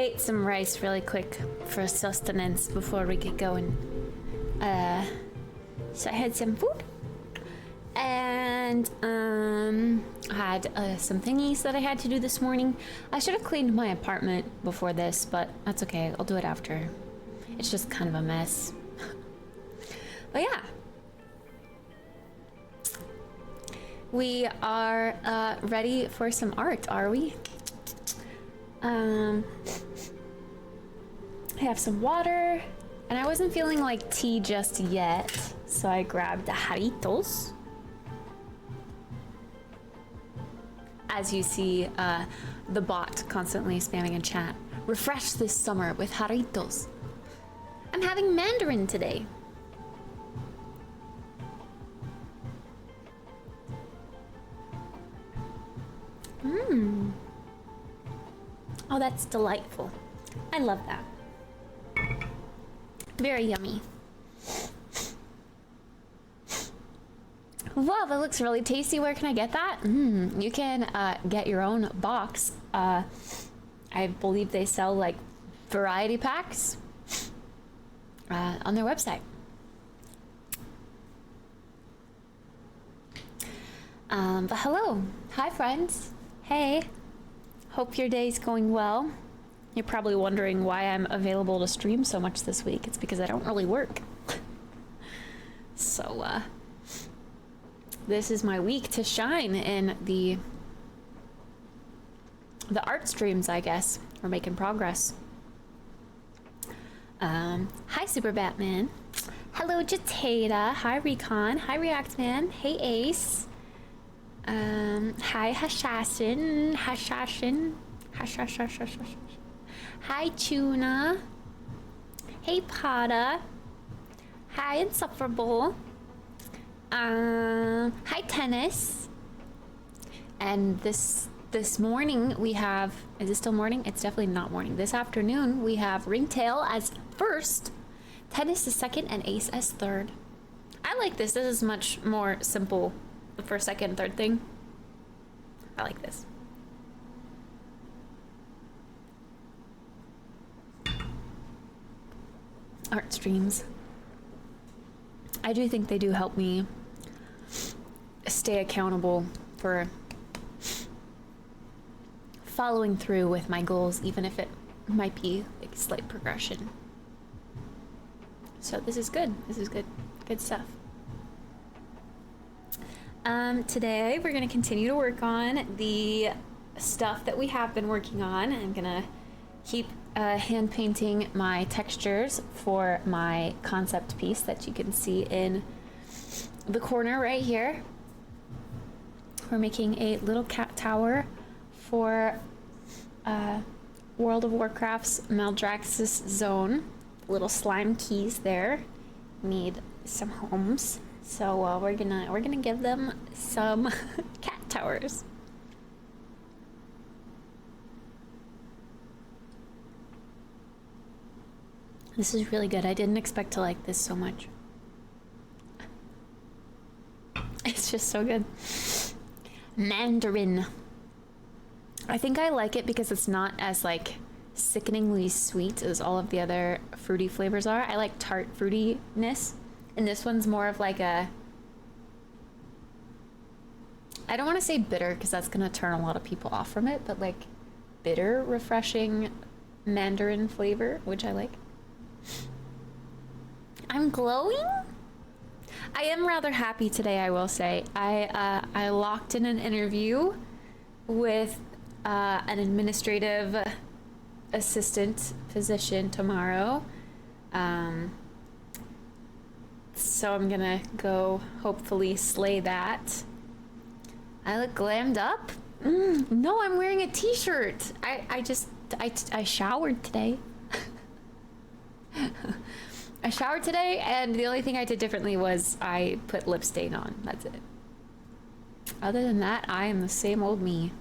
ate some rice really quick for sustenance before we get going. So I had some food. And I had some thingies that I had to do this morning. I should have cleaned my apartment before this, but that's okay. I'll do it after. It's just kind of a mess. But yeah. We are ready for some art, are we? I have some water, and I wasn't feeling like tea just yet, so I grabbed the jarritos. As you see, the bot constantly spamming in chat. Refresh this summer with jarritos. I'm having Mandarin today. Mmm. Oh, that's delightful. I love that. Very yummy. Wow, that looks really tasty. Where can I get that? You can get your own box. I believe they sell like variety packs on their website. But hello. Hi, friends. Hey. Hope your day's going well. You're probably wondering why I'm available to stream so much this week. It's because I don't really work. So, this is my week to shine in the art streams, I guess. We're making progress. Hi, Super Batman. Hello, Jatata. Hi, Recon. Hi, React Man. Hey, Ace. Hi, Hashashin. Hi, Tuna. Hey, Pada. Hi, Insufferable. Hi, Tennis. And this morning we have, is it still morning? It's definitely not morning. This afternoon we have Ringtail as first, Tennis as second, and Ace as third. I like this. This is much more simple. The first, second, third thing. I like this. Art streams. I do think they do help me stay accountable for following through with my goals, even if it might be like slight progression. So this is good. This is good. Good stuff. Today we're going to continue to work on the stuff that we have been working on. I'm going to keep hand painting my textures for my concept piece that you can see in the corner right here. We're making a little cat tower for World of Warcraft's Maldraxxus zone. Little slime keys there need some homes. So we're gonna give them some cat towers. This is really good. I didn't expect to like this so much. It's just so good. Mandarin. I think I like it because it's not as like sickeningly sweet as all of the other fruity flavors are. I like tart fruitiness. And this one's more of like a, I don't want to say bitter because that's going to turn a lot of people off from it, but like bitter, refreshing mandarin flavor, which I like. I'm glowing? I am rather happy today, I will say. I locked in an interview with an administrative assistant position tomorrow. So I'm gonna go hopefully slay that. I look glammed up? No, I'm wearing a t-shirt. I showered today. I showered today, and the only thing I did differently was I put lip stain on. That's it. Other than that, I am the same old me.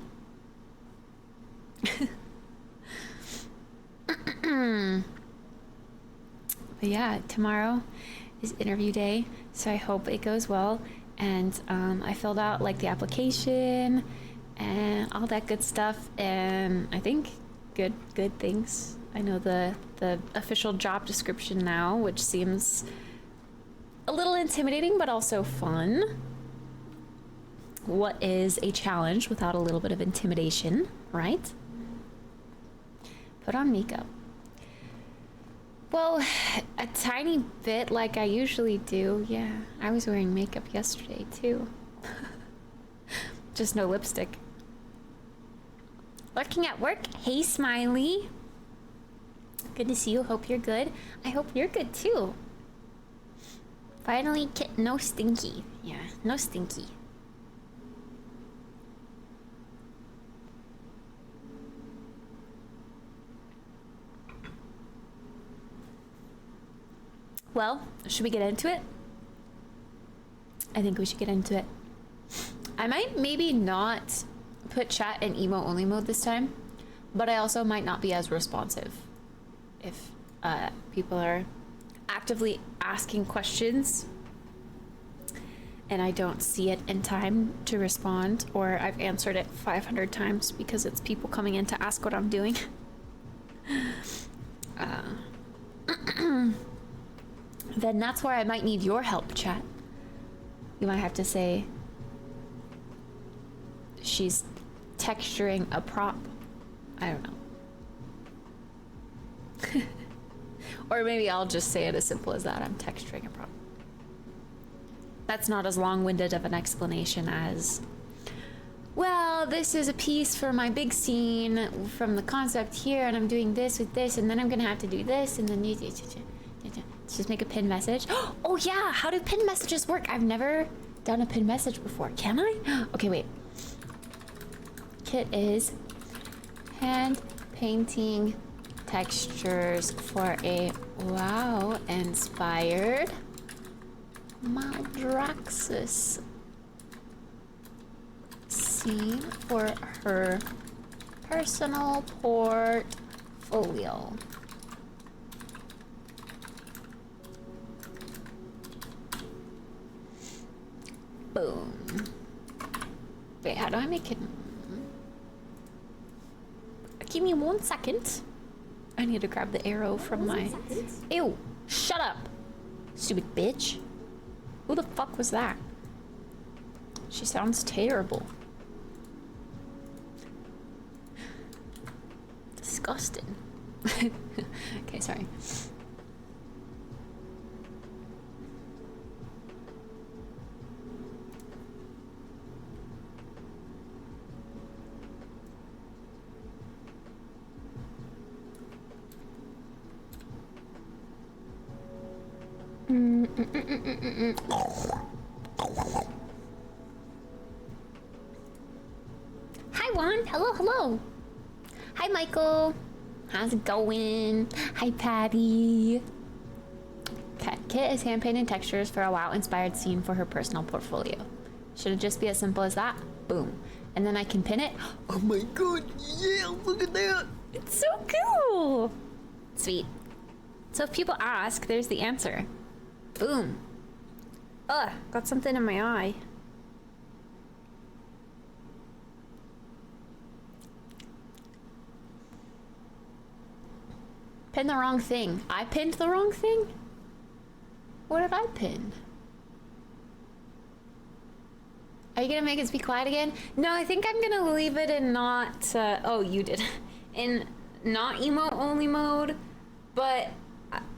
But yeah, tomorrow is interview day, so I hope it goes well. And I filled out like the application and all that good stuff, and I think good things I know the official job description now, which seems a little intimidating, but also fun. What is a challenge without a little bit of intimidation, right? Put on makeup. Well, a tiny bit like I usually do. Yeah, I was wearing makeup yesterday too. Just no lipstick. Working at work. Hey, Smiley. Good to see you. Hope you're good. I hope you're good too. Finally, no stinky. Yeah, no stinky. Well, should we get into it? I think we should get into it. I might maybe not put chat in emo only mode this time, but I also might not be as responsive if people are actively asking questions and I don't see it in time to respond, or I've answered it 500 times because it's people coming in to ask what I'm doing. Then that's where I might need your help, chat. You might have to say, she's texturing a prop. I don't know. Or maybe I'll just say it as simple as that. I'm texturing a prop. That's not as long-winded of an explanation as, well, this is a piece for my big scene from the concept here, and I'm doing this with this, and then I'm gonna have to do this, and then just make a pin message. Oh yeah, how do pin messages work? I've never done a pin message before. Can I? Okay, wait. Kit is hand painting textures for a WoW inspired Maldraxxus scene for her personal portfolio. Boom. Wait, how do I make it? Give me 1 second. I need to grab the arrow from my... Ew! Shut up! Stupid bitch. Who the fuck was that? She sounds terrible. Disgusting. Okay, sorry. Hi Juan, hello, hello. Hi Michael, how's it going? Hi Patty. Okay, Kit is hand painting textures for a WoW inspired scene for her personal portfolio. Should it just be as simple as that? Boom. And then I can pin it. Oh my god, yeah, look at that. It's so cool. Sweet. So if people ask, there's the answer. Boom. Ugh, got something in my eye. Pin the wrong thing. I pinned the wrong thing? What did I pin? Are you gonna make us be quiet again? No, I think I'm gonna leave it in not, oh, you did. In not emo only mode, but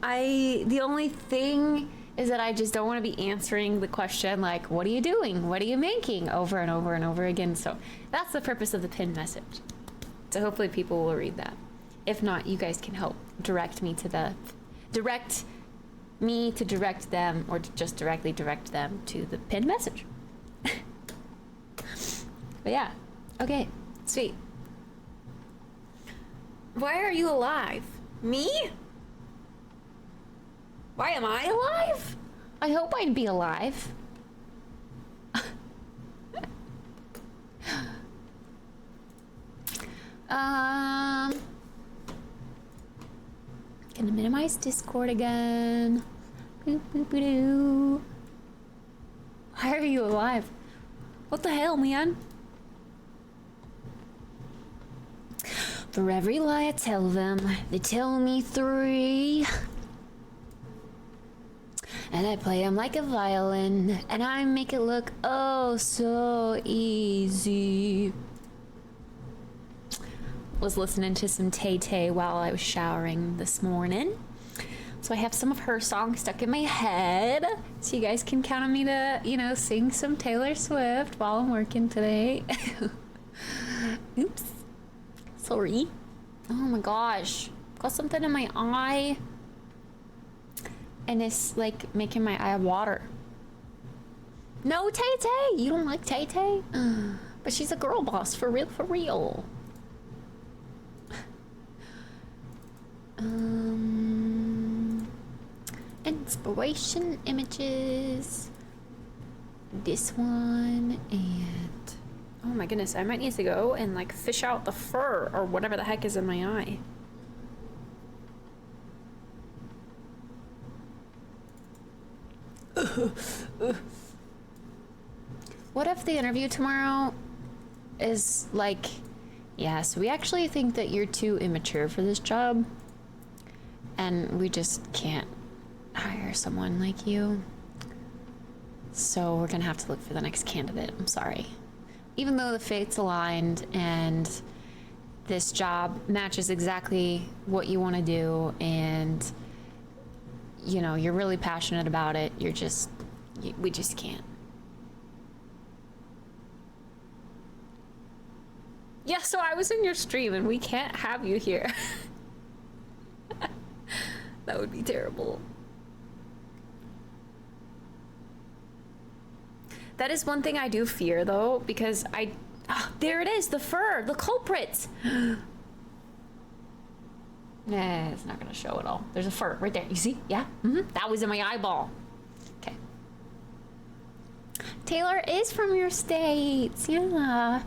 the only thing is that I just don't want to be answering the question like, what are you doing? What are you making? Over and over and over again. So that's the purpose of the pinned message. So hopefully people will read that. If not, you guys can help direct me to them, or to just directly direct them to the pinned message. But yeah, okay, sweet. Why are you alive? Me? Why am I alive? I hope I'd be alive. Gonna minimize Discord again. Boop, boop, boop, doo. Why are you alive? What the hell, man? For every lie I tell them, they tell me 3. And I play them like a violin, and I make it look oh so easy. Was listening to some Tay Tay while I was showering this morning. So I have some of her songs stuck in my head. So you guys can count on me to, you know, sing some Taylor Swift while I'm working today. Oops. Sorry. Oh my gosh. Got something in my eye. And it's like making my eye water. No, Tay Tay! You don't like Tay Tay? But she's a girl boss, for real, for real. Inspiration images. This one and oh my goodness, I might need to go and like fish out the fur or whatever the heck is in my eye. What if the interview tomorrow is like, yeah, so we actually think that you're too immature for this job and we just can't hire someone like you. So we're gonna have to look for the next candidate. I'm sorry. Even though the fates aligned and this job matches exactly what you want to do and you know, you're really passionate about it, we just can't. Yeah, so I was in your stream and we can't have you here. That would be terrible. That is one thing I do fear though, because there it is, the fur, the culprit. Nah, it's not gonna show at all. There's a fur right there. You see? Yeah. That was in my eyeball. Okay. Taylor is from your states. Yeah.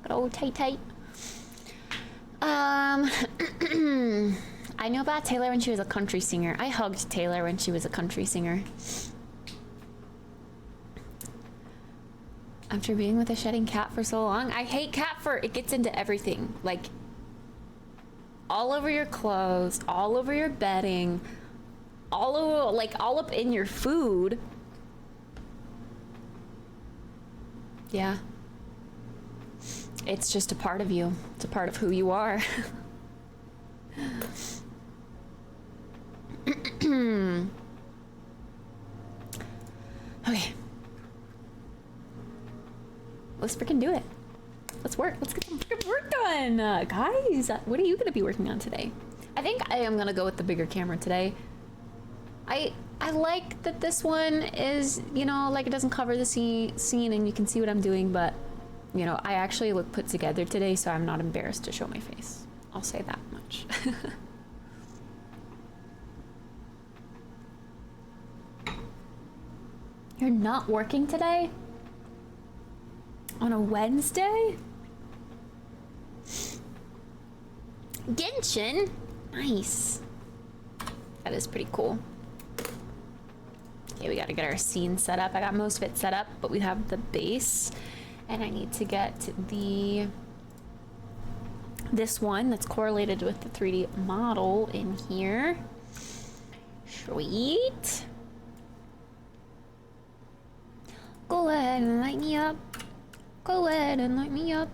Good old Tay-Tay. I knew about Taylor when she was a country singer. I hugged Taylor when she was a country singer. After being with a shedding cat for so long, I hate cat fur. It gets into everything. Like, all over your clothes, all over your bedding, all over, like, all up in your food. Yeah. It's just a part of you. It's a part of who you are. Okay. Let's freaking do it. Let's work. Let's get some freaking work done. Guys, what are you going to be working on today? I think I am going to go with the bigger camera today. I like that this one is, you know, like it doesn't cover the scene and you can see what I'm doing, but, you know, I actually look put together today, so I'm not embarrassed to show my face. I'll say that much. You're not working today? On a Wednesday? Genshin? Nice. That is pretty cool. Okay, we gotta get our scene set up. I got most of it set up, but we have the base. And I need to get this one that's correlated with the 3D model in here. Sweet. Go ahead and light me up. Go ahead and light me up.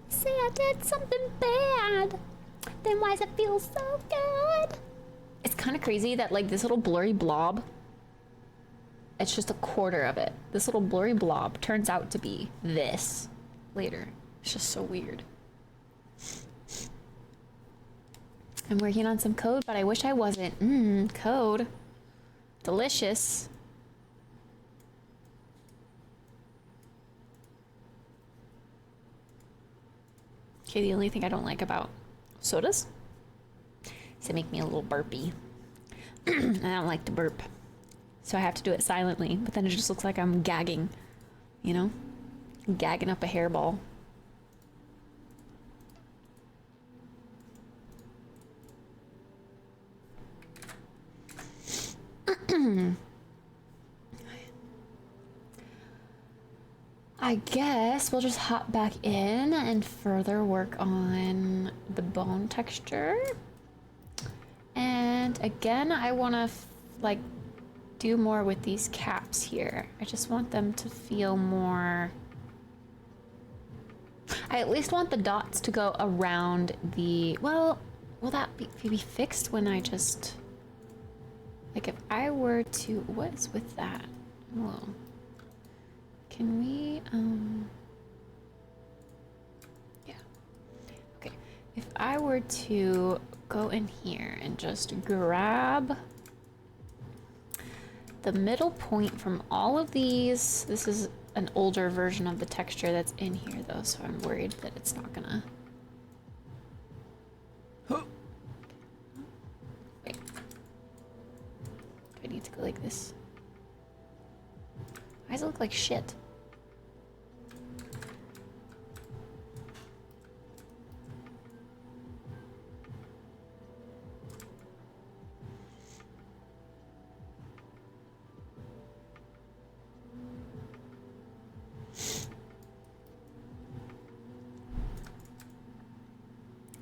Say I did something bad, then why does it feel so good? It's kind of crazy that like this little blurry blob, it's just a quarter of it. This little blurry blob turns out to be this later. It's just so weird. I'm working on some code, but I wish I wasn't. Code. Delicious. Okay, the only thing I don't like about sodas is they make me a little burpy. I don't like to burp. So I have to do it silently, but then it just looks like I'm gagging, you know? Gagging up a hairball. I guess we'll just hop back in and further work on the bone texture. And again, I want to like do more with these caps here. I just want them to feel more... I at least want the dots to go around the... Well, will that be fixed when I just... Like if I were to... What is with that? Whoa. Can we, yeah. Okay, if I were to go in here and just grab the middle point from all of these, this is an older version of the texture that's in here though, so I'm worried that it's not gonna... Wait. Do I need to go like this? Why does it look like shit?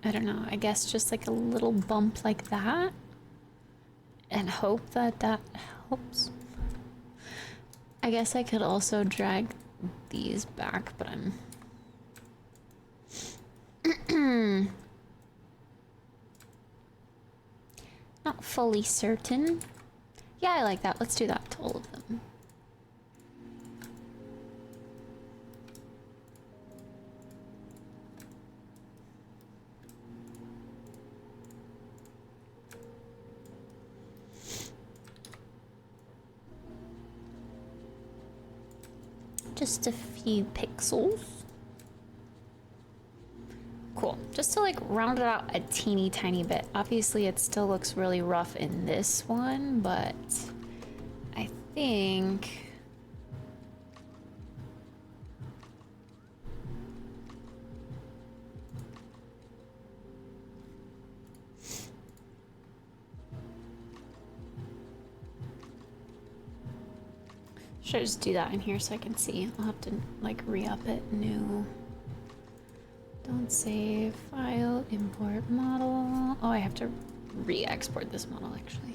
I don't know, I guess just like a little bump like that and hope that that helps. I guess I could also drag these back, but I'm not fully certain. Yeah, I like that. Let's do that to all of them. Just a few pixels. Cool. Just to like round it out a teeny tiny bit. Obviously it still looks really rough in this one, but I think should I just do that in here so I can see? I'll have to like re-up it. New. Don't save file, import model. Oh, I have to re-export this model actually.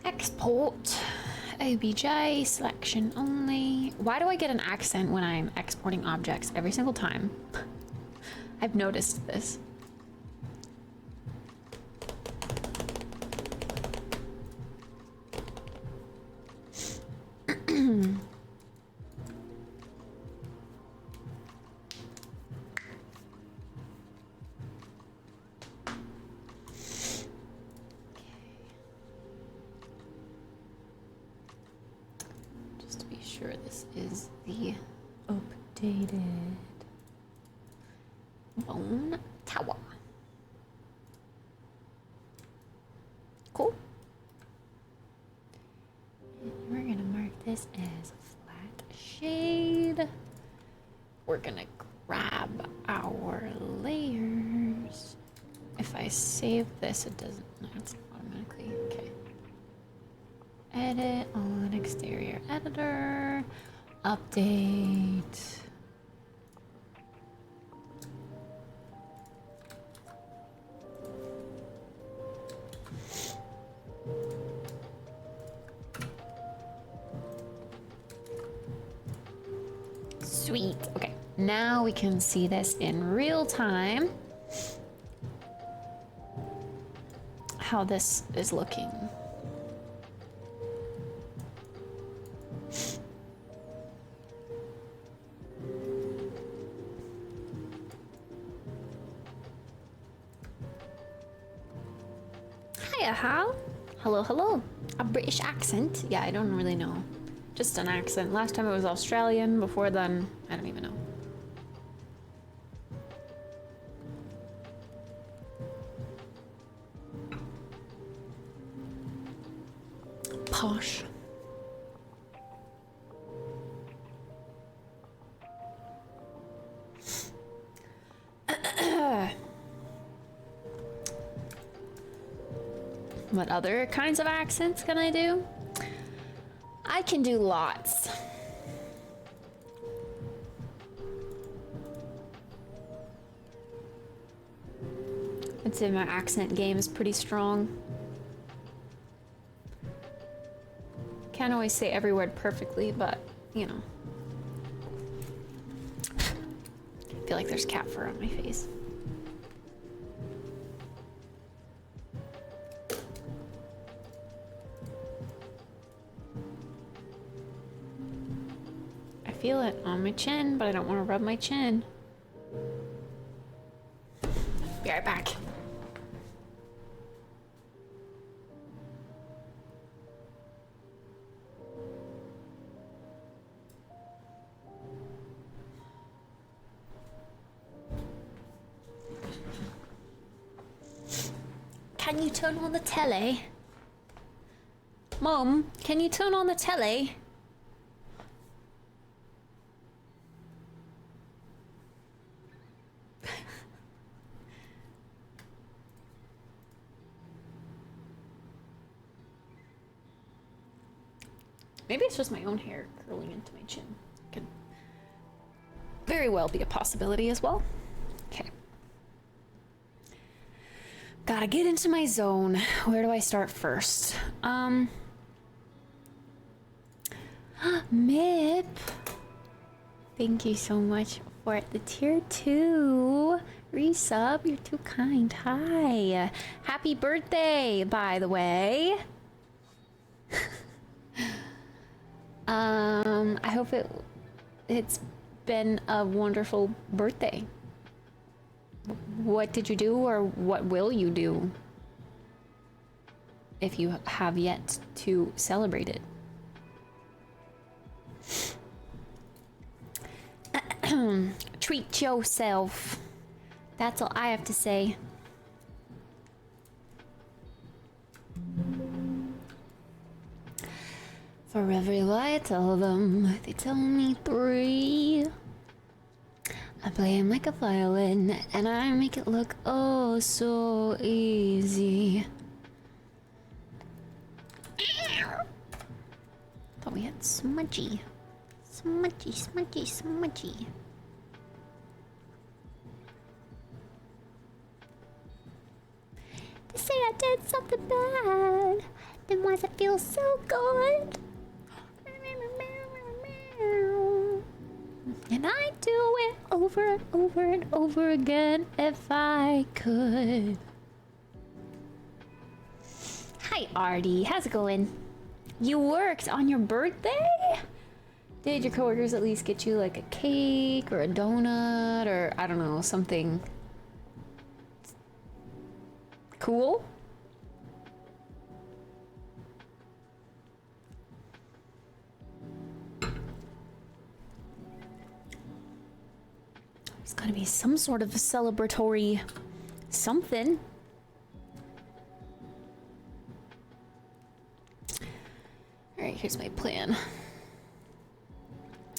Export. OBJ, selection only. Why do I get an accent when I'm exporting objects every single time? I've noticed this. Bone tower. Cool. And we're gonna mark this as a flat shade. We're gonna grab our layers. If I save this, it doesn't, no, it's automatically, okay. Edit on exterior editor, update. Sweet. Okay, now we can see this in real time. How this is looking. Hiya, Hal. Hello, hello. A British accent? Yeah, I don't really know. Just an accent. Last time it was Australian. Before then, I don't even know. Posh. What other kinds of accents can I do? I can do lots. I'd say my accent game is pretty strong. Can't always say every word perfectly, but, you know. I feel like there's cat fur on my face. I feel it on my chin, but I don't want to rub my chin. Be right back. Can you turn on the telly? Mom, can you turn on the telly? Maybe it's just my own hair curling into my chin. Could very well be a possibility as well. Okay. Gotta get into my zone. Where do I start first? Mip. Thank you so much for the tier 2 resub. You're too kind. Hi. Happy birthday, by the way. I hope it's been a wonderful birthday. What did you do, or what will you do if you have yet to celebrate it? Treat yourself. That's all I have to say. For every lie I tell them, they tell me 3. I play him like a violin, and I make it look oh so easy. Thought we had smudgy. Smudgy, smudgy, smudgy. They say I did something bad, then why does it feel so good? And I do it over and over and over again if I could. Hi Artie, how's it going? You worked on your birthday? Did your coworkers at least get you like a cake or a donut or I don't know, something cool? There's gotta be some sort of a celebratory something. Alright, here's my plan.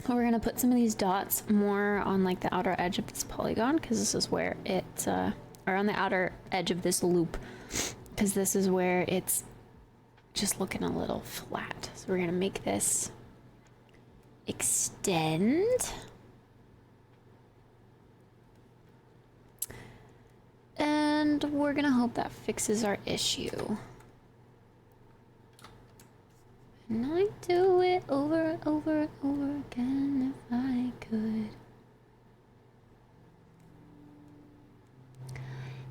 We're gonna put some of these dots more on like the outer edge of this polygon, because this is where it, or on the outer edge of this loop, because this is where it's just looking a little flat. So we're gonna make this extend. And we're gonna hope that fixes our issue. And I do it over and over and over again if I could.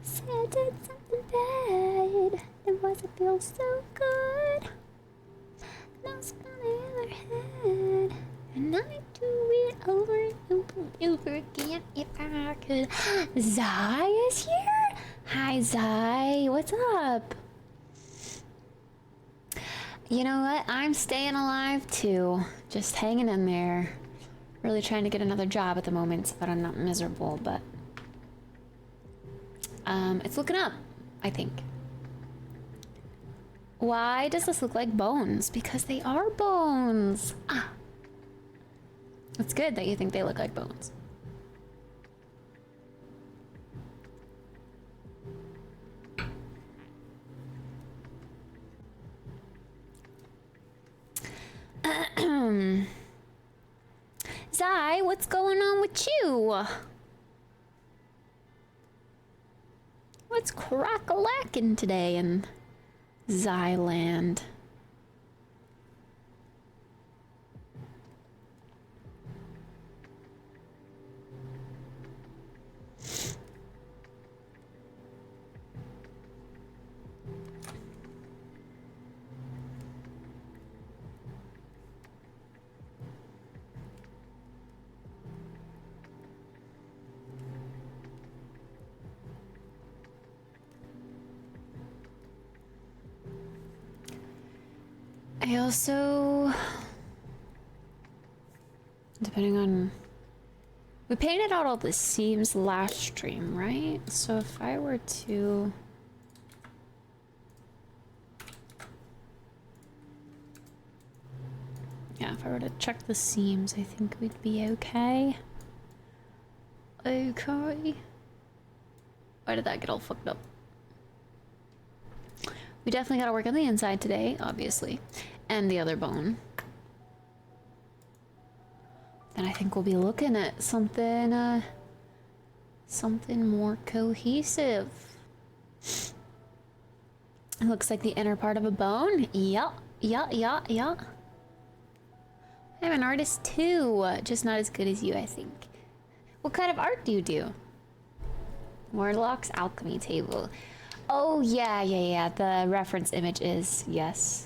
Say I did something bad, it wasn't feel so good. No spot I ever had, and I do it over and over and over again if I could. Zai is here? Hi Zai, what's up? You know what? I'm staying alive too. Just hanging in there. Really trying to get another job at the moment so that I'm not miserable, but it's looking up, I think. Why does this look like bones? Because they are bones. Ah. It's good that you think they look like bones. Zai, what's going on with you? What's crack-a-lackin' today in Zyland? I also, depending on, we painted out all the seams last stream, right? So if I were to, yeah, if I were to check the seams, I think we'd be okay. Okay. Why did that get all fucked up? We definitely gotta work on the inside today, obviously. And the other bone. Then I think we'll be looking at something, something more cohesive. It looks like the inner part of a bone. Yeah. I'm an artist too, just not as good as you, I think. What kind of art do you do? Warlock's alchemy table. Oh, yeah. The reference image is, yes.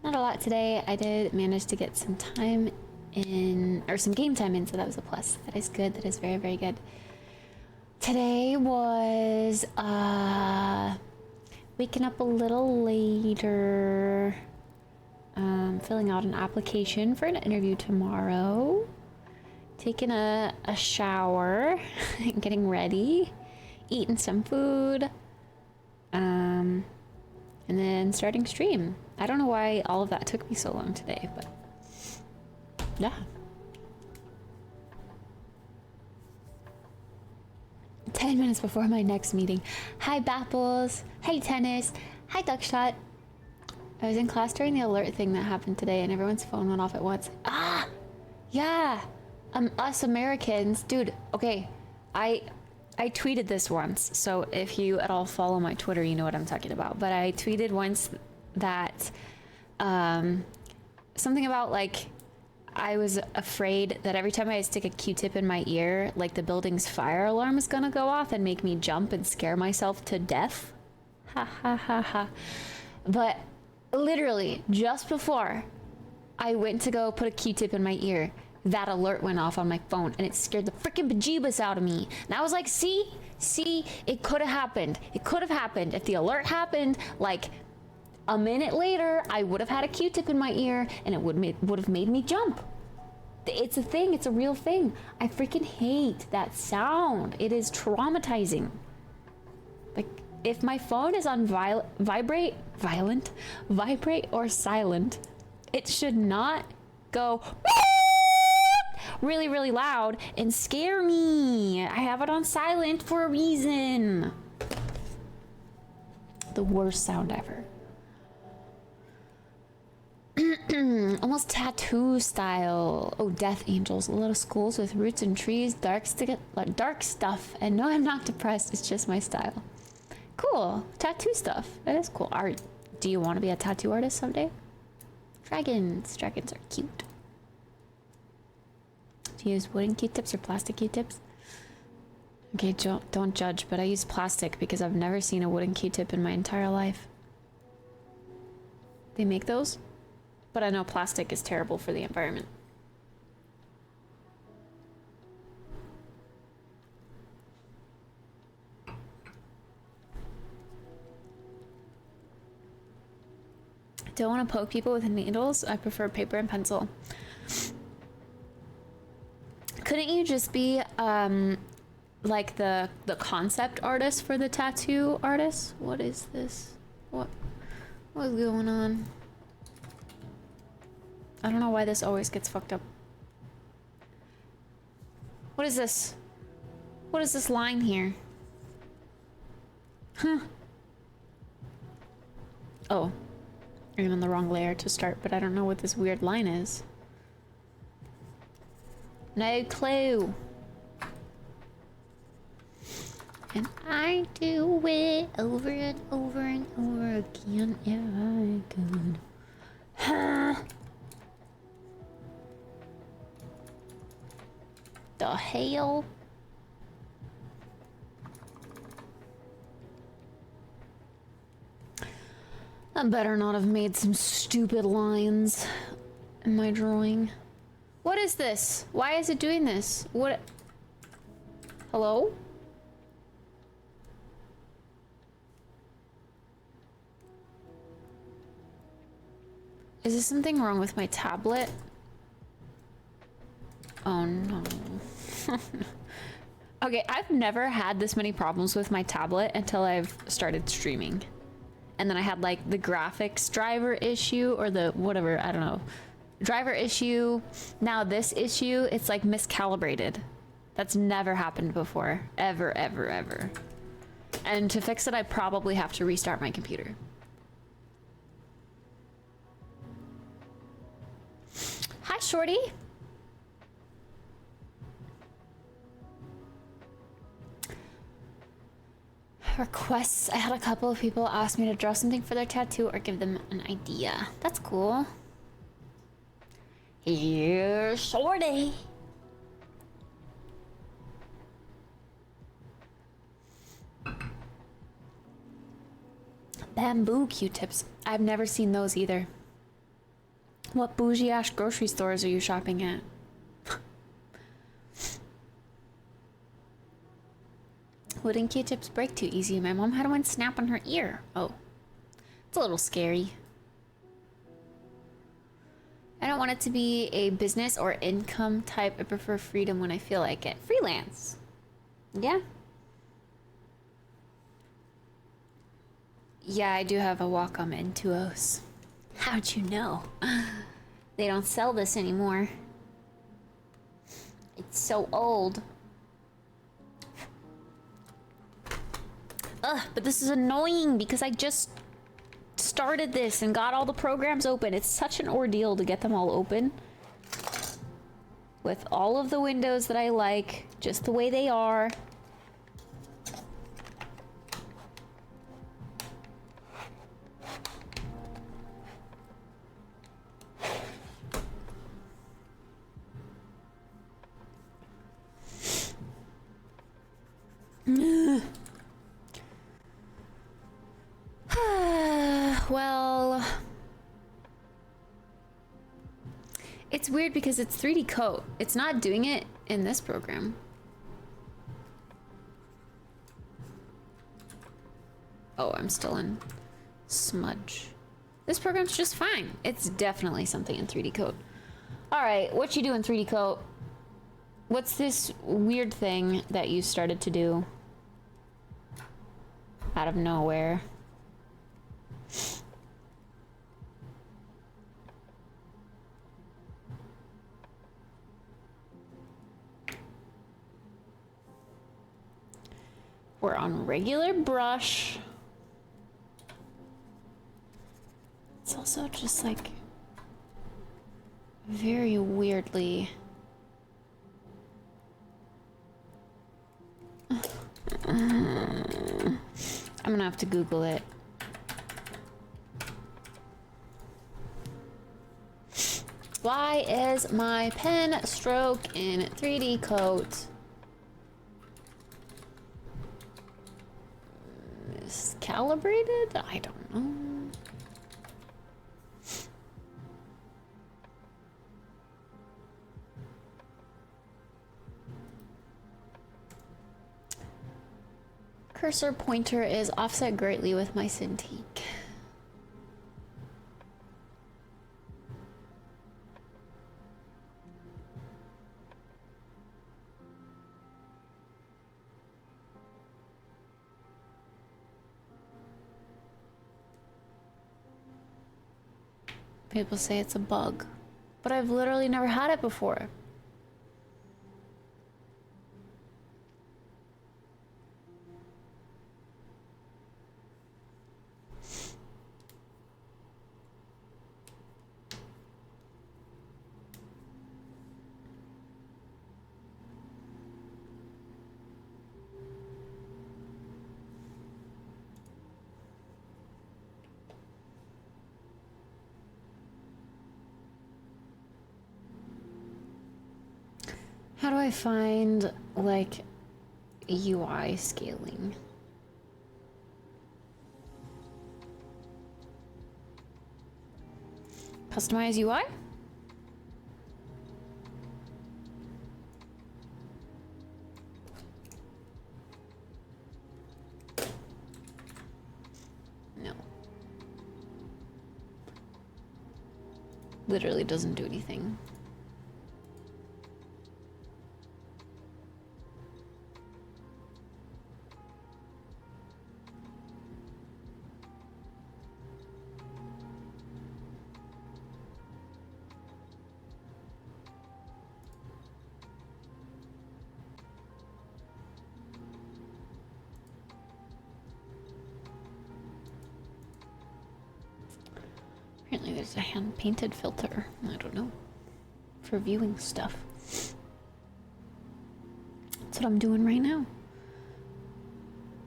Not a lot today. I did manage to get some time in, or some game time in, so that was a plus. That is good. That is very, very good. Today was, waking up a little later. Filling out an application for an interview tomorrow. Taking a shower. Getting ready. Eating some food. And then starting stream. I don't know why all of that took me so long today, but yeah. "10 minutes before my next meeting. Hi, Bapples. Hey, Tennis. Hi, Duckshot. I was in class during the alert thing that happened today and everyone's phone went off at once. Ah! Yeah! Us Americans. Dude, okay. I tweeted this once, so if you at all follow my Twitter, you know what I'm talking about. But I tweeted once that something about, like, I was afraid that every time I stick a Q-tip in my ear, like, the building's fire alarm is gonna go off and make me jump and scare myself to death. Ha ha ha ha. But literally, just before I went to go put a Q-tip in my ear, that alert went off on my phone and it scared the freaking bejeebus out of me. And I was like, see, it could have happened. It could have happened. If the alert happened, like, a minute later, I would have had a Q-tip in my ear and it would have made me jump. It's a thing. It's a real thing. I freaking hate that sound. It is traumatizing. Like, if my phone is on vibrate or silent, it should not go really, really loud and scare me. I have it on silent for a reason. The worst sound ever. Almost tattoo style. Oh, death angels, little schools with roots and trees, dark stuff. And no, I'm not depressed. It's just my style. Cool. Tattoo stuff. That is cool. Art. Do you want to be a tattoo artist someday? Dragons. Dragons are cute. Do you use wooden Q-tips or plastic Q-tips? Okay, don't judge, but I use plastic because I've never seen a wooden Q-tip in my entire life. They make those? But I know plastic is terrible for the environment. Don't want to poke people with needles. I prefer paper and pencil. Couldn't you just be like the concept artist for the tattoo artist? What is this? What's going on? I don't know why this always gets fucked up. What is this? What is this line here? Huh. Oh. I'm on the wrong layer to start, but I don't know what this weird line is. No clue. And I do it over and over and over again if I could. Huh? The hell? I better not have made some stupid lines in my drawing. What is this? Why is it doing this? What? Hello? Is there something wrong with my tablet? Oh no. Okay, I've never had this many problems with my tablet until I've started streaming. And then I had like the graphics driver issue or the whatever, I don't know. Driver issue. Now this issue, it's like miscalibrated. That's never happened before. Ever, ever, ever. And to fix it, I probably have to restart my computer. Hi, Shorty. Requests. I had a couple of people ask me to draw something for their tattoo or give them an idea. That's cool. Here, Shorty. Bamboo Q-tips. I've never seen those either. What bougie-ass grocery stores are you shopping at? Wooden Q-tips break too easy. My mom had one snap on her ear. Oh. It's a little scary. I don't want it to be a business or income type. I prefer freedom when I feel like it. Freelance. Yeah. Yeah, I do have a Wacom N2Os. How'd you know? They don't sell this anymore. It's so old. Ugh, but this is annoying because I just started this and got all the programs open. It's such an ordeal to get them all open. With all of the windows that I like, just the way they are. Well, it's weird because it's 3D coat. It's not doing it in this program. Oh, I'm still in smudge. This program's just fine. It's definitely something in 3D coat. All right, what you do in 3D coat? What's this weird thing that you started to do out of nowhere? We're on regular brush. It's also just like very weirdly. I'm gonna have to Google it. Why is my pen stroke in 3D coat miscalibrated? I don't know. Cursor pointer is offset greatly with my Cintiq. People say it's a bug, but I've literally never had it before. How do I find, like, UI scaling? Customize UI? No. Literally doesn't do anything. Apparently there's a hand-painted filter. I don't know. For viewing stuff. That's what I'm doing right now.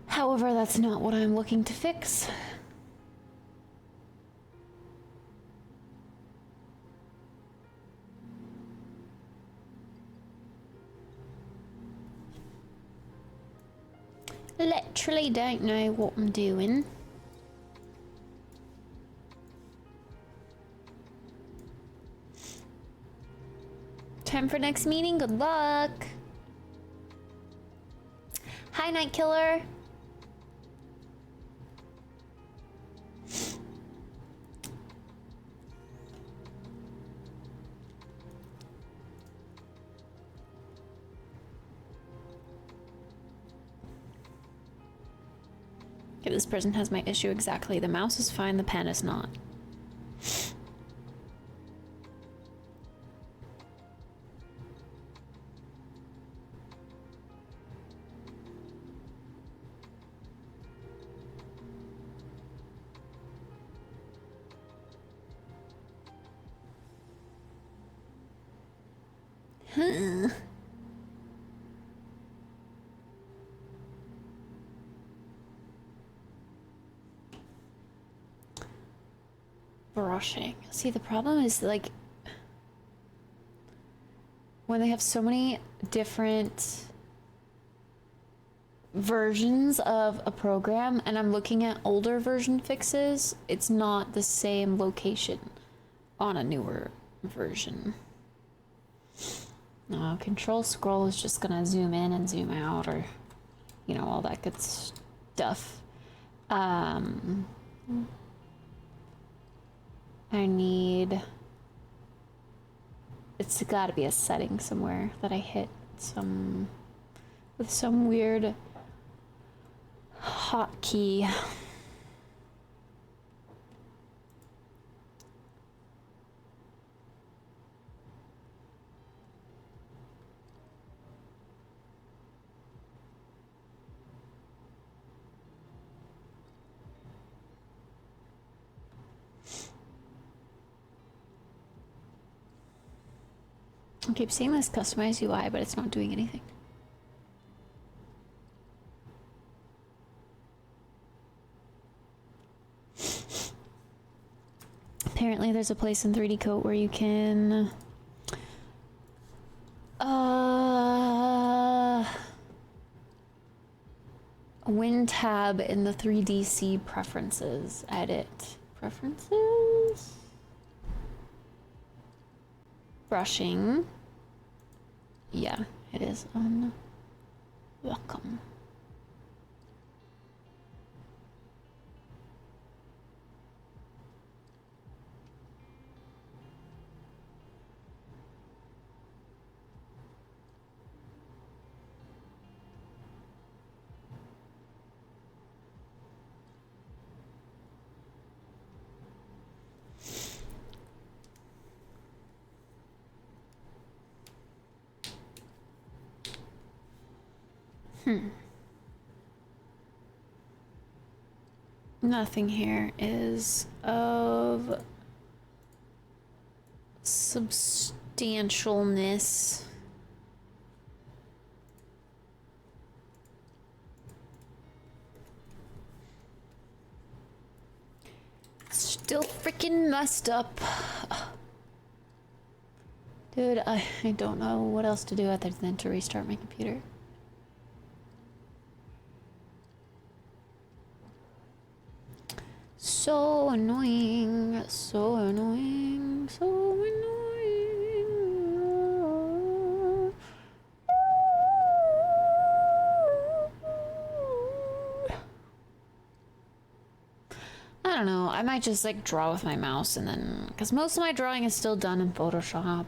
However, that's not what I'm looking to fix. Literally don't know what I'm doing. Time for next meeting. Good luck. Hi, Night Killer. Okay, this person has my issue exactly. The mouse is fine, the pen is not. Huh. Brushing. See, the problem is, like, when they have so many different versions of a program and I'm looking at older version fixes, it's not the same location on a newer version. Control scroll is just gonna zoom in and zoom out, or, you know, all that good stuff. I need... It's gotta be a setting somewhere that I hit with some weird hotkey. I keep seeing this customize UI, but it's not doing anything. Apparently there's a place in 3D Coat where you can win tab in the 3DC preferences. Edit preferences. Brushing. Yeah, it is welcome. Nothing here is of substantialness. Still freaking messed up. Dude, I don't know what else to do other than to restart my computer. So annoying, so annoying, so annoying. I don't know, I might just like draw with my mouse and then, because most of my drawing is still done in Photoshop.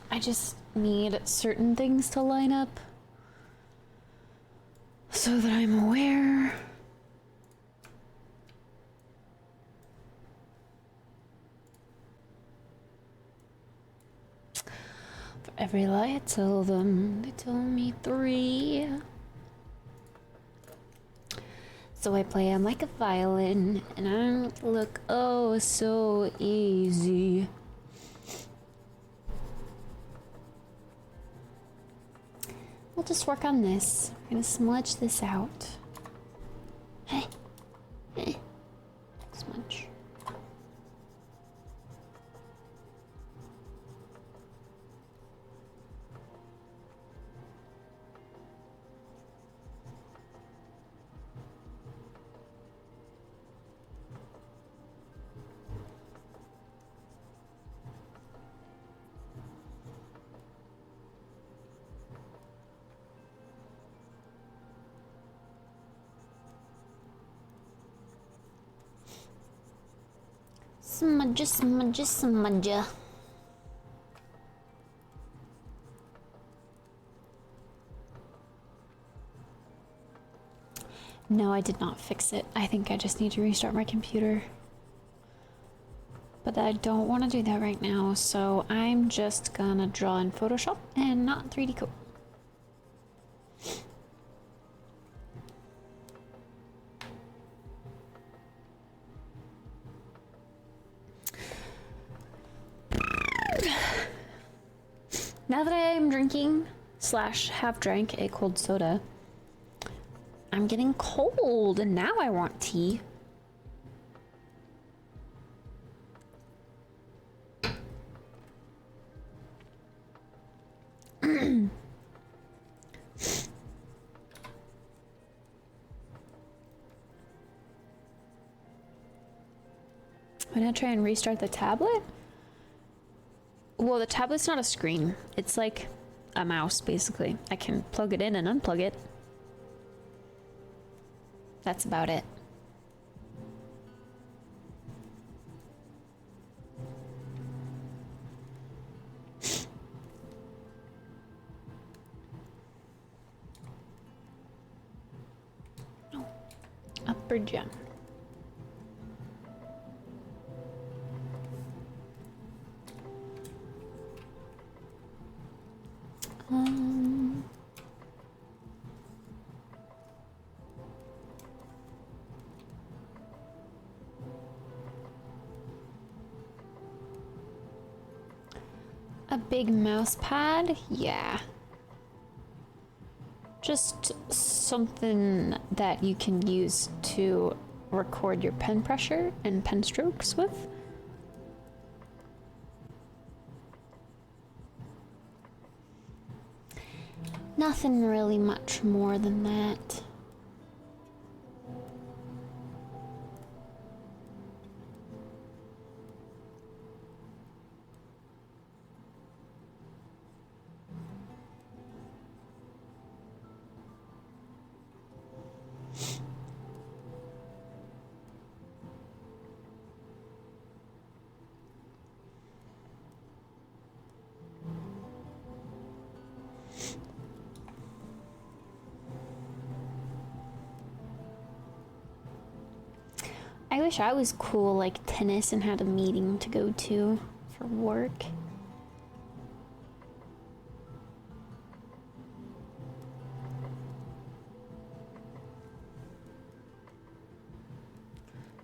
I just need certain things to line up so that I'm aware. For every lie I tell them, they tell me 3. So I play them like a violin, and I look oh so easy. We'll just work on this. I'm gonna smudge this out. Smudge. Smudge, smudge, smudge. No, I did not fix it. I think I just need to restart my computer. But I don't want to do that right now, so I'm just gonna draw in Photoshop and not 3D code. Now that I am drinking / have drank a cold soda, I'm getting cold and now I want tea. I'm gonna try and restart the tablet. Well, the tablet's not a screen. It's like a mouse, basically. I can plug it in and unplug it. That's about it. Oh, upper gem. A big mouse pad? Yeah. Just something that you can use to record your pen pressure and pen strokes with. Nothing really much more than that. I wish I was cool like tennis and had a meeting to go to for work.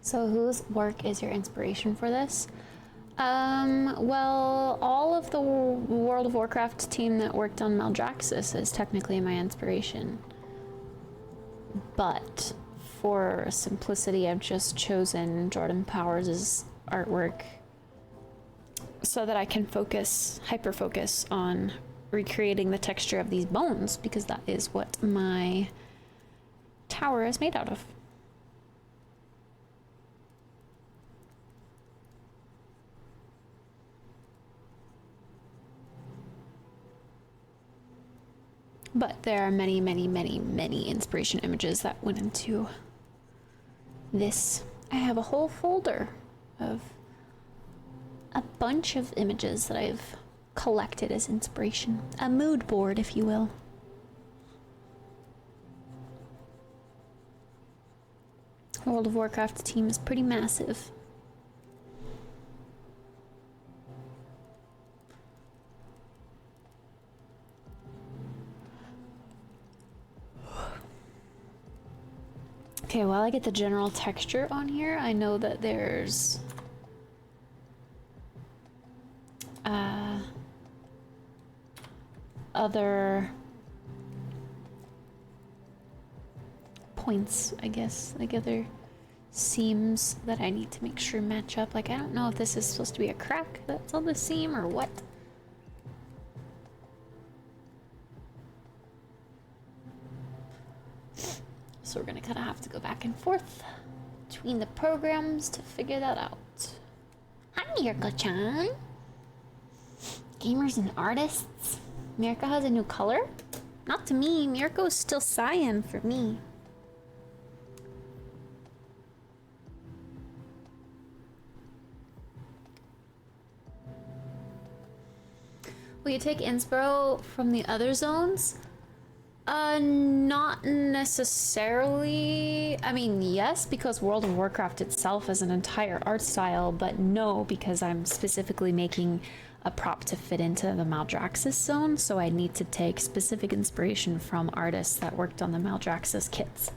So whose work is your inspiration for this? Well, all of the World of Warcraft team that worked on Maldraxxus is technically my inspiration. But for simplicity, I've just chosen Jordan Powers' artwork so that I can hyper focus on recreating the texture of these bones, because that is what my tower is made out of. But there are many, many, many, many inspiration images that went into this. I have a whole folder of a bunch of images that I've collected as inspiration. A mood board, if you will. World of Warcraft team is pretty massive. Okay, while I get the general texture on here, I know that there's other points, I guess, like other seams that I need to make sure match up. Like, I don't know if this is supposed to be a crack that's on the seam or what. So we're gonna kind of have to go back and forth between the programs to figure that out. Hi, Mirko-chan. Gamers and artists. Mirko has a new color? Not to me. Mirko's still cyan for me. Will you take inspo from the other zones? Not necessarily. I mean, yes, because World of Warcraft itself is an entire art style, but no, because I'm specifically making a prop to fit into the Maldraxxus zone, so I need to take specific inspiration from artists that worked on the Maldraxxus kits.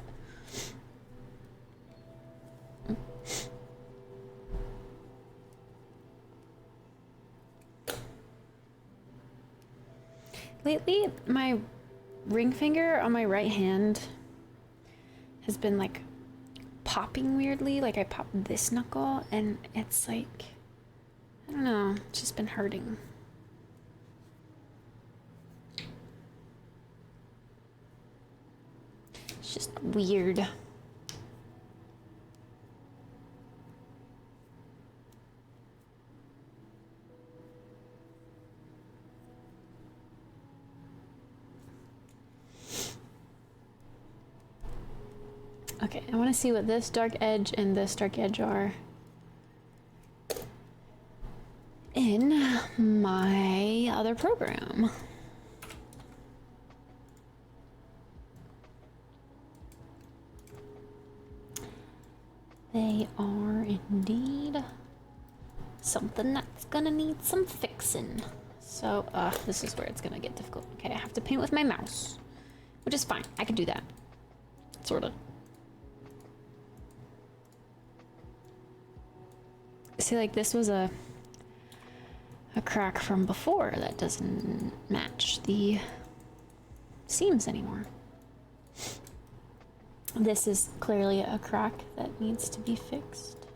Lately, my ring finger on my right hand has been like popping weirdly. Like I popped this knuckle and it's like, I don't know, it's just been hurting. It's just weird. Okay, I want to see what this dark edge and this dark edge are in my other program. They are indeed something that's gonna need some fixing. So, this is where it's gonna get difficult. Okay, I have to paint with my mouse, which is fine. I can do that, sorta. See, like this was a crack from before that doesn't match the seams anymore. This is clearly a crack that needs to be fixed.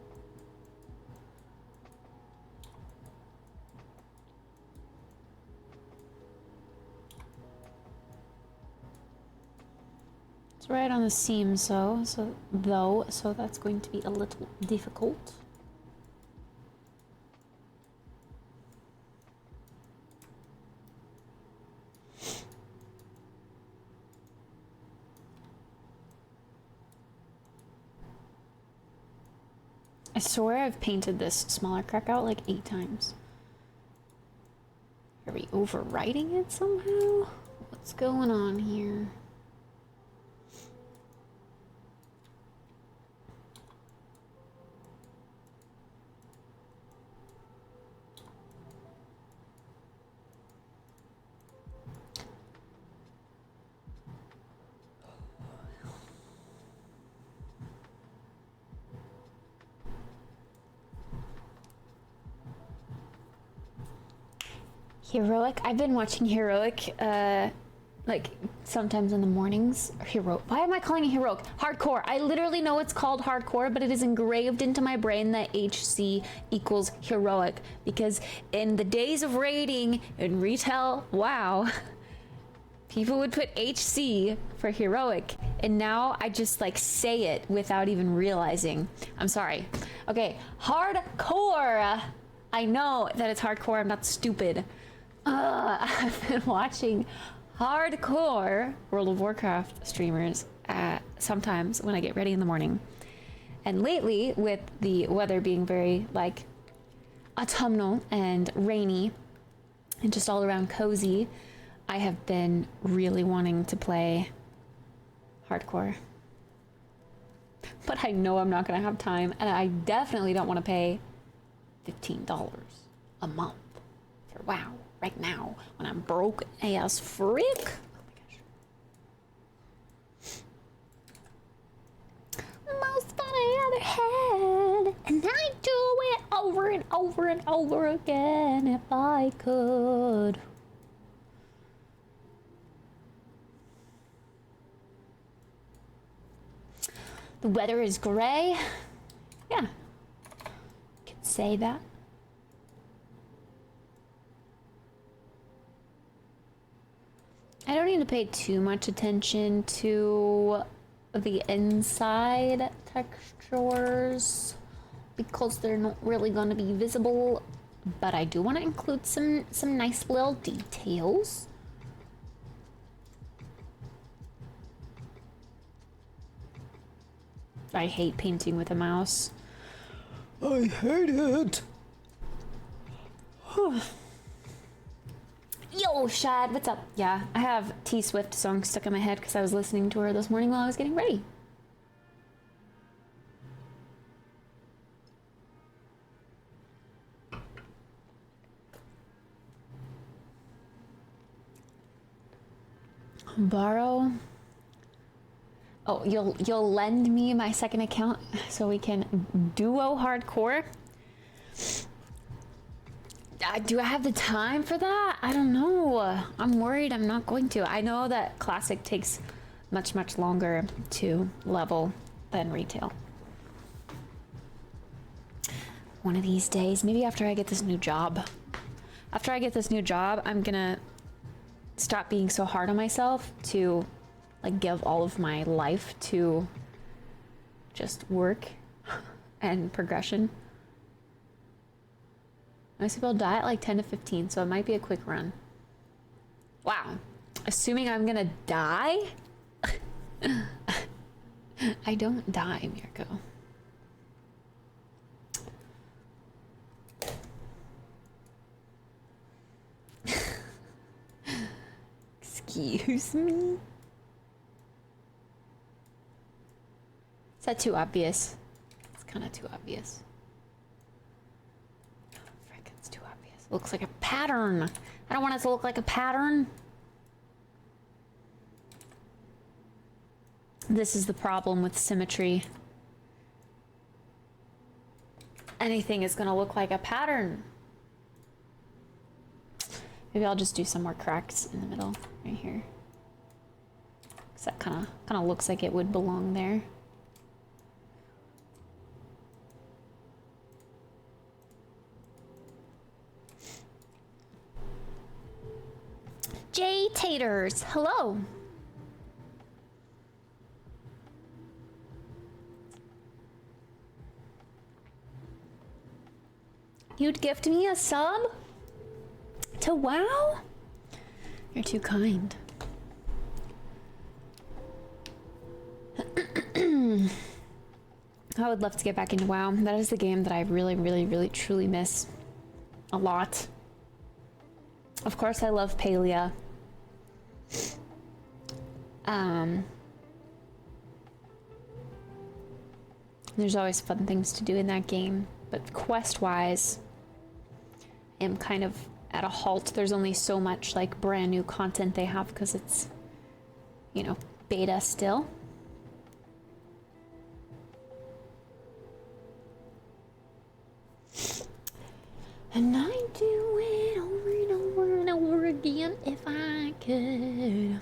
It's right on the seam, so that's going to be a little difficult. I swear I've painted this smaller crack out like 8 times. Are we overwriting it somehow? What's going on here? Heroic. I've been watching Heroic, like sometimes in the mornings. Heroic. Why am I calling it heroic? Hardcore. I literally know it's called hardcore, but it is engraved into my brain that HC equals heroic, because in the days of raiding in retail, wow, people would put HC for heroic, and now I just like say it without even realizing. I'm sorry. Okay, hardcore. I know that it's hardcore. I'm not stupid. I've been watching hardcore World of Warcraft streamers sometimes when I get ready in the morning. And lately, with the weather being very like autumnal and rainy and just all around cozy, I have been really wanting to play hardcore. But I know I'm not gonna have time, and I definitely don't want to pay $15 a month for WoW right now when I'm broke ass frick. Oh my gosh. Most fun I ever had, and I do it over and over and over again if I could. The weather is gray. Yeah, could say that. I don't need to pay too much attention to the inside textures because they're not really going to be visible, but I do want to include some nice little details. I hate painting with a mouse. I hate it. Yo, Shad, what's up? Yeah, I have T Swift song stuck in my head because I was listening to her this morning while I was getting ready. Borrow. Oh, you'll lend me my second account so we can duo hardcore? Do I have the time for that? I don't know. I'm worried I'm not going to. I know that classic takes much longer to level than retail. One of these days, maybe after I get this new job. After I get this new job, I'm gonna stop being so hard on myself to like give all of my life to just work and progression. Most people die at like 10 to 15, so it might be a quick run. Wow. Assuming I'm gonna die? I don't die, Mirko. Excuse me? Is that too obvious? It's kind of too obvious. Frick, it's too obvious. Looks like a pattern. I don't want it to look like a pattern. This is the problem with symmetry. Anything is gonna look like a pattern. Maybe I'll just do some more cracks in the middle, right here. Cause that kind of looks like it would belong there. J Taters, hello. You'd gift me a sub to WoW? You're too kind. I would love to get back into WoW. That is the game that I really truly miss a lot. Of course, I love Palia. There's always fun things to do in that game, but quest-wise, I am kind of at a halt. There's only so much like brand new content they have because it's, you know, beta still. And I'd do it over and over and over again if I could.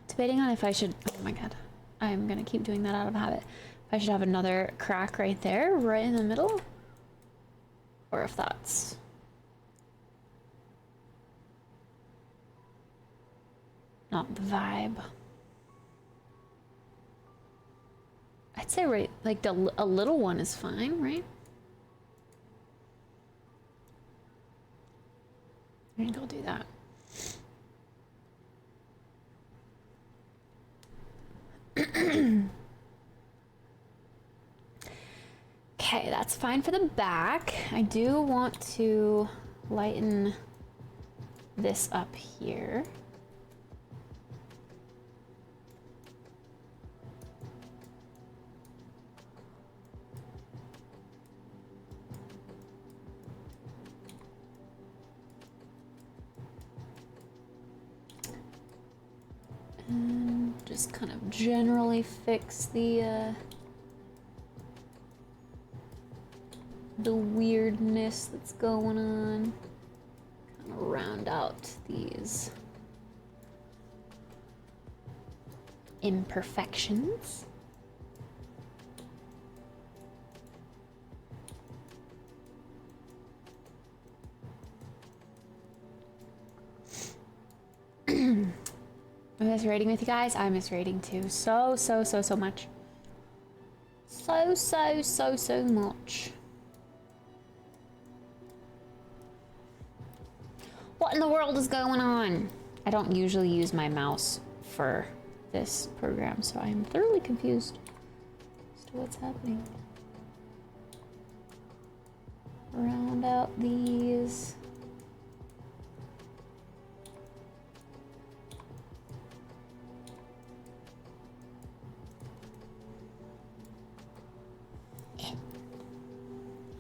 Debating on if I should, oh my god, I'm gonna keep doing that out of habit. If I should have another crack right there, right in the middle, or if that's not the vibe. I'd say right, like a little one is fine, right? I think I'll do that. Okay, that's fine for the back. I do want to lighten this up here. And just kind of generally fix the weirdness that's going on. Kind of round out these imperfections. I miss raiding with you guys. I miss raiding too. So much. So much. What in the world is going on? I don't usually use my mouse for this program, so I'm thoroughly confused as to what's happening. Round out these.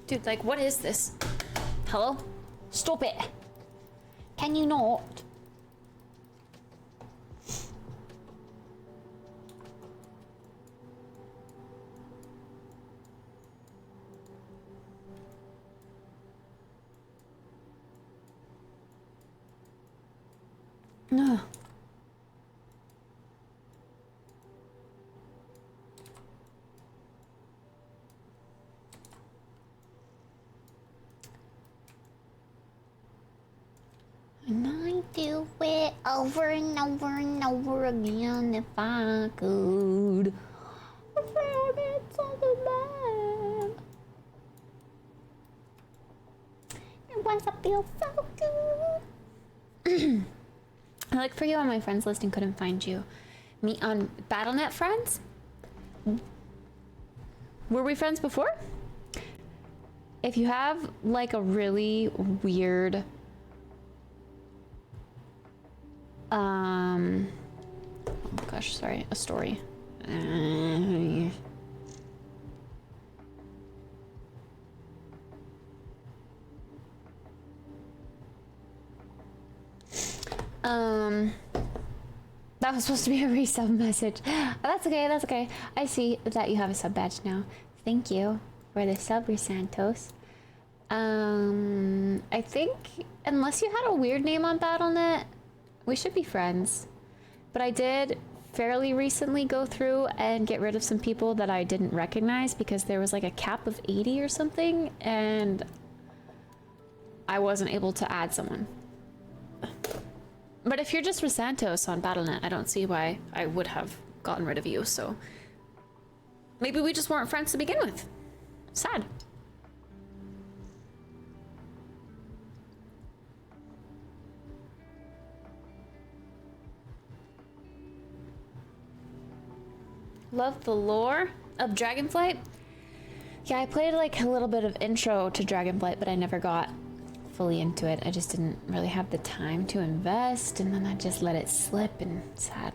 Dude, like, what is this? Hello? Stop it! Can you not? No. And I do it over and over and over again if I could. I found it so bad. It wants to feel so good. I looked for you on my friends list and couldn't find you. Me on BattleNet friends? Were we friends before? If you have like a really weird oh gosh, sorry, a story. That was supposed to be a resub message. Oh, that's okay, that's okay. I see that you have a sub badge now. Thank you for the sub, Santos. I think unless you had a weird name on BattleNet, we should be friends. But I did fairly recently go through and get rid of some people that I didn't recognize because there was like a cap of 80 or something, and I wasn't able to add someone. But if you're just with Santos on BattleNet, I don't see why I would have gotten rid of you, so maybe we just weren't friends to begin with. Sad. Love the lore of Dragonflight. Yeah, I played like a little bit of intro to Dragonflight, but I never got fully into it. I just didn't really have the time to invest, and then I just let it slip, and sad.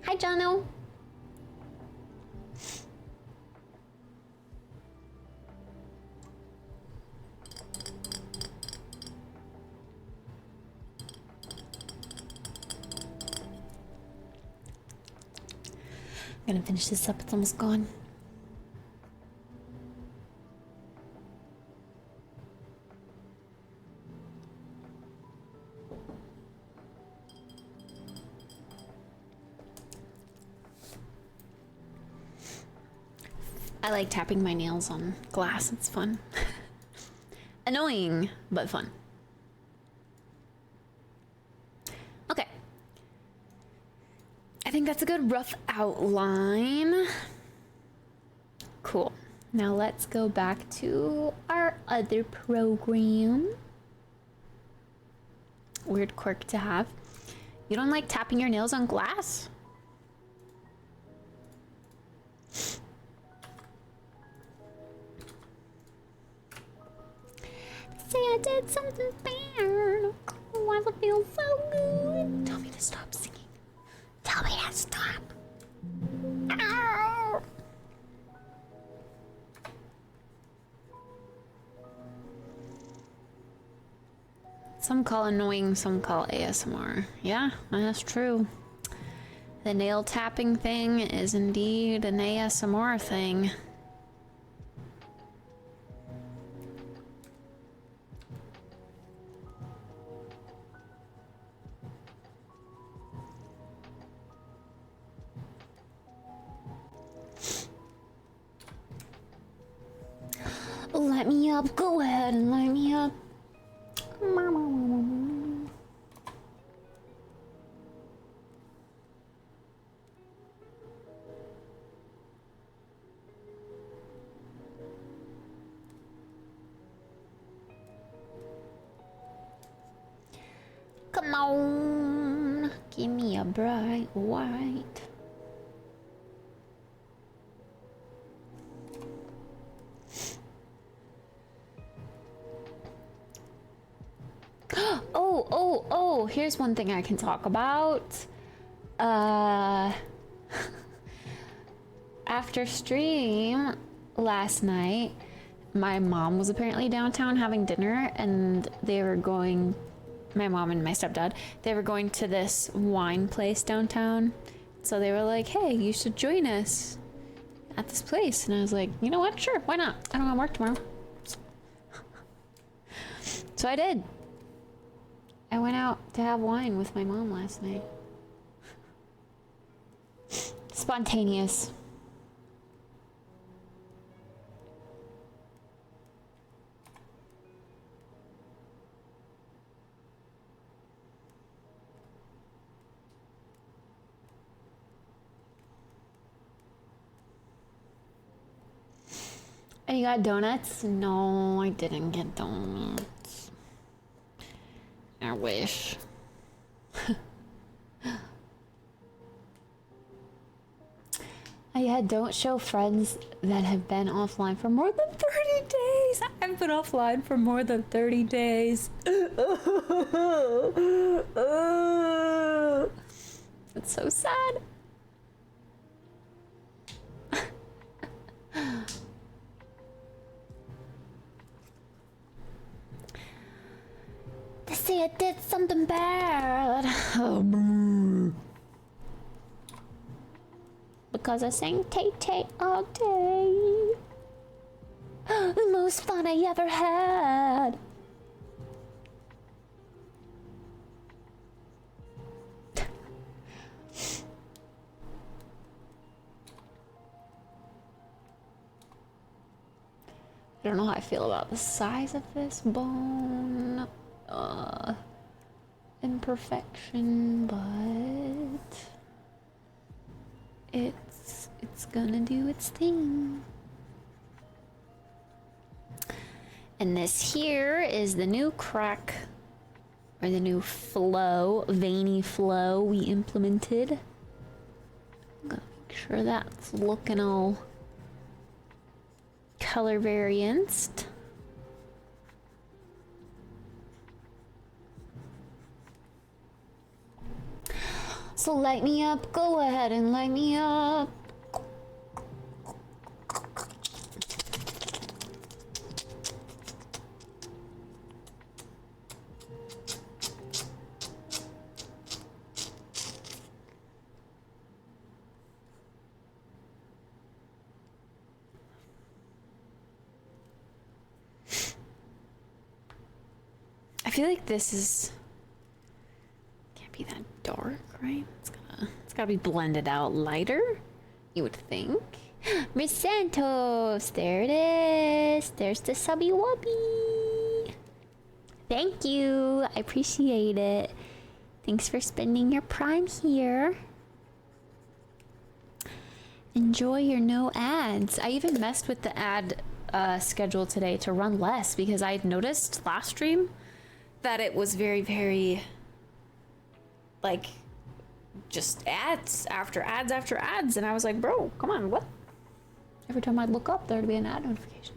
Hi, Jono. I'm gonna finish this up, it's almost gone. I like tapping my nails on glass. It's fun. Annoying, but fun. Okay. I think that's a good rough outline. Cool. Now let's go back to our other program. Weird quirk to have. You don't like tapping your nails on glass? Say I did something bad. Why does it feel so good? Tell me to stop singing. Tell me to stop. Ow. Some call annoying, some call ASMR. Yeah, that's true. The nail tapping thing is indeed an ASMR thing. Light me up, go ahead and light me up. Come on, give me a bright white. Oh, here's one thing I can talk about. After stream last night, my mom was apparently downtown having dinner, and they were going, my mom and my stepdad, they were going to this wine place downtown. So they were like, hey, you should join us at this place. And I was like, you know what? Sure, why not? I don't have work tomorrow. So I did. I went out to have wine with my mom last night. Spontaneous. And you got donuts? No, I didn't get donuts. I wish. Don't show friends that have been offline for more than 30 days. I've been offline for more than 30 days. It's so sad. They say I did something bad. Because I sang Tay-Tay all day. The most fun I ever had. I don't know how I feel about the size of this bone. Imperfection, but it's gonna do its thing. And this here is the new crack, or the new flow, veiny flow we implemented. I'm gonna make sure that's looking all color varianced. So light me up, go ahead and light me up. I feel like this is can't be that dark, right? It's gotta be blended out lighter, you would think. Miss Santos, there it is. There's the subby wubby. Thank you. I appreciate it. Thanks for spending your prime here. Enjoy your no ads. I even messed with the ad schedule today to run less because I had noticed last stream that it was very, very like just ads after ads after ads. And I was like, bro, come on, what? Every time I'd look up, there'd be an ad notification.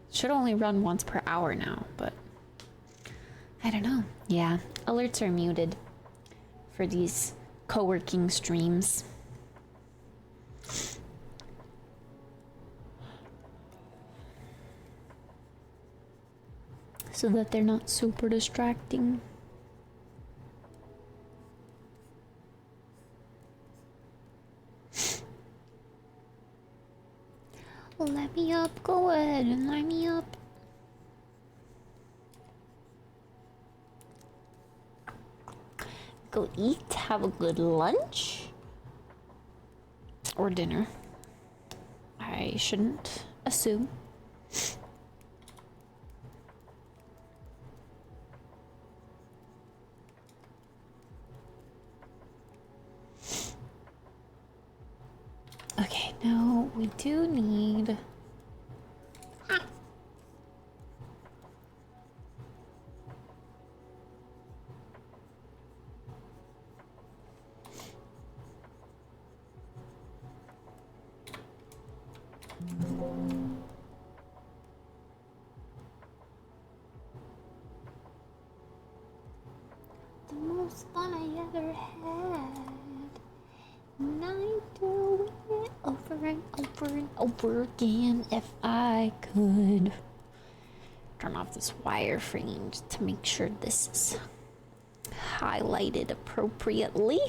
It should only run once per hour now, but I don't know. Yeah, alerts are muted for these co-working streams. So that they're not super distracting. Let me up, go ahead and let me up. Go eat, have a good lunch. Or dinner. I shouldn't assume. Okay, now we do need... The most fun I ever had. And I do it over and over and over again if I could. Turn off this wireframe just to make sure this is highlighted appropriately.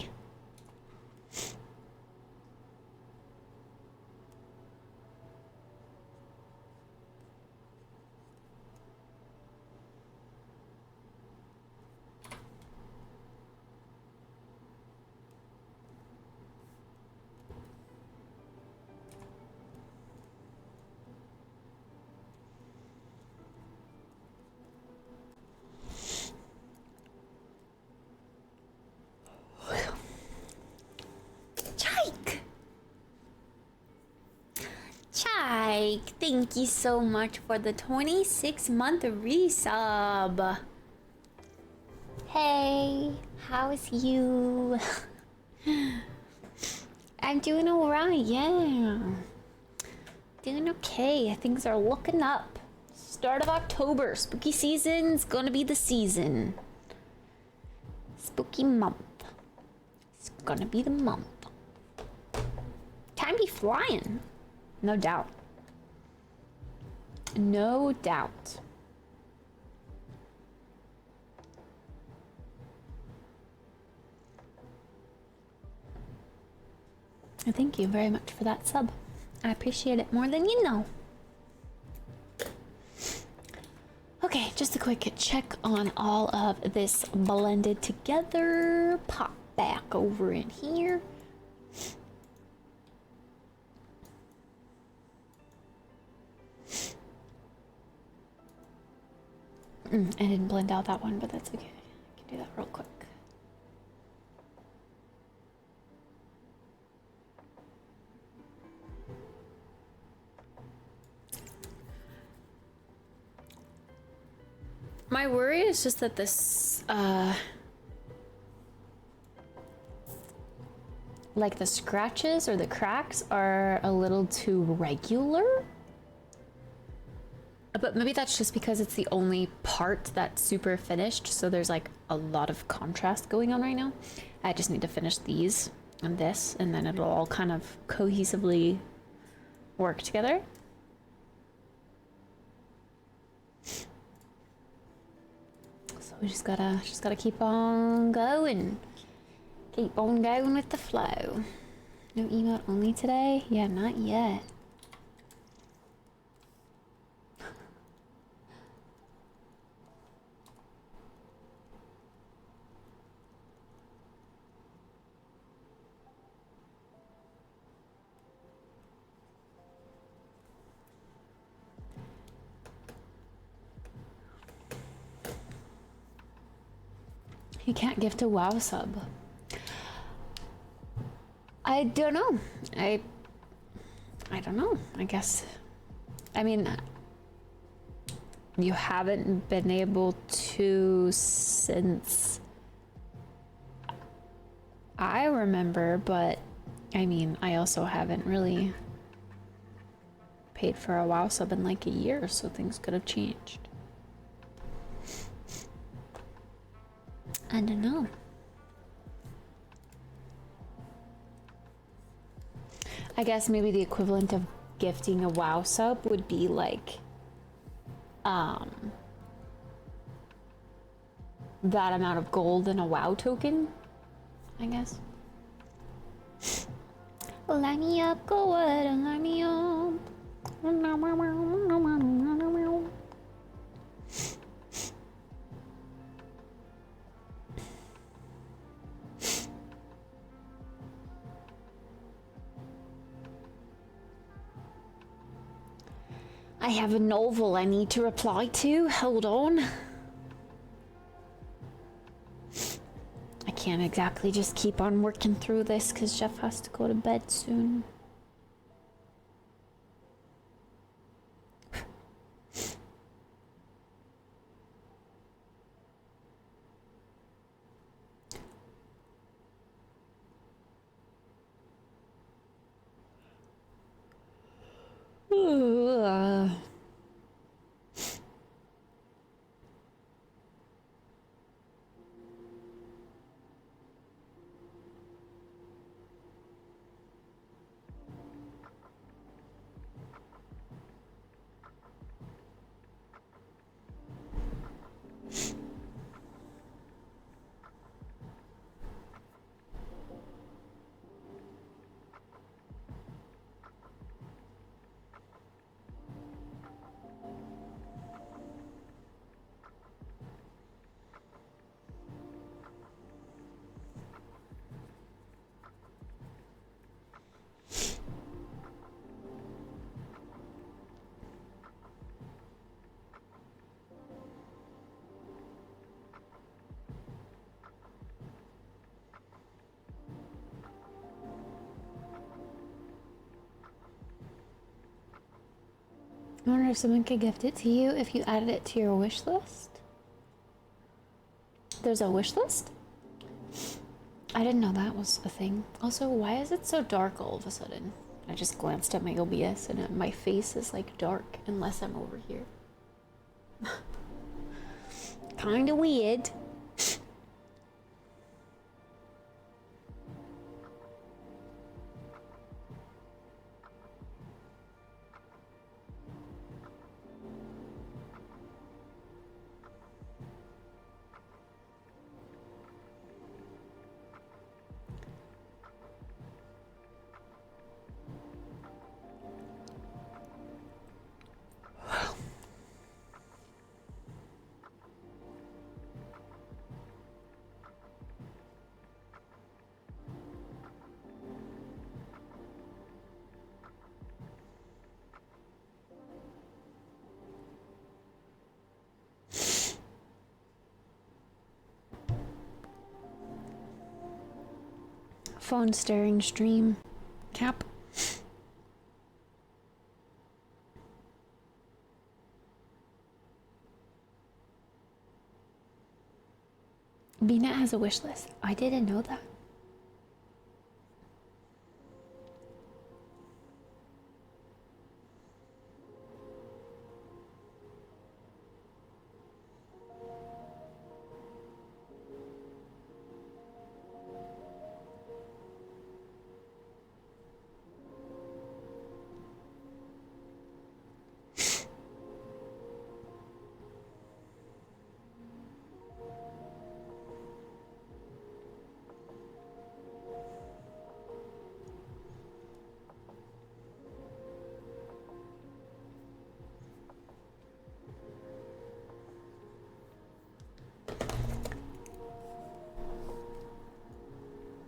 Chike, thank you so much for the 26-month resub. Hey, how's you? I'm doing alright, yeah. Doing okay, things are looking up. Start of October, spooky season's gonna be the season. Spooky month. It's gonna be the month. Time be flying. No doubt. No doubt. Thank you very much for that sub. I appreciate it more than you know. Okay, just a quick check on all of this blended together. Pop back over in here. I didn't blend out that one, but that's okay. I can do that real quick. My worry is just that this, like the scratches or the cracks are a little too regular. But maybe that's just because it's the only part that's super finished, so there's like a lot of contrast going on right now. I just need to finish these and this, and then it'll all kind of cohesively work together. So we just gotta keep on going. Keep on going with the flow. No emote only today? Yeah, not yet. You can't gift a WoW sub. I don't know. I don't know. I guess. I mean, you haven't been able to since I remember, but I mean, I also haven't really paid for a WoW sub in like a year, so things could have changed. I don't know. I guess maybe the equivalent of gifting a WoW sub would be like that amount of gold in a WoW token, I guess. Light me up, go what, light me up. I have a novel I need to reply to. Hold on. I can't exactly just keep on working through this because Jeff has to go to bed soon. I wonder if someone could gift it to you if you added it to your wish list. There's a wish list? I didn't know that was a thing. Also, why is it so dark all of a sudden? I just glanced at my OBS and my face is like dark unless I'm over here. Kinda weird. Phone staring stream cap. BNet has a wish list. I didn't know that.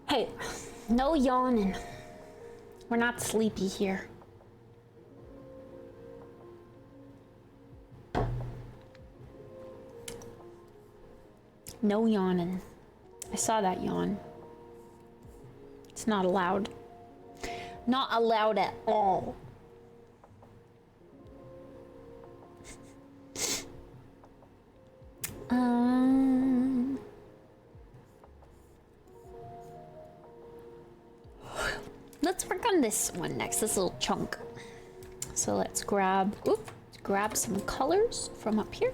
Hey, no yawning. We're not sleepy here. No yawning. I saw that yawn. It's not allowed. Not allowed at all. Let's work on this one next, this little chunk. So let's grab some colors from up here.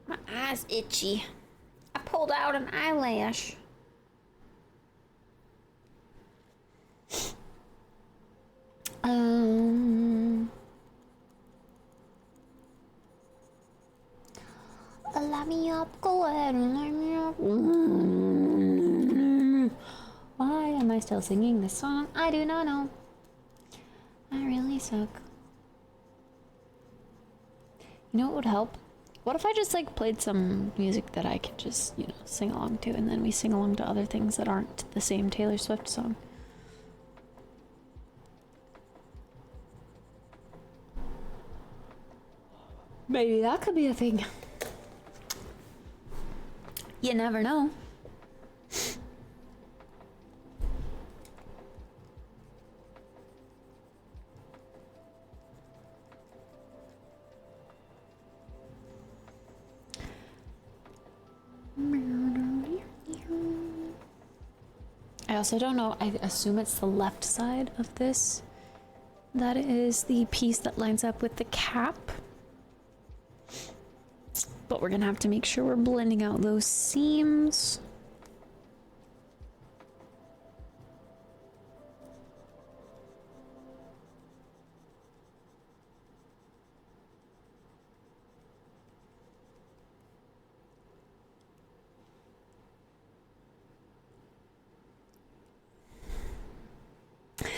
My eye's itchy. I pulled out an eyelash. Let me up, go ahead and let me up. Why am I still singing this song? I do not know. I really suck. You know what would help? What if I just like played some music that I could just, you know, sing along to, and then we sing along to other things that aren't the same Taylor Swift song? Maybe that could be a thing. You never know. I also don't know, I assume it's the left side of this. That is the piece that lines up with the cap. But we're gonna have to make sure we're blending out those seams.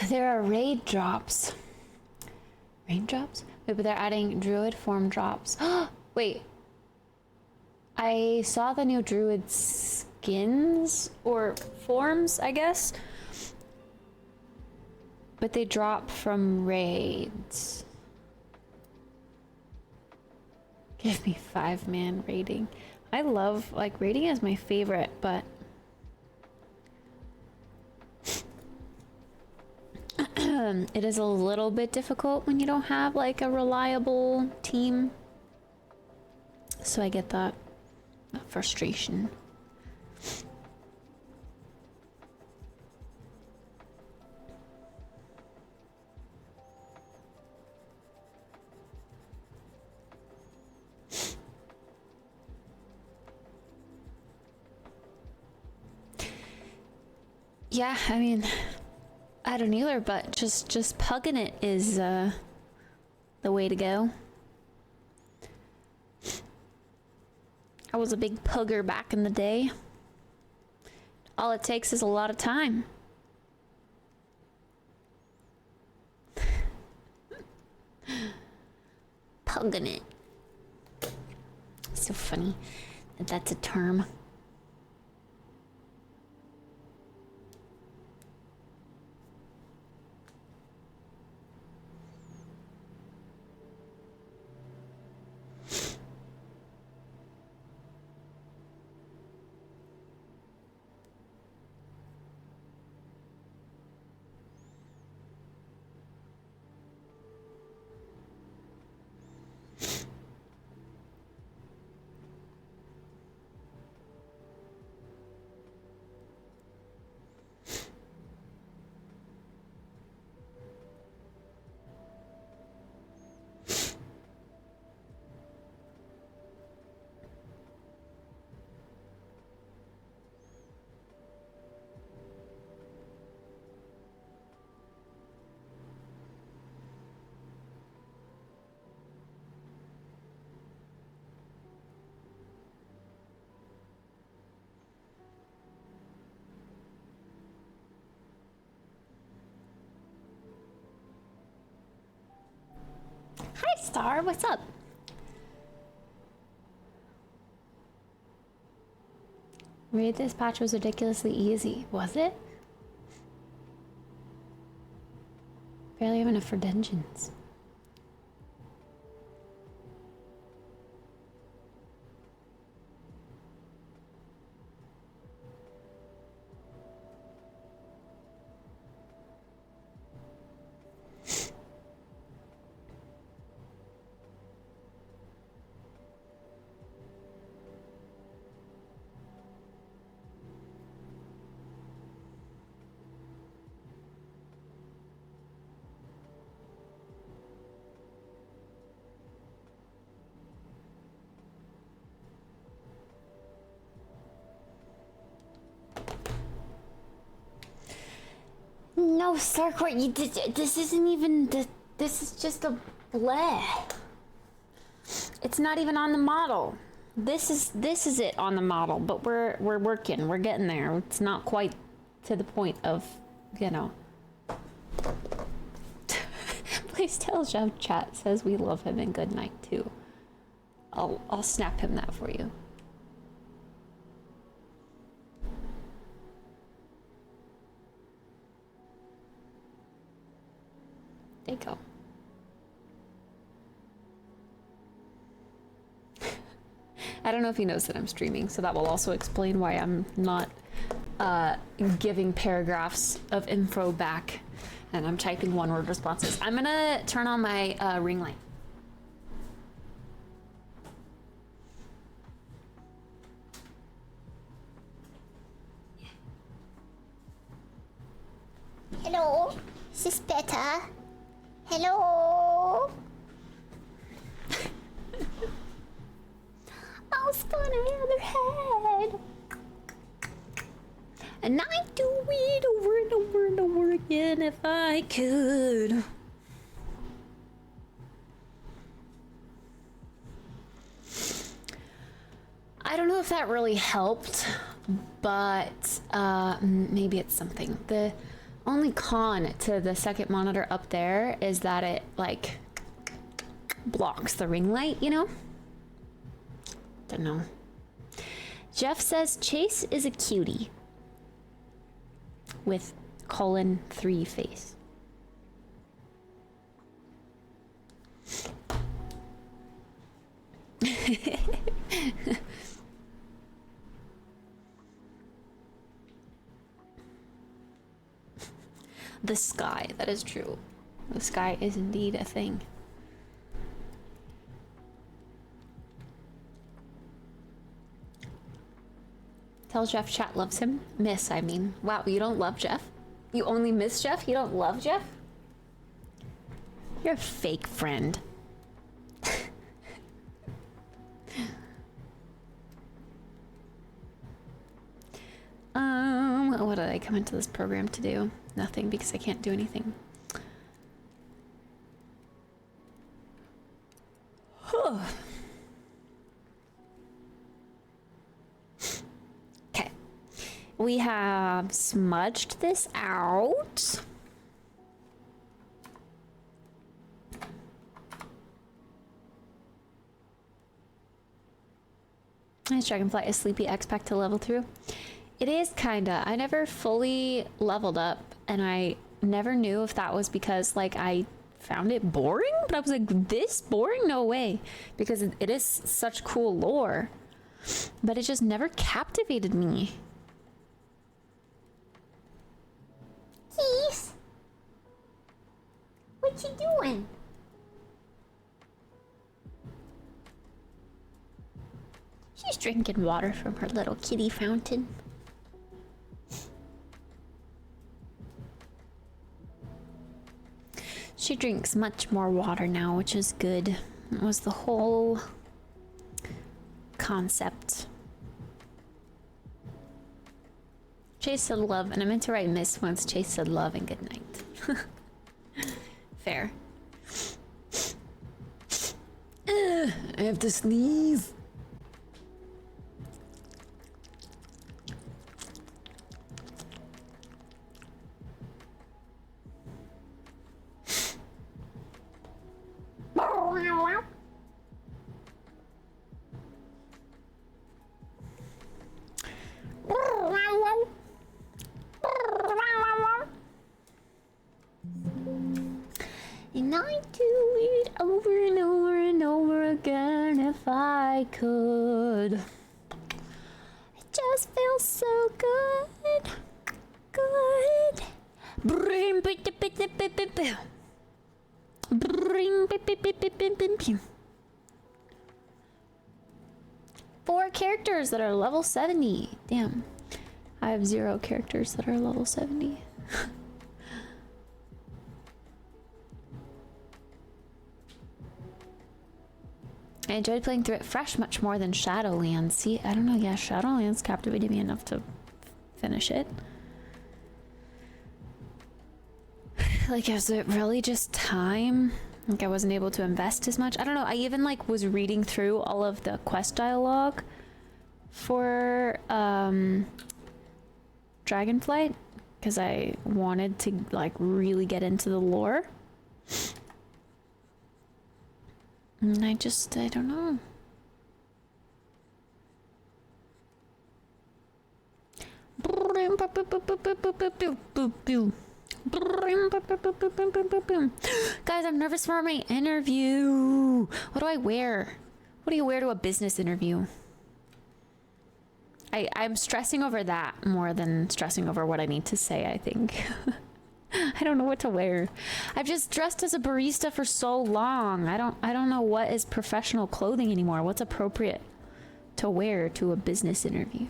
There are raindrops. Raindrops? Wait, but they're adding druid form drops. Wait. I saw the new druid skins or forms, I guess. But they drop from raids. Give me 5-man raiding. I love, like, raiding is my favorite, but it is a little bit difficult when you don't have like a reliable team. So I get that frustration. Yeah, I mean, I don't either, but just pugging it is the way to go. I was a big pugger back in the day. All it takes is a lot of time. Pugging it. So funny that that's a term. Star, what's up? Read this patch was ridiculously easy. Was it? Barely have enough for dungeons. No, Starcourt, you did. This isn't even the. This is just a bleh. It's not even on the model. This is it on the model, but we're working. We're getting there. It's not quite to the point of, you know. Please tell Jeff chat says we love him and good night too. I'll snap him that for you. There you go. I don't know if he knows that I'm streaming, so that will also explain why I'm not giving paragraphs of info back and I'm typing one-word responses. I'm gonna turn on my ring light. Hello, is this better? Hello? Mouse on her head. And I'd do it over and over and over again if I could. I don't know if that really helped, but maybe it's something. The only con to the second monitor up there is that it like blocks the ring light, you know? Don't know. Jeff says Chase is a cutie with :3 face. The sky, that is true. The sky is indeed a thing. Tell Jeff chat loves him. Miss, I mean. Wow, you don't love Jeff? You only miss Jeff? You don't love Jeff? You're a fake friend. What did I come into this program to do? Nothing, because I can't do anything. Okay. We have smudged this out. Nice Dragonfly is Sleepy X back to level 2. It is kinda. I never fully leveled up, and I never knew if that was because like I found it boring, but I was like, this boring? No way. Because it is such cool lore. But it just never captivated me. Keith? What you doing? She's drinking water from her little kitty fountain. She drinks much more water now, which is good. That was the whole concept. Chase said love, and I meant to write miss once. Chase said love and good night. Fair. I have to sneeze. could. It just feels so good. Good. Bring bring 4 characters that are level 70. Damn. I have 0 characters that are level 70. I enjoyed playing through it fresh much more than Shadowlands. See, I don't know. Yeah, Shadowlands captivated me enough to finish it. Like, is it really just time? Like, I wasn't able to invest as much. I don't know. I even like was reading through all of the quest dialogue for Dragonflight because I wanted to like really get into the lore. And I don't know. Guys, I'm nervous for my interview. What do I wear? What do you wear to a business interview? I'm stressing over that more than stressing over what I need to say, I think. I don't know what to wear. I've just dressed as a barista for so long. I don't know what is professional clothing anymore. What's appropriate to wear to a business interview?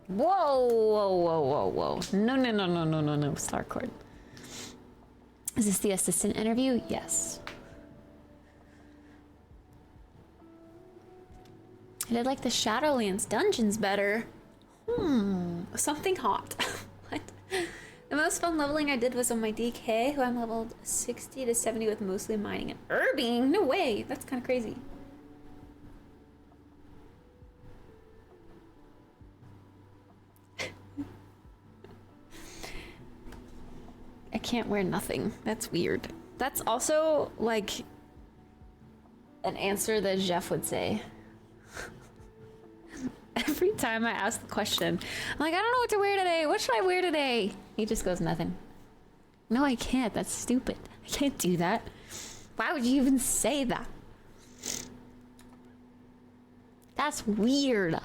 Whoa, whoa, whoa, whoa, whoa. No, Starcourt. Is this the assistant interview? Yes. I did like the Shadowlands dungeons better. Something hot. What? The most fun leveling I did was on my DK, who I'm leveled 60 to 70 with mostly mining and herbing. No way. That's kind of crazy. I can't wear nothing. That's weird. That's also like an answer that Jeff would say. Every time I ask the question, I'm like, I don't know what to wear today. What should I wear today? He just goes, nothing. No, I can't. That's stupid. I can't do that. Why would you even say that? That's weird.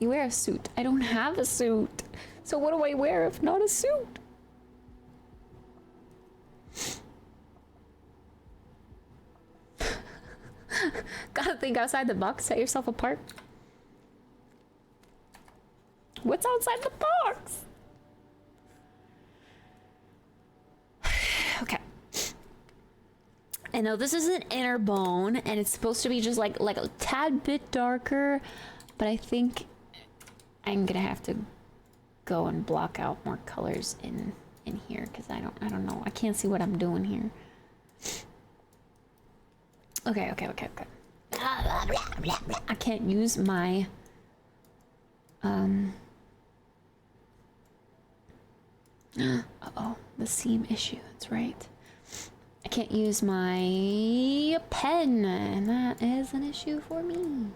You wear a suit. I don't have a suit. So what do I wear if not a suit? Gotta think outside the box, set yourself apart. What's outside the box? Okay. I know this is an inner bone and it's supposed to be just like a tad bit darker, but I think I'm gonna have to go and block out more colors in here because I don't know. I can't see what I'm doing here. Okay. I can't use my uh-oh, the seam issue, that's right. I can't use my pen, and that is an issue for me.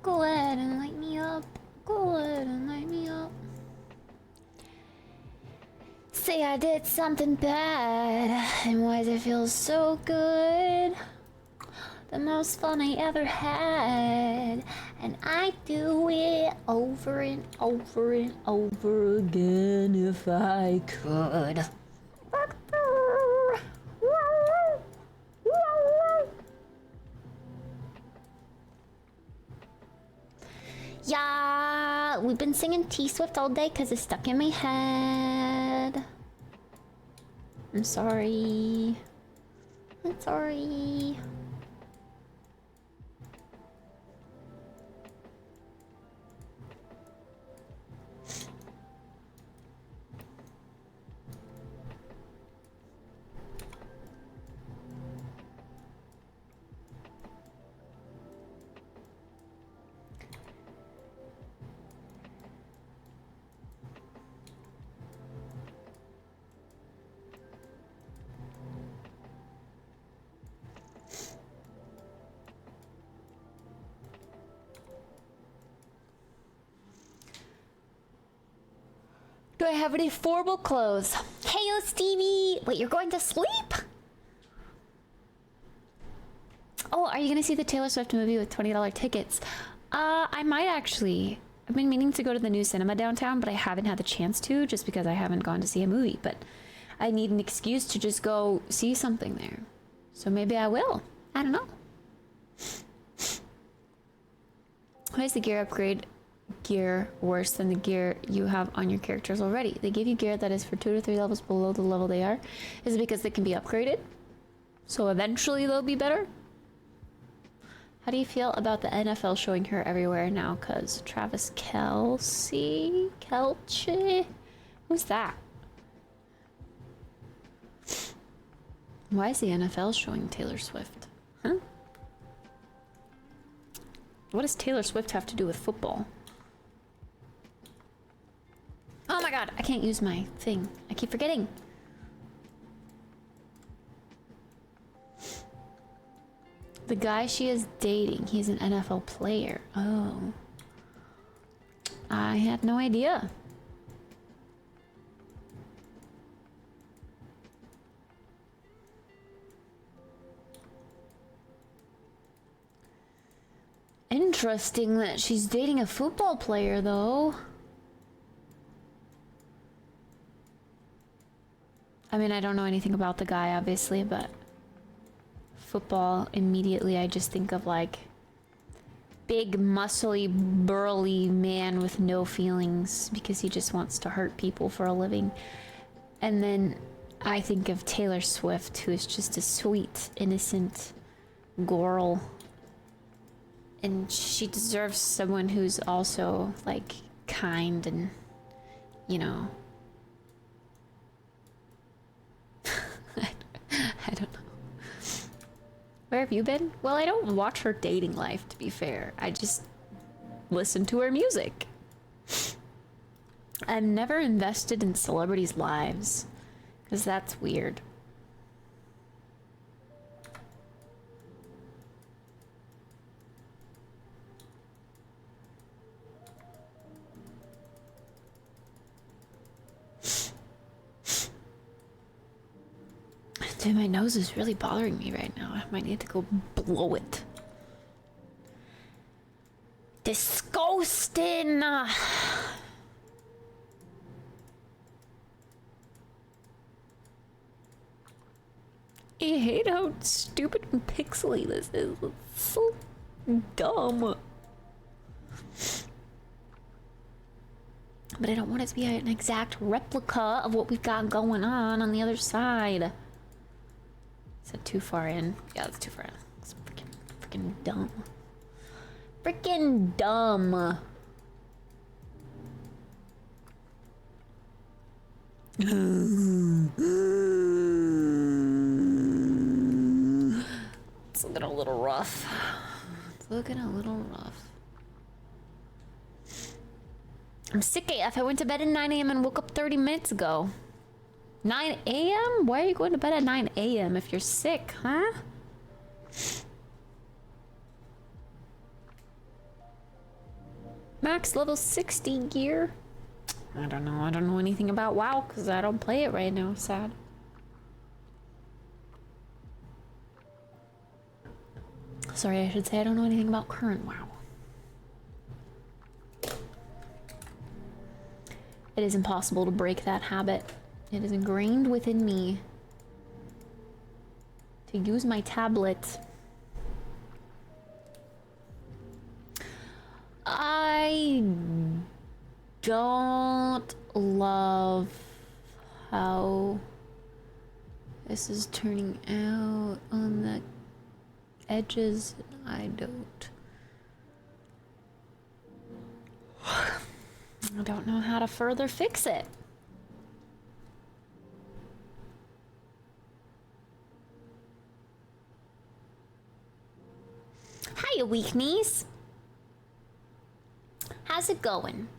Go ahead and light me up. Go ahead and light me up. Say I did something bad, and why does it feel so good? The most fun I ever had, and I do it over and over and over again if I could. Yeah, we've been singing T-Swift all day because it's stuck in my head. I'm sorry. I'm sorry. Do I have any formal clothes? Heyo, Stevie. Wait, you're going to sleep? Oh, are you gonna see the Taylor Swift movie with $20 tickets? I might actually. I've been meaning to go to the new cinema downtown, but I haven't had the chance to just because I haven't gone to see a movie. But I need an excuse to just go see something there. So maybe I will. I don't know. Why is the gear upgrade gear worse than the gear you have on your characters already? They give you gear that is for 2 to 3 levels below the level they are. Is it because they can be upgraded? So eventually they'll be better? How do you feel about the NFL showing her everywhere now? Cause Travis Kelce? Who's that? Why is the NFL showing Taylor Swift? Huh? What does Taylor Swift have to do with football? Oh my god, I can't use my thing. I keep forgetting. The guy she is dating, he's an NFL player. Oh. I had no idea. Interesting that she's dating a football player, though. I mean, I don't know anything about the guy, obviously, but football, immediately I just think of like big, muscly, burly man with no feelings because he just wants to hurt people for a living. And then I think of Taylor Swift, who is just a sweet, innocent girl. And she deserves someone who's also like kind and, you know, I don't know. Where have you been? Well, I don't watch her dating life, to be fair. I just listen to her music. I'm never invested in celebrities' lives, because that's weird. Dude, my nose is really bothering me right now. I might need to go blow it. Disgusting! I hate how stupid and pixely this is. It's so dumb. But I don't want it to be an exact replica of what we've got going on the other side. Is that too far in? Yeah, that's too far in. It's freaking dumb. Freaking dumb. It's looking a little rough. It's looking a little rough. I'm sick AF. I went to bed at 9 a.m. and woke up 30 minutes ago. 9 a.m.? Why are you going to bed at 9 a.m. if you're sick, huh? Max level 60 gear? I don't know. I don't know anything about WoW because I don't play it right now. Sad. Sorry, I should say I don't know anything about current WoW. It is impossible to break that habit. It is ingrained within me to use my tablet. I don't love how this is turning out on the edges. I don't know how to further fix it. Hiya, weaknies. How's it going?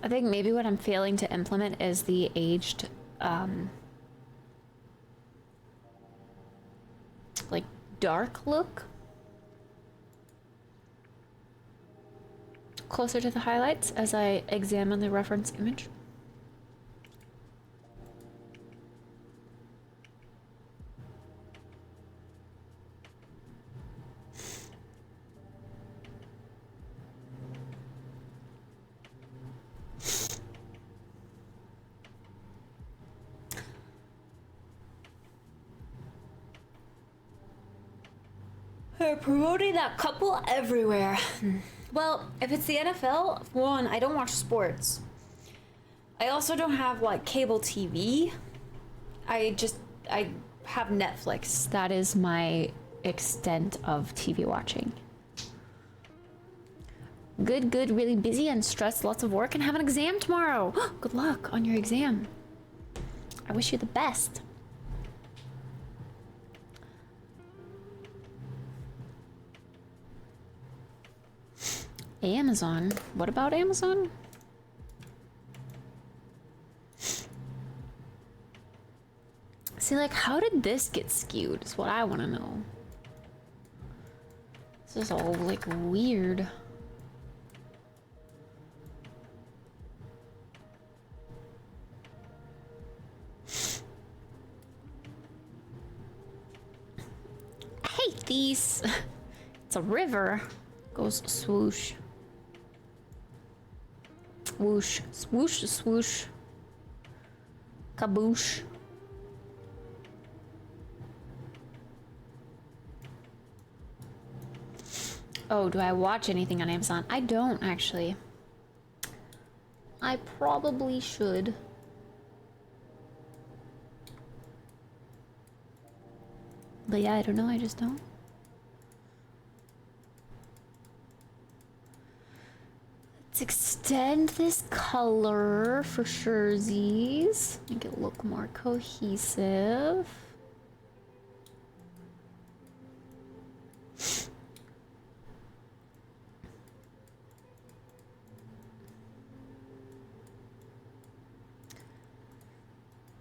I think maybe what I'm failing to implement is the aged, like dark look. closer to the highlights as I examine the reference image. They're promoting that couple everywhere. Well, if it's the NFL, for one, I don't watch sports. I also don't have like cable TV. I have Netflix. That is my extent of TV watching. Good, really busy and stressed, lots of work, and have an exam tomorrow. Good luck on your exam. I wish you the best. Amazon? What about Amazon? See, like, how did this get skewed is what I want to know. This is all, like, weird. I hate these. It's a river. Goes swoosh. Swoosh, swoosh, swoosh. Kaboosh. Oh, do I watch anything on Amazon? I don't, actually. I probably should. But yeah, I don't know, I just don't. Let's extend this color for surezies. Make it look more cohesive.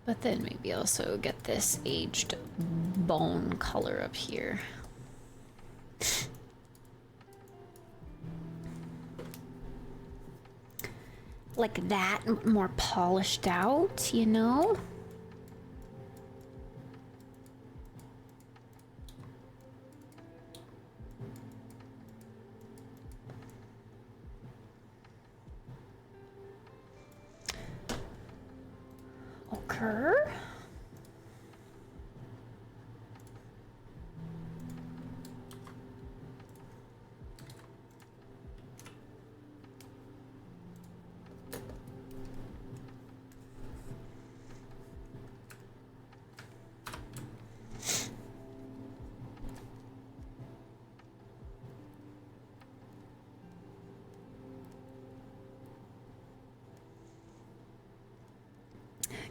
But then maybe also get this aged bone color up here. Like that, more polished out, you know? Okay.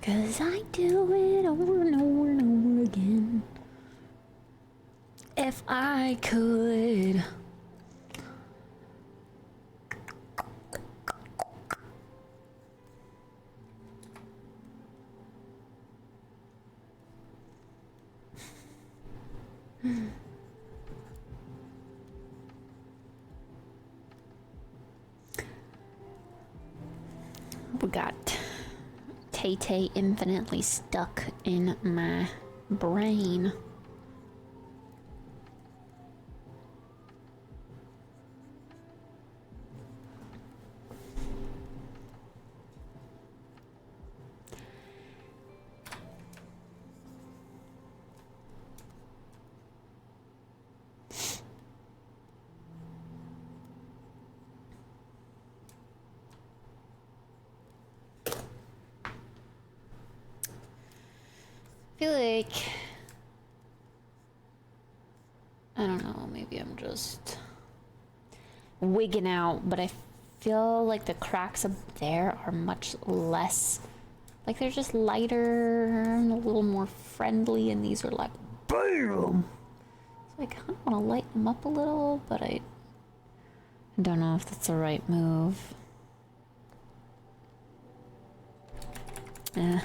Cause I do it over and over and over again. If I could. We got Tay-Tay infinitely stuck in my brain. I feel like, I don't know, maybe I'm just wigging out, but I feel like the cracks up there are much less, like they're just lighter and a little more friendly, and these are like, BAM! So I kind of want to lighten them up a little, but I don't know if that's the right move. No!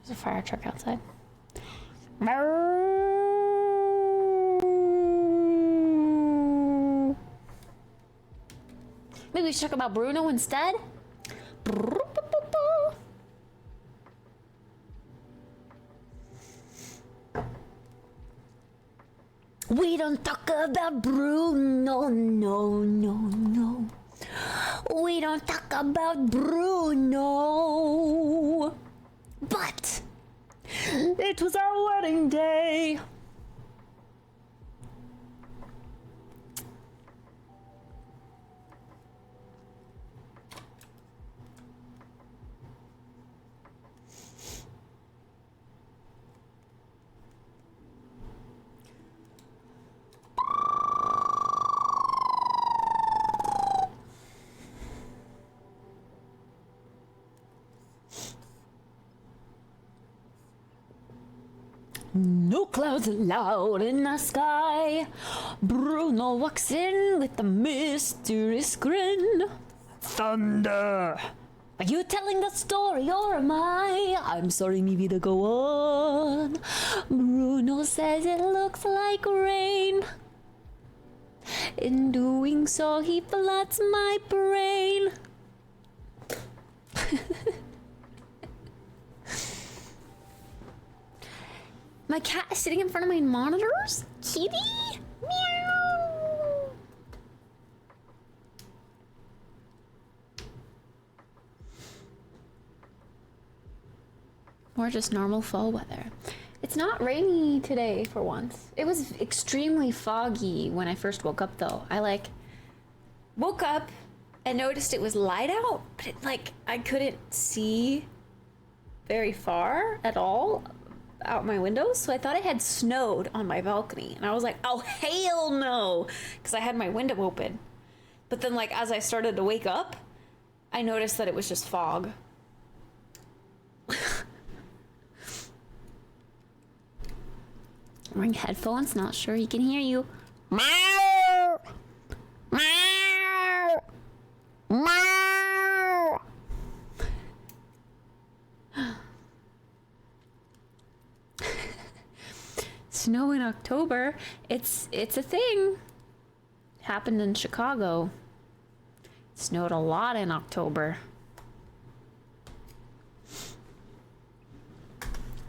There's a fire truck outside. Maybe we should talk about Bruno instead. We don't talk about Bruno, no, no, no. We don't talk about Bruno. But it was our wedding day. No clouds allowed in the sky. Bruno walks in with a mysterious grin. Thunder! Are you telling the story or am I? I'm sorry, maybe to go on. Bruno says it looks like rain. In doing so, he floods my brain. My cat is sitting in front of my monitors? Kitty? Meow! Or just normal fall weather. It's not rainy today for once. It was extremely foggy when I first woke up though. I woke up and noticed it was light out, but I couldn't see very far at all out my windows, so I thought it had snowed on my balcony, and I was like, oh hell no, because I had my window open. But then as I started to wake up, I noticed that it was just fog. Wearing headphones, not sure he can hear you. Meow! Meow! Meow! Snow in October, it's a thing. Happened in Chicago. It snowed a lot in October.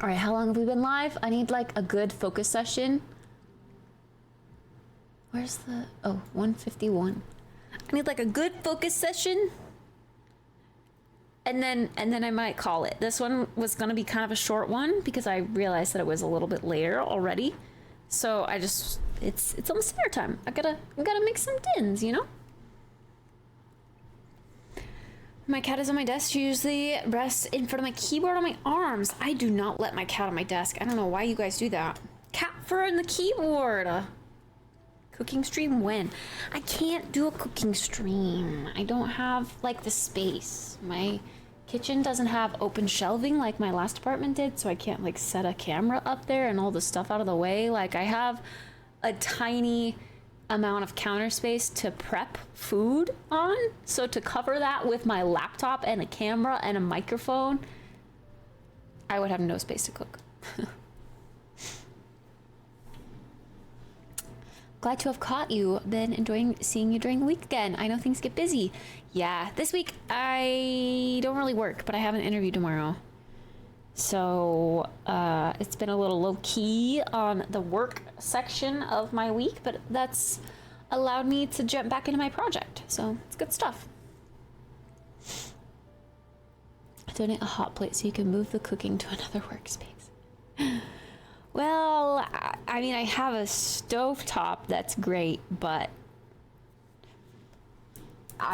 All right, how long have we been live? I need a good focus session. Where's the 151. I need a good focus session. And then I might call it. This one was gonna be kind of a short one because I realized that it was a little bit later already. So it's almost dinner time. I gotta make some dins, you know? My cat is on my desk. She usually rests in front of my keyboard on my arms. I do not let my cat on my desk. I don't know why you guys do that. Cat fur in the keyboard. Cooking stream when? I can't do a cooking stream. I don't have the space. My kitchen doesn't have open shelving like my last apartment did, so I can't set a camera up there and all the stuff out of the way. I have a tiny amount of counter space to prep food on, so to cover that with my laptop and a camera and a microphone, I would have no space to cook. Glad to have caught you. Been enjoying seeing you during the week again. I know things get busy. Yeah, this week I don't really work, but I have an interview tomorrow. So it's been a little low key on the work section of my week, but that's allowed me to jump back into my project. So it's good stuff. Donate a hot plate so you can move the cooking to another workspace. Well, I mean, I have a stovetop that's great, but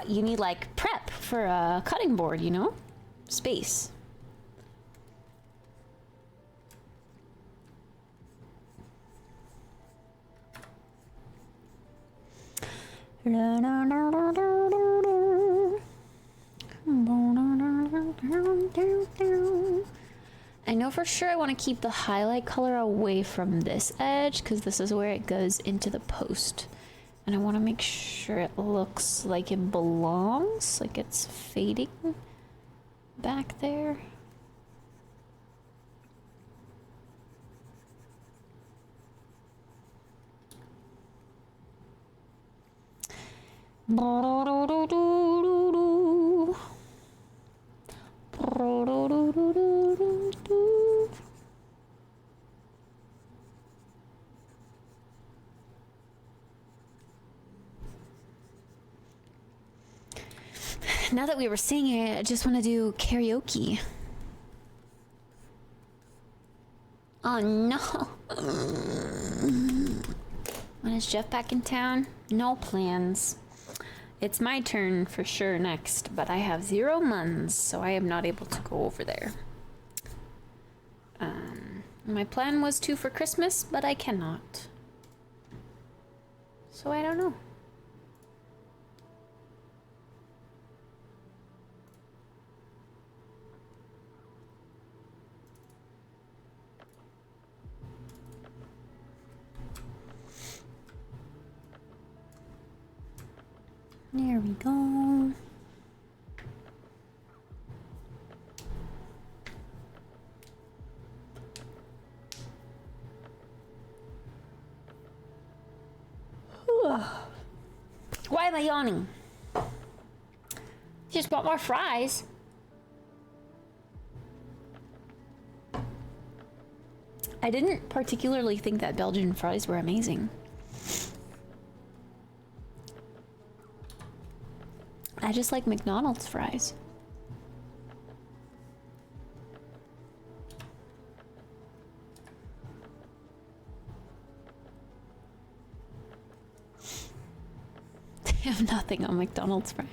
you need prep for a cutting board, you know? Space. I know for sure I want to keep the highlight color away from this edge because this is where it goes into the post. And I want to make sure it looks like it belongs, like it's fading back there. Now that we were singing, I just want to do karaoke. Oh no. When is Jeff back in town? No plans. It's my turn for sure next, but I have 0 months, so I am not able to go over there. My plan was to for Christmas, but I cannot. So I don't know. There we go. Why am I yawning? Just want more fries. I didn't particularly think that Belgian fries were amazing. I just like McDonald's fries. They have nothing on McDonald's fries.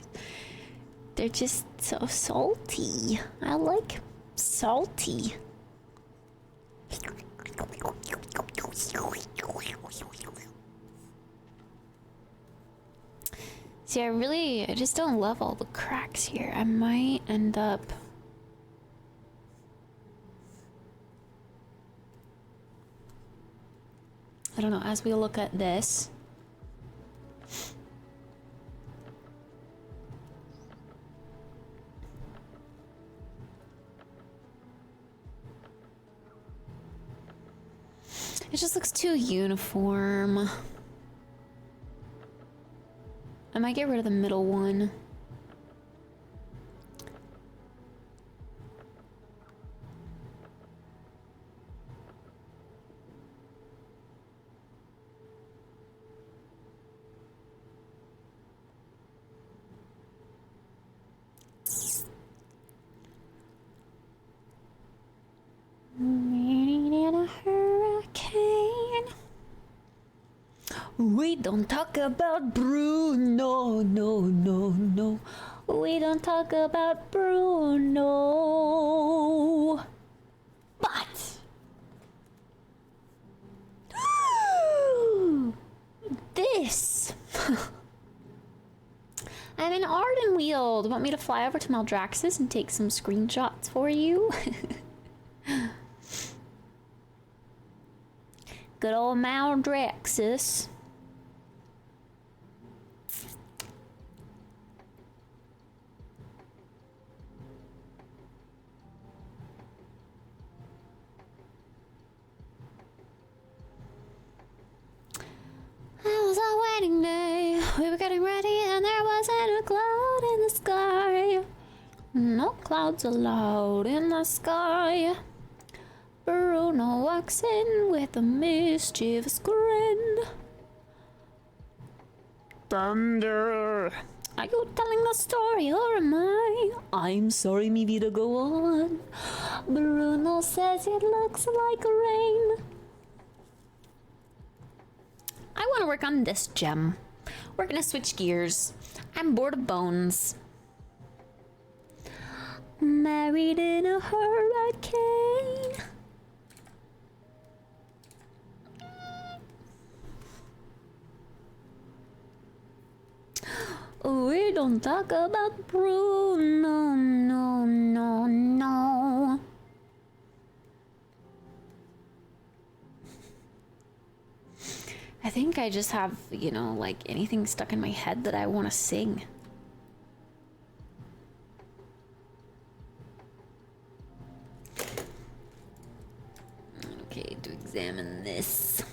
They're just so salty. I like salty. See, I just don't love all the cracks here. I might end up... I don't know, as we look at this... It just looks too uniform. I might get rid of the middle one. In a hurricane. We don't talk about Bruno, no. We don't talk about Bruno. But this. I'm in Ardenweald. Want me to fly over to Maldraxxus and take some screenshots for you? Good old Maldraxxus. It was our wedding day. We were getting ready and there wasn't a cloud in the sky. No clouds allowed in the sky. Bruno walks in with a mischievous grin. Thunder! Are you telling the story or am I? I'm sorry, mi vida, go on. Bruno says it looks like rain. I want to work on this gem. We're gonna switch gears. I'm bored of bones. Married in a hurricane. We don't talk about Bruno, no. I think I just have, like anything stuck in my head that I want to sing. Okay, to examine this.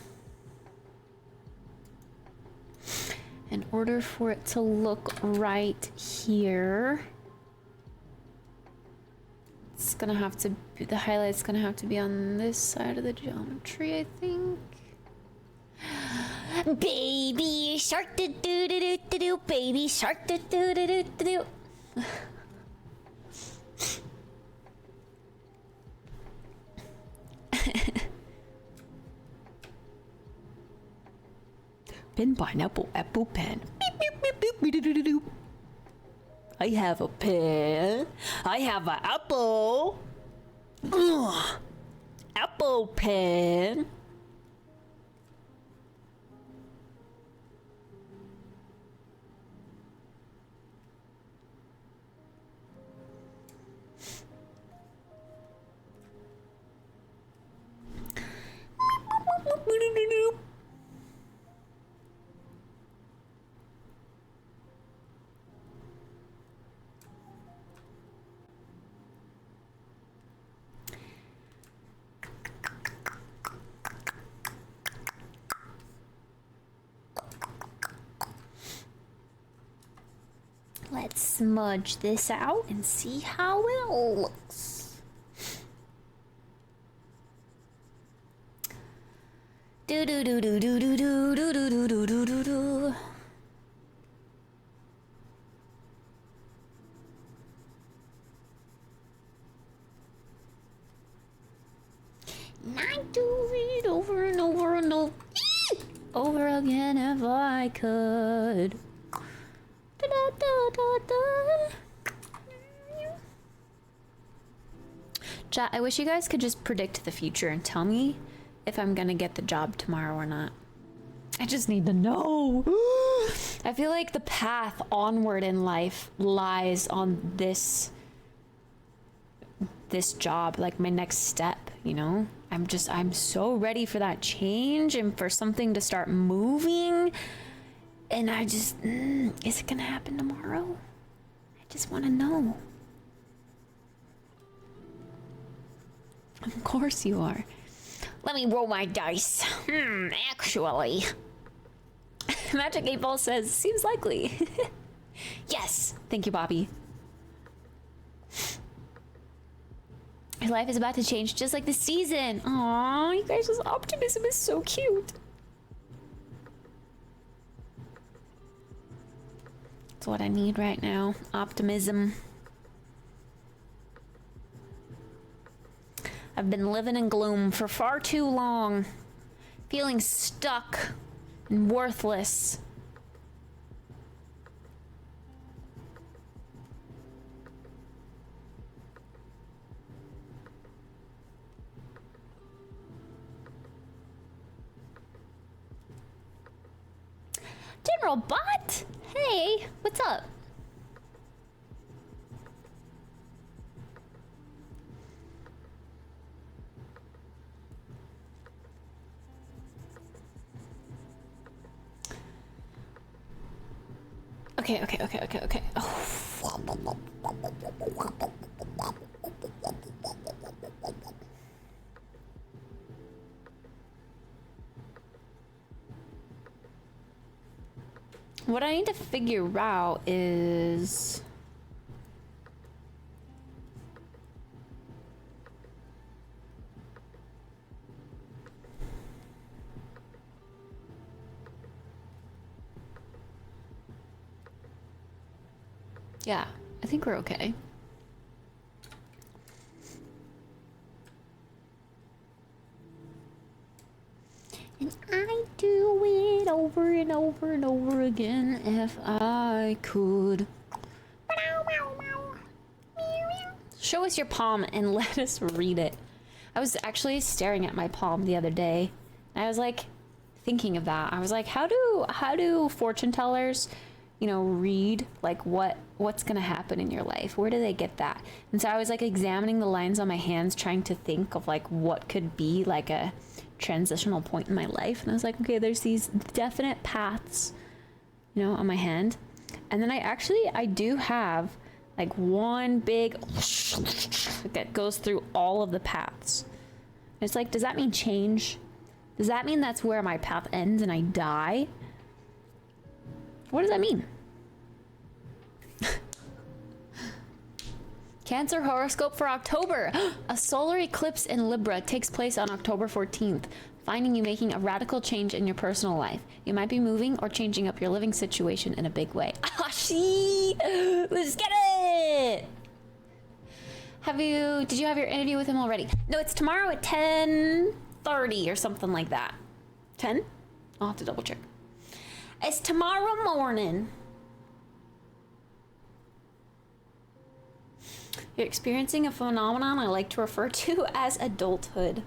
And order for it to look right here, it's gonna have to be, the highlight's gonna have to be on this side of the geometry, I think. Baby shark do do do do do do. Baby shark do do do do do do. Pen, pineapple, apple, pen. Beep, beep, beep, beep, beep, doo, doo, doo. I have a pen. I have an apple. Ugh. Apple pen. Let's smudge this out and see how it looks. Do do do do do do do do do do do do do. I'd do it over and over and over again if I could. Da, da, da, da, da. Chat, I wish you guys could just predict the future and tell me if I'm gonna get the job tomorrow or not. I just need to know. I feel like the path onward in life lies on this job, like my next step, you know? I'm so ready for that change and for something to start moving. And I just, is it gonna happen tomorrow? I just wanna know. Of course you are. Let me roll my dice. Actually. Magic 8 Ball says, seems likely. Yes, thank you, Bobby. Your life is about to change just like the season. Aww, you guys' optimism is so cute. That's what I need right now. Optimism. I've been living in gloom for far too long. Feeling stuck and worthless. General Bot? Hey, what's up? Okay. Oh. What I need to figure out is... Yeah, I think we're okay. And I do it over and over and over again if I could. Show us your palm and let us read it. I was actually staring at my palm the other day. And I was like thinking of that. I was like, how do fortune tellers, you know, read like what's gonna happen in your life? Where do they get that? And so I was like examining the lines on my hands, trying to think of like what could be like a transitional point in my life. And I was like, okay, there's these definite paths, you know, on my hand. And then I do have like one big that goes through all of the paths. And it's like, does that mean change? Does that mean that's where my path ends and I die? What does that mean? Cancer horoscope for October. A solar eclipse in Libra takes place on October 14th, finding you making a radical change in your personal life. You might be moving or changing up your living situation in a big way. Ah, let's get it! Did you have your interview with him already? No, it's tomorrow at 10:30 or something like that. 10? I'll have to double check. It's tomorrow morning. You're experiencing a phenomenon I like to refer to as adulthood.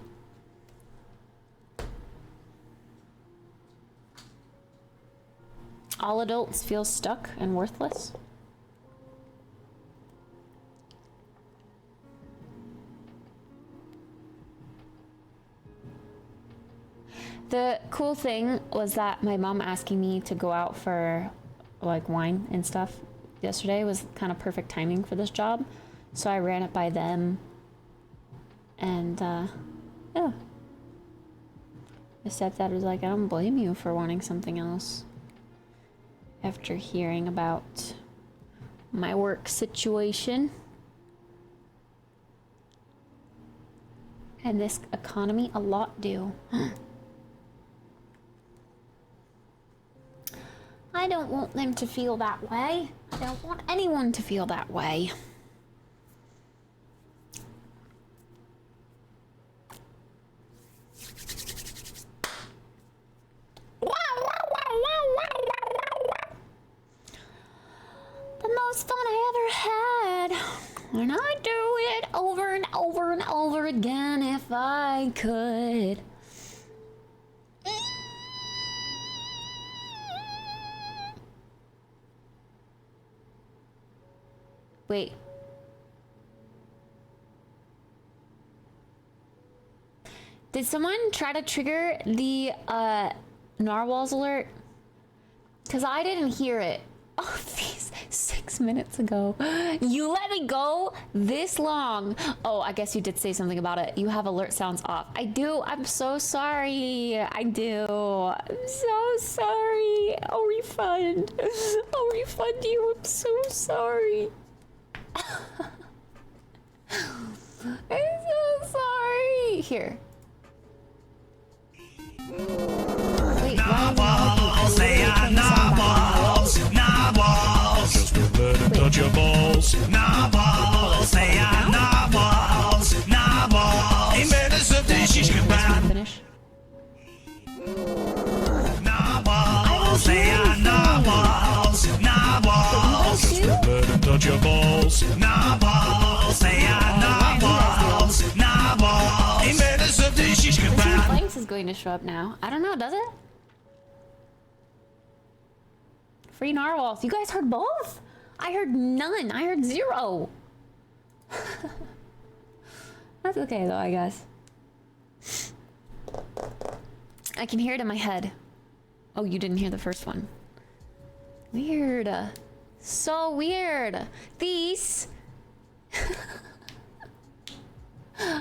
All adults feel stuck and worthless. The cool thing was that my mom asking me to go out for like wine and stuff yesterday was kind of perfect timing for this job. So I ran it by them, and yeah. My stepdad was like, I don't blame you for wanting something else after hearing about my work situation and this economy. A lot do. I don't want them to feel that way. I don't want anyone to feel that way. The most fun I ever had. And I'd do it over and over and over again if I could. Wait. Did someone try to trigger the narwhals alert? Because I didn't hear it. Oh, these 6 minutes ago. You let me go this long. Oh, I guess you did say something about it. You have alert sounds off. I do. I'm so sorry. I do. I'm so sorry. I'll refund. I'll refund you. I'm so sorry. I'm so sorry. Here. Wait, narwhals, they are narwhals, narwhals. Just won't let them touch your balls. Narwhals, they are narwhals, narwhals. In minutes of dishes combined. Finish. Narwhals, they are narwhals, narwhals. Just won't let them touch your balls. Narwhals, they are narwhals, narwhals. In minutes of dishes combined. Flanks is going to show up now. I don't know, does it? Free narwhals. You guys heard both? I heard none. I heard 0. That's okay though, I guess. I can hear it in my head. Oh, you didn't hear the first one. Weird. So weird. These.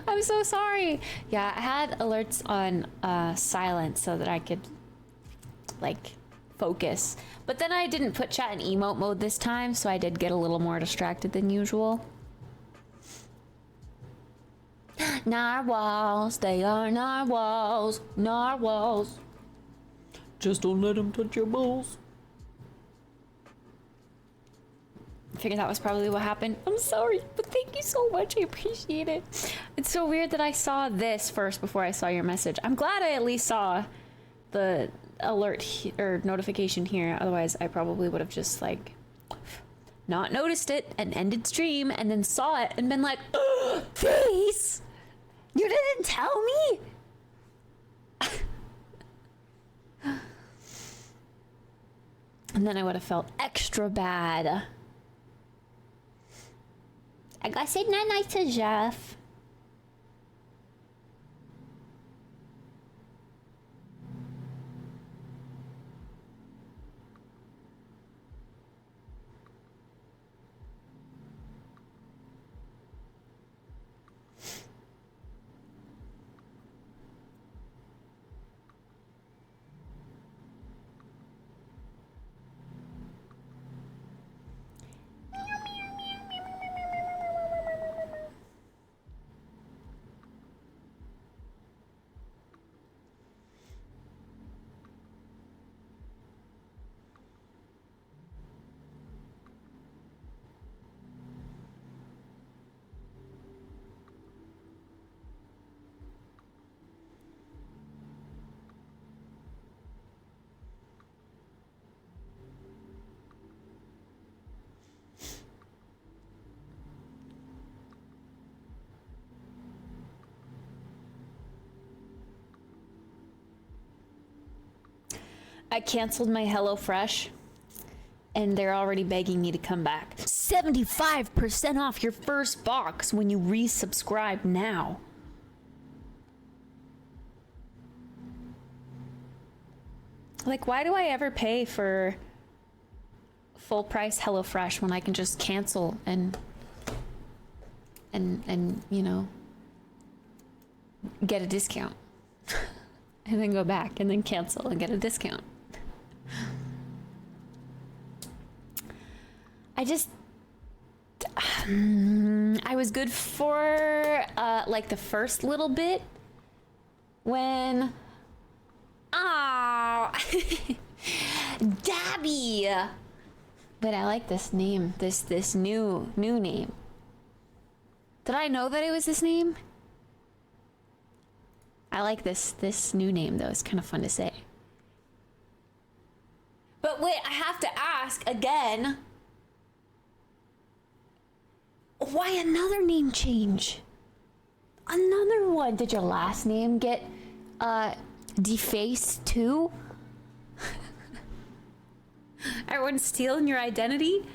I'm so sorry. Yeah, I had alerts on silent so that I could like focus. But then I didn't put chat in emote mode this time, so I did get a little more distracted than usual. Narwhals, they are narwhals, narwhals. Just don't let them touch your balls. I figured that was probably what happened. I'm sorry, but thank you so much. I appreciate it. It's so weird that I saw this first before I saw your message. I'm glad I at least saw the alert or notification here. Otherwise, I probably would have just like not noticed it and ended stream and then saw it and been like, please, you didn't tell me. And then I would have felt extra bad. I gotta say night to Jeff. I canceled my HelloFresh, and they're already begging me to come back. 75% off your first box when you resubscribe now. Like, why do I ever pay for full price HelloFresh when I can just cancel and you know, get a discount and then go back and then cancel and get a discount? I was good for like the first little bit when Dabby, but I like this name, this new name. Did I know that it was this name? I like this new name though. It's kind of fun to say. But wait, I have to ask again. Why another name change? Another one. Did your last name get defaced too? Everyone's stealing your identity?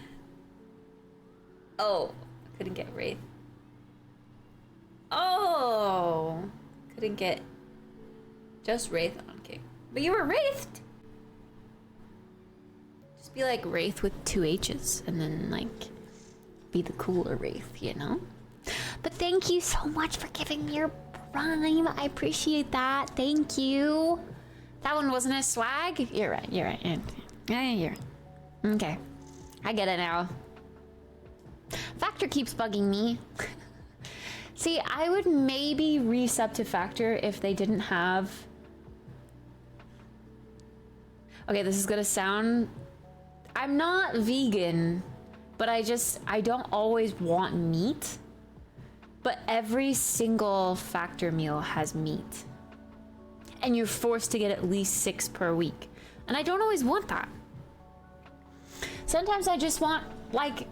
Oh, couldn't get Wraith. Oh, couldn't get just Wraith on King. But you were Wraithed. Just be like Wraith with 2 H's and then like be the cooler Wraith, you know? But thank you so much for giving me your Prime. I appreciate that. Thank you. That one wasn't a swag? You're right. You're right. Yeah, you're right. Okay. I get it now. Factor keeps bugging me. See, I would maybe resub to Factor if they didn't have... Okay, this is gonna sound... I'm not vegan, but I don't always want meat. But every single Factor meal has meat. And you're forced to get at least 6 per week. And I don't always want that. Sometimes I just want, like,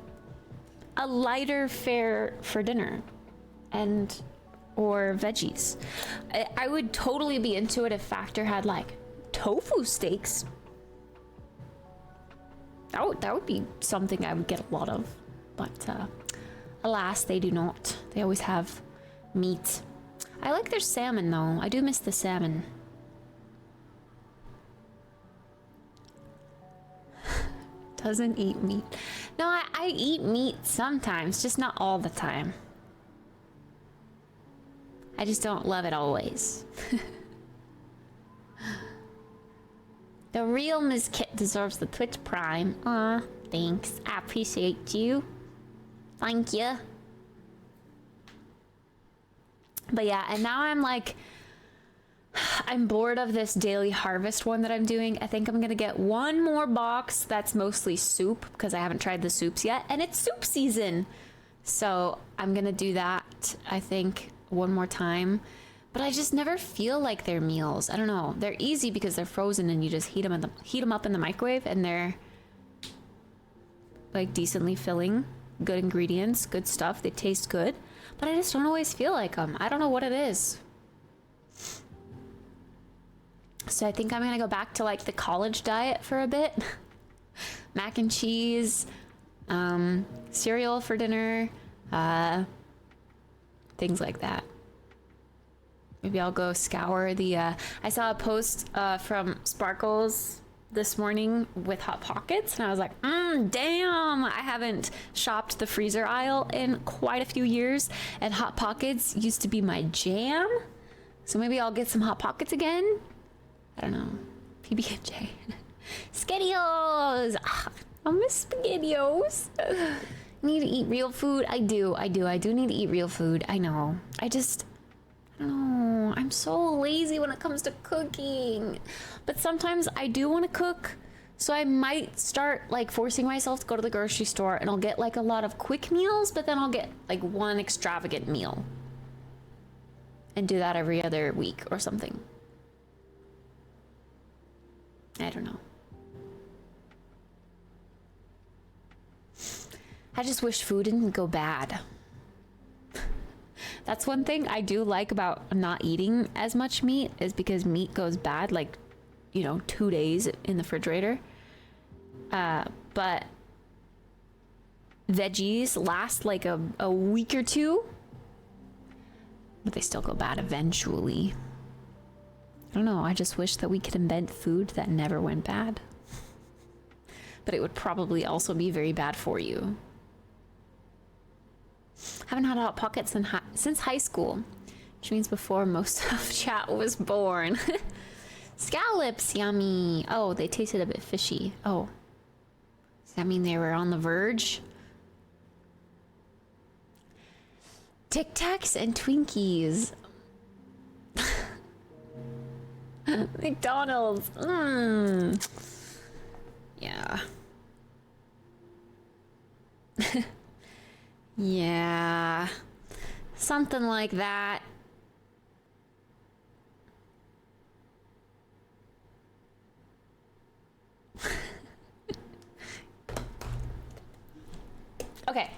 a lighter fare for dinner. Or veggies. I would totally be into it if Factor had, like, tofu steaks. That would be something I would get a lot of. But, alas, they do not. They always have meat. I like their salmon, though. I do miss the salmon. Doesn't eat meat. No, I eat meat sometimes, just not all the time. I just don't love it always. The real Ms. Kit deserves the Twitch Prime. Aw, thanks. I appreciate you. Thank you. But yeah, and now I'm like, I'm bored of this daily harvest one that I'm doing. I think I'm gonna get one more box that's mostly soup because I haven't tried the soups yet, and it's soup season. So I'm gonna do that, I think, one more time. But I just never feel like they're meals. I don't know. They're easy because they're frozen and you just heat them up in the microwave, and they're like decently filling, good ingredients, good stuff. They taste good, but I just don't always feel like them. I don't know what it is. So I think I'm gonna go back to like the college diet for a bit. Mac and cheese, cereal for dinner, things like that. Maybe I'll go scour the, I saw a post from Sparkles this morning with Hot Pockets, and I was like, damn, I haven't shopped the freezer aisle in quite a few years, and Hot Pockets used to be my jam. So maybe I'll get some Hot Pockets again. I don't know. PB&J. SpaghettiOs! I miss SpaghettiOs. Need to eat real food. I do need to eat real food. I know. I don't know. I'm so lazy when it comes to cooking. But sometimes I do want to cook. So I might start like forcing myself to go to the grocery store, and I'll get like a lot of quick meals, but then I'll get like one extravagant meal. And do that every other week or something. I don't know. I just wish food didn't go bad. That's one thing I do like about not eating as much meat, is because meat goes bad like you know, 2 days in the refrigerator. But veggies last like a week or two, but they still go bad eventually. I don't know, I just wish that we could invent food that never went bad. But it would probably also be very bad for you. Haven't had a Hot Pocket since high school, which means before most of chat was born. Scallops, yummy. Oh, they tasted a bit fishy. Oh, does that mean they were on the verge? Tic Tacs and Twinkies. McDonald's. Yeah. Yeah. Something like that. Okay.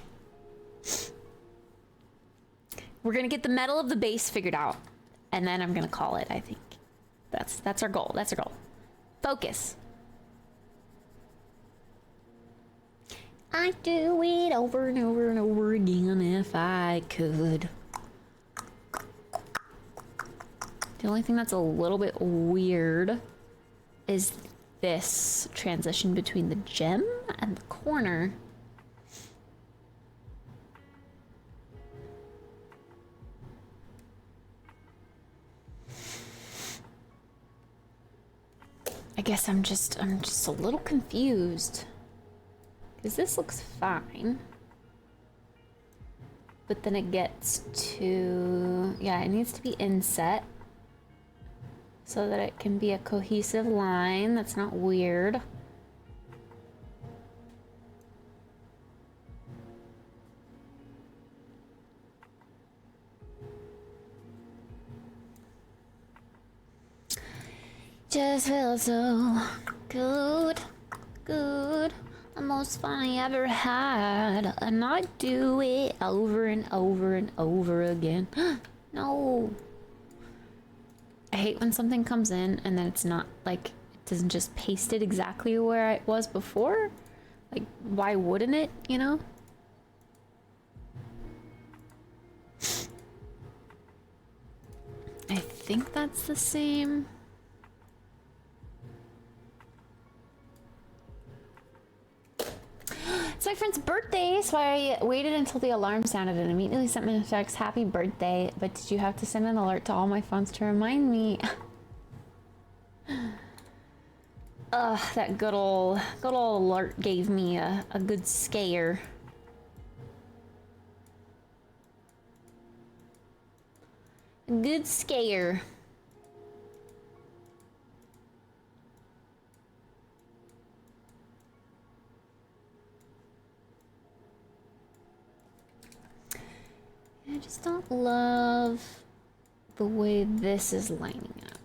We're gonna get the metal of the base figured out, and then I'm gonna call it, I think. That's our goal. That's our goal. Focus. I'd do it over and over and over again if I could. The only thing that's a little bit weird is this transition between the gem and the corner. I guess I'm just a little confused. Because this looks fine. But then it gets to... yeah, it needs to be inset. So that it can be a cohesive line that's not weird. Just felt so good, good. The most fun I ever had. And I'd do it over and over and over again. No. I hate when something comes in and then it's not like, it doesn't just paste it exactly where it was before. Like, why wouldn't it, you know? I think that's the same. It's my friend's birthday, so I waited until the alarm sounded and immediately sent me a text, happy birthday, but did you have to send an alert to all my phones to remind me? Ugh, that good old alert gave me a good scare. A good scare. I just don't love the way this is lining up.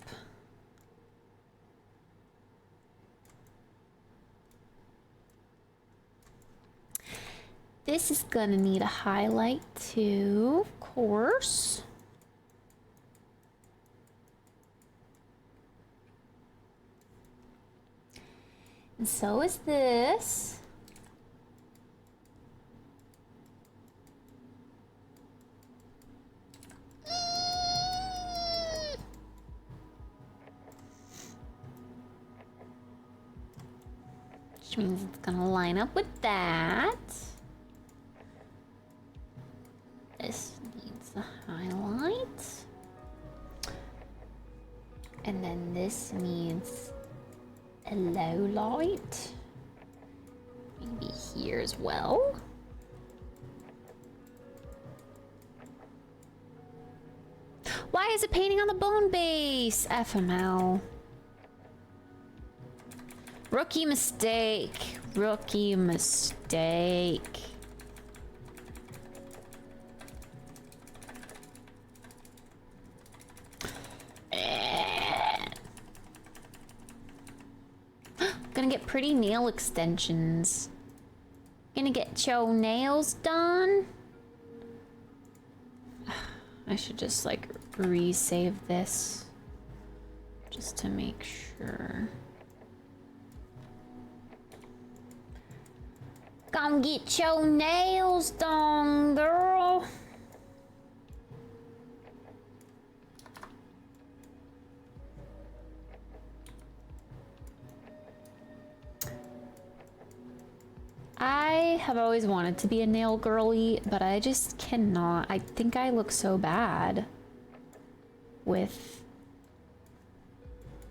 This is gonna need a highlight too, of course. And so is this. Which means it's gonna line up with that. This needs a highlight. And then this needs a low light. Maybe here as well. Why is it painting on the bone base? FML. Rookie mistake. Rookie mistake. Gonna get pretty nail extensions. Gonna get your nails done. I should just like resave this. just to make sure. Come get your nails done, girl. I have always wanted to be a nail girly, but I just cannot. I think I look so bad with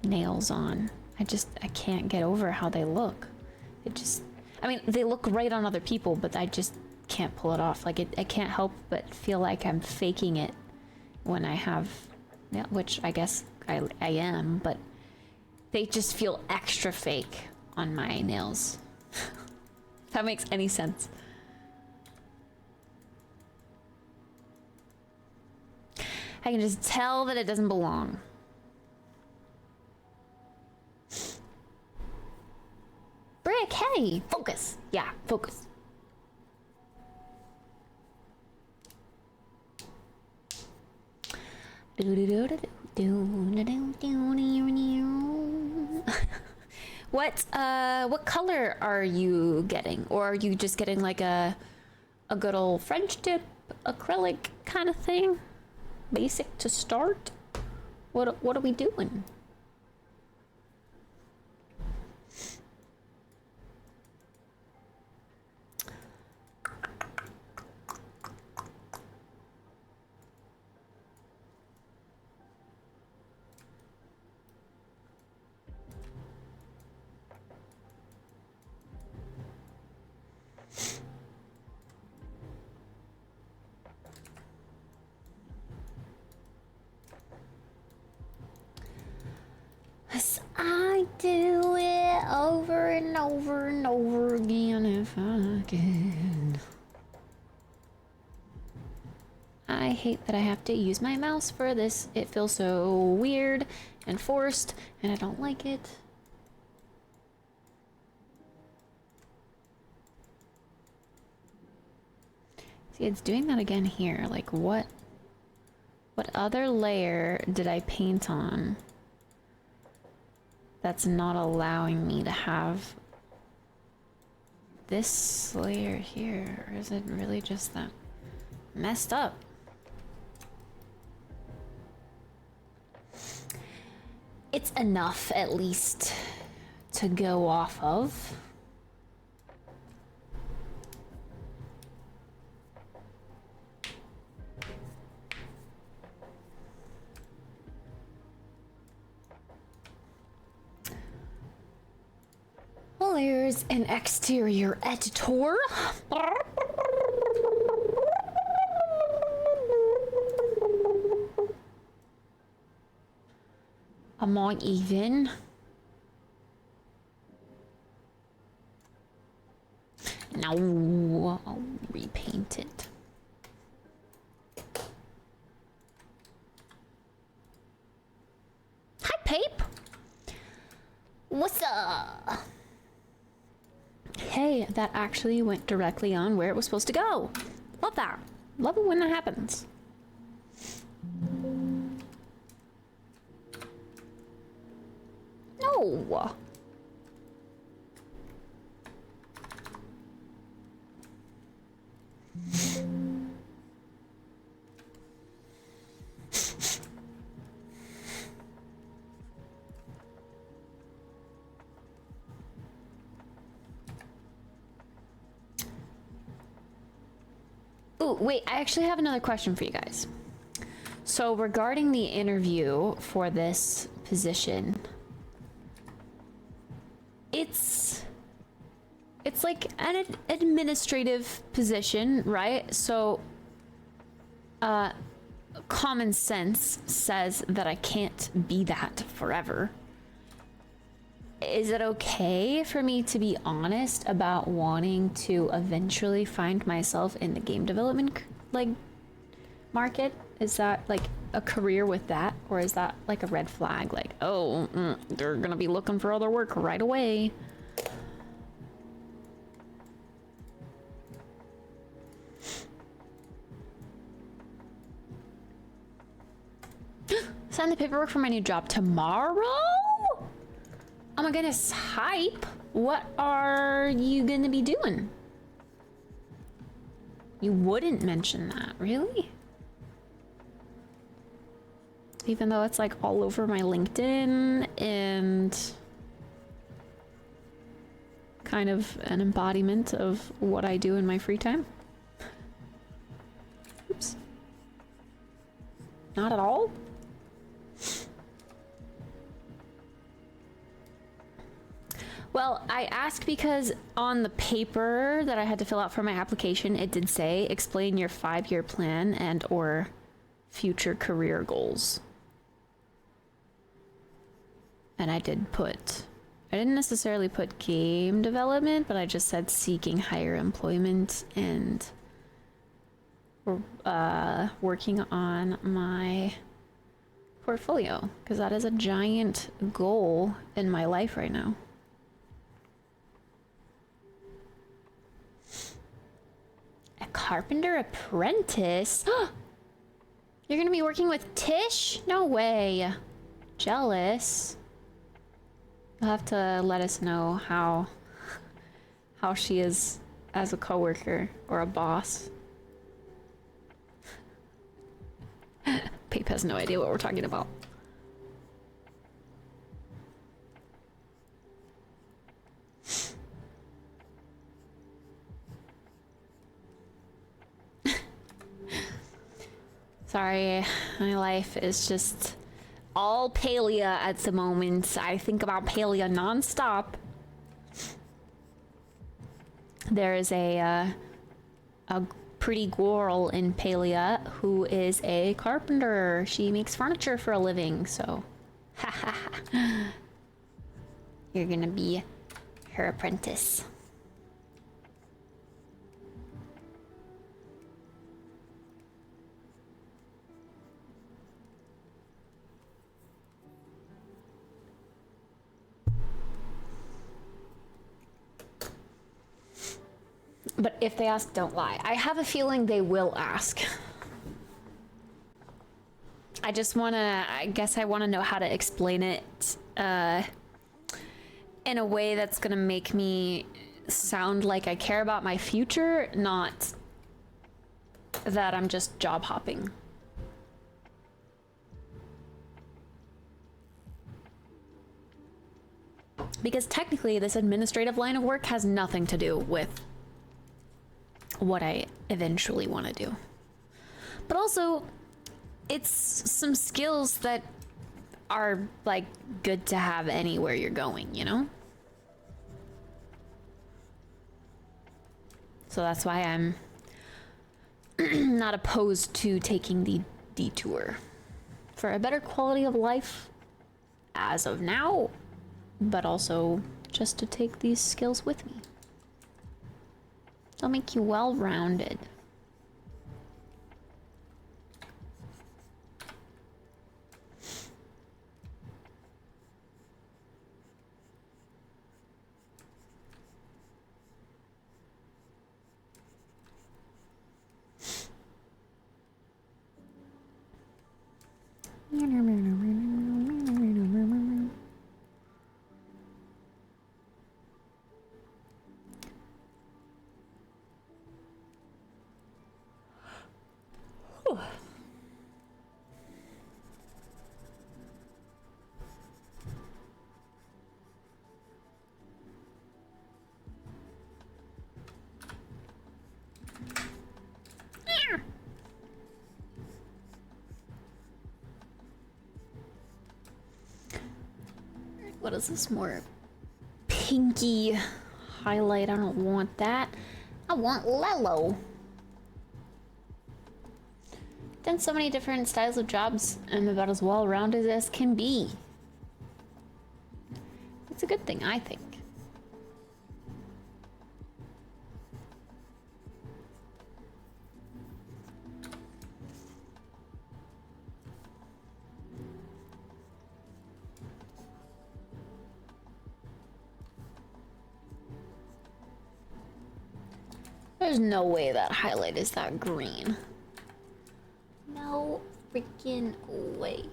nails on. I can't get over how they look. I mean, they look great on other people, but I just can't pull it off. Like, I can't help but feel like I'm faking it when I have, which I guess I am, but they just feel extra fake on my nails. If that makes any sense. I can just tell that it doesn't belong. Brick, hey, focus. Yeah, focus. What color are you getting? Or are you just getting like a good old French tip acrylic kind of thing? Basic to start? What are we doing? I do it over and over and over again if I can. I hate that I have to use my mouse for this. It feels so weird and forced, and I don't like it. See, it's doing that again here. Like, what other layer did I paint on that's not allowing me to have this layer here? Or is it really just that messed up? It's enough, at least, to go off of. Layers and exterior editor. Am I even? No, I'll repaint it. Hi, Pape. What's up? Hey, that actually went directly on where it was supposed to go. Love that. Love it when that happens. No. Ooh, wait, I actually have another question for you guys. So regarding the interview for this position, it's like an administrative position, right? So common sense says that I can't be that forever. Is it okay for me to be honest about wanting to eventually find myself in the game development market? Is that like a career with that, or is that like a red flag? Like, oh, they're gonna be looking for other work right away. Sign the paperwork for my new job tomorrow? Oh my goodness, hype. What are you gonna be doing? You wouldn't mention that, really? Even though it's like all over my LinkedIn and kind of an embodiment of what I do in my free time. Oops. Not at all? Well, I asked because on the paper that I had to fill out for my application, it did say, explain your 5-year plan and or future career goals. And I didn't necessarily put game development, but I just said seeking higher employment and working on my portfolio, because that is a giant goal in my life right now. A carpenter apprentice? You're gonna be working with Tish? No way. Jealous. You'll have to let us know how she is as a coworker or a boss. Pape has no idea what we're talking about. Sorry, my life is just all palea at the moment. I think about palea nonstop. There is a pretty girl in Palea who is a carpenter. She makes furniture for a living, so you're gonna be her apprentice. But if they ask, don't lie. I have a feeling they will ask. I guess I want to know how to explain it in a way that's going to make me sound like I care about my future, not that I'm just job hopping. Because technically this administrative line of work has nothing to do with what I eventually want to do. But also, it's some skills that are like good to have anywhere you're going, you know? So that's why I'm not opposed to taking the detour for a better quality of life as of now, but also just to take these skills with me. They'll make you well-rounded. What is this, more pinky highlight? I don't want that. I want Lello. Done so many different styles of jobs. I'm about as well-rounded as can be. It's a good thing, I think. There's no way that highlight is that green. No freaking way.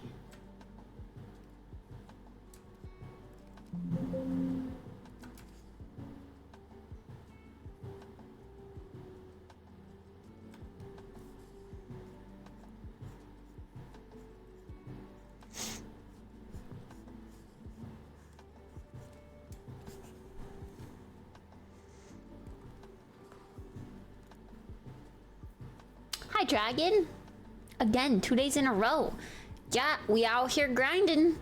dragon. Again, 2 days in a row. Yeah, we out here grinding.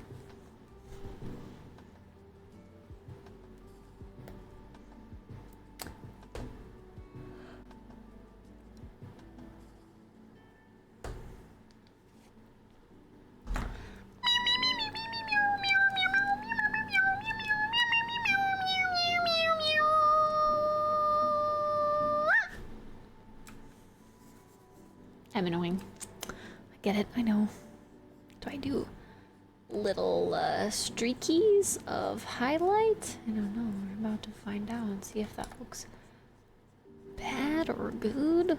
I'm annoying. I get it, I know. Do I do little streakies of highlight? I don't know. We're about to find out and see if that looks bad or good.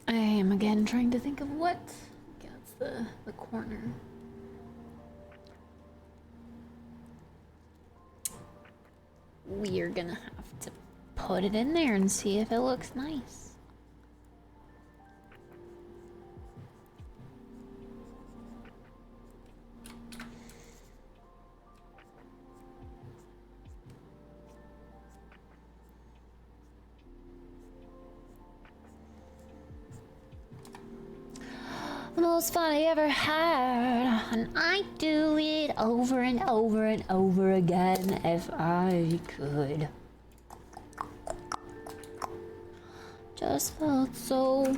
I am again trying to think of what gets the corner. We're gonna have to put it in there and see if it looks nice. The most fun I ever had, and I'd do it over and over and over again if I could. Just felt so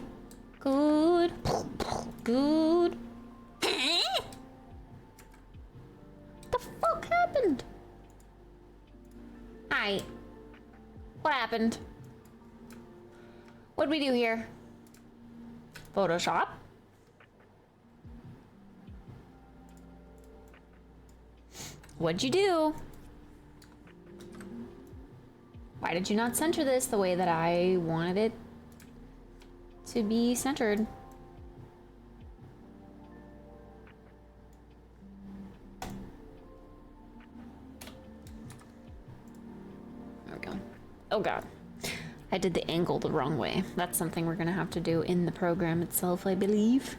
good, good. What the fuck happened? Hi. What happened? What'd we do here? Photoshop? What'd you do? Why did you not center this the way that I wanted it to be centered? There we go. Oh god. I did the angle the wrong way. That's something we're gonna have to do in the program itself, I believe.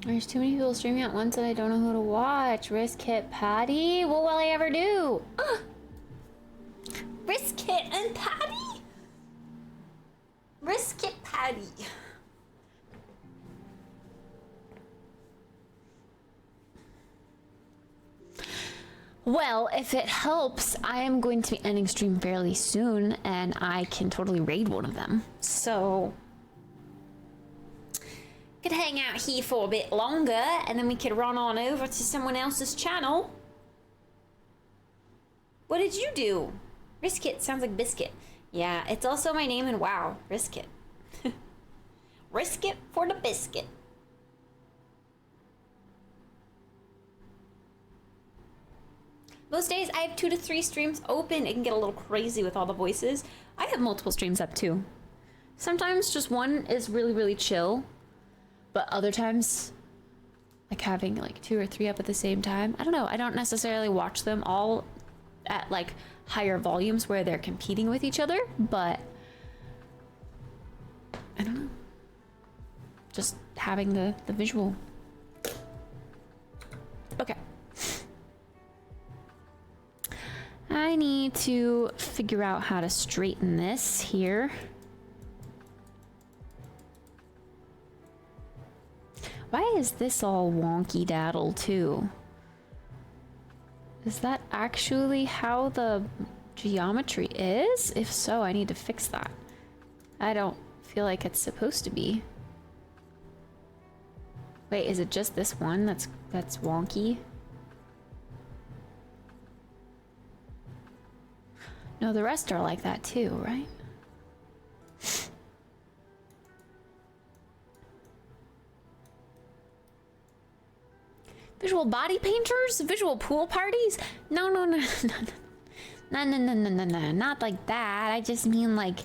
There's too many people streaming at once and I don't know who to watch. Risk It Patty? What will I ever do? Risk It and Patty? Risk It Patty. Well, if it helps, I am going to be ending stream fairly soon and I can totally raid one of them. So could hang out here for a bit longer and then we could run on over to someone else's channel. What did you do? Risk It sounds like biscuit. Yeah, it's also my name in WoW. Risk It. Risk it for the biscuit. Most days I have 2 to 3 streams open. It can get a little crazy with all the voices. I have multiple streams up too. Sometimes just one is really, really chill. But other times, like having like 2 or 3 up at the same time. I don't know. I don't necessarily watch them all at like higher volumes where they're competing with each other, but I don't know. Just having the visual. Okay. I need to figure out how to straighten this here. Why is this all wonky daddle too? Is that actually how the geometry is? If so, I need to fix that. I don't feel like it's supposed to be. Wait, is it just this one that's wonky? No, the rest are like that too, right? Visual body painters? Visual pool parties? No, no, no, no, no, no, no, no, no, no, not like that. I just mean like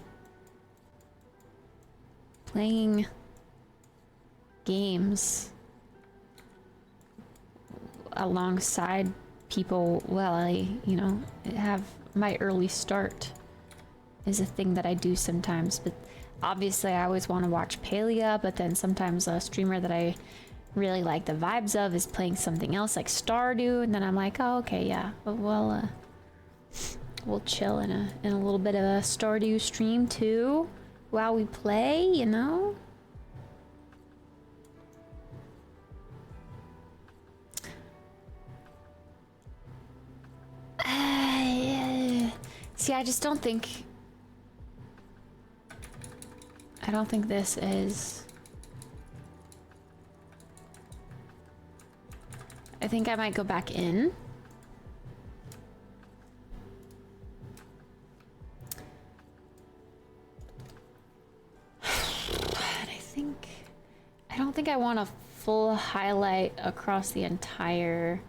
playing games alongside people while I, you know, have my early start is a thing that I do sometimes. But obviously I always want to watch Palia, but then sometimes a streamer that I really like the vibes of is playing something else like Stardew, and then I'm like, oh, okay, yeah, we'll chill in a little bit of a Stardew stream too while we play, you know. See, I just don't think this is. I think I might go back in. I don't think I want a full highlight across the entire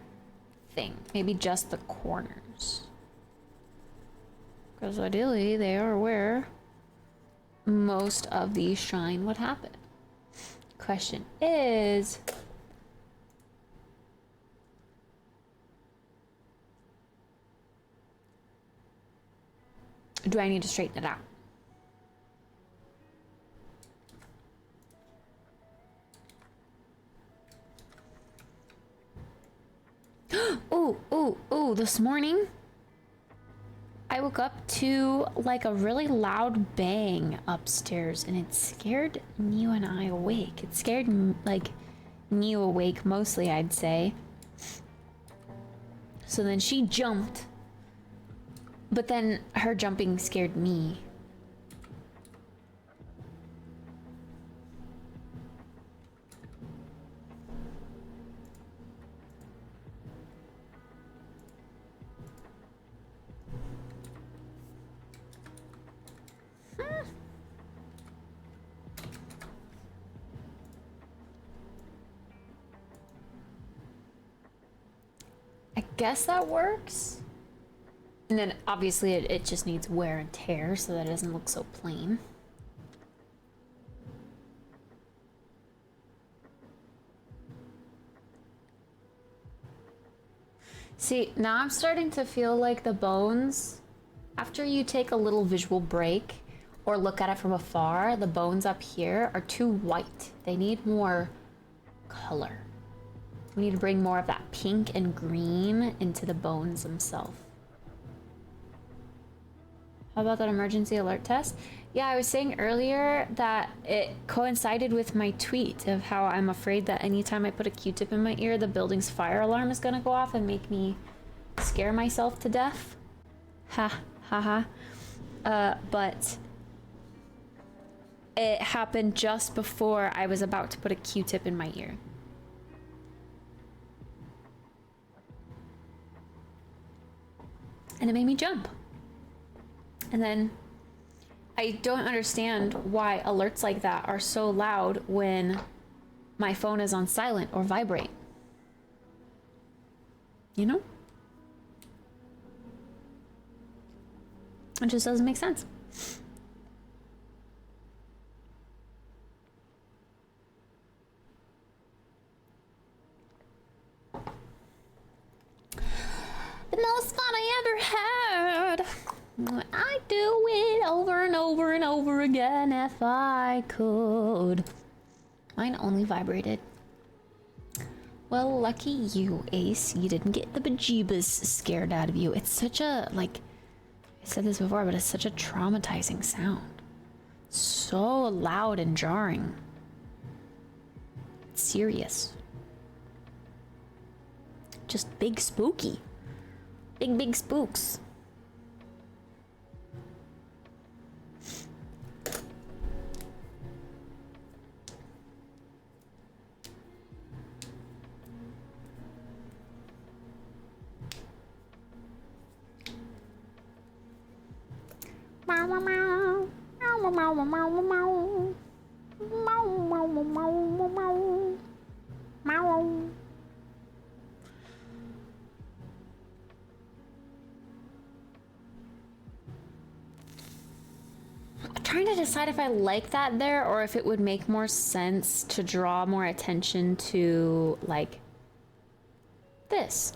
thing. Maybe just the corners. Because ideally they are where most of the shine would happen. Question is, do I need to straighten it out? Oh, this morning I woke up to like a really loud bang upstairs, and it scared Neo and I awake. It scared like Neo awake mostly, I'd say. So then she jumped, but then her jumping scared me. I guess that works. And then obviously it just needs wear and tear so that it doesn't look so plain. See, now I'm starting to feel like the bones, after you take a little visual break or look at it from afar, the bones up here are too white. They need more color. We need to bring more of that pink and green into the bones themselves. How about that emergency alert test? Yeah, I was saying earlier that it coincided with my tweet of how I'm afraid that anytime I put a Q-tip in my ear, the building's fire alarm is gonna go off and make me scare myself to death. Ha, ha, ha. But it happened just before I was about to put a Q-tip in my ear. And it made me jump. And then I don't understand why alerts like that are so loud when my phone is on silent or vibrate. You know? It just doesn't make sense. The most fun I ever had. I do it over and over and over again if I could. Mine only vibrated. Well, lucky you, Ace. You didn't get the bejeebas scared out of you. It's such a, like, I said this before, but it's such a traumatizing sound. So loud and jarring. It's serious. Just big spooky. Big spooks. trying to decide if I like that there or if it would make more sense to draw more attention to, like, this.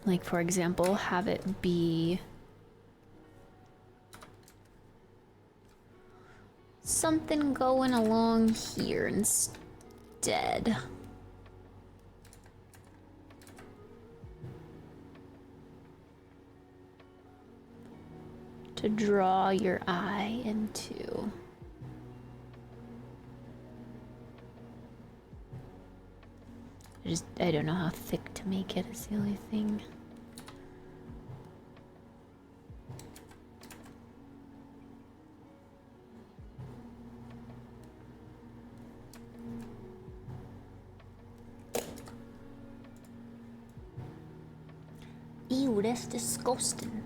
Like, for example, have it be something going along here instead. To draw your eye into. I don't know how thick to make it is the only thing. Ew, that's disgusting.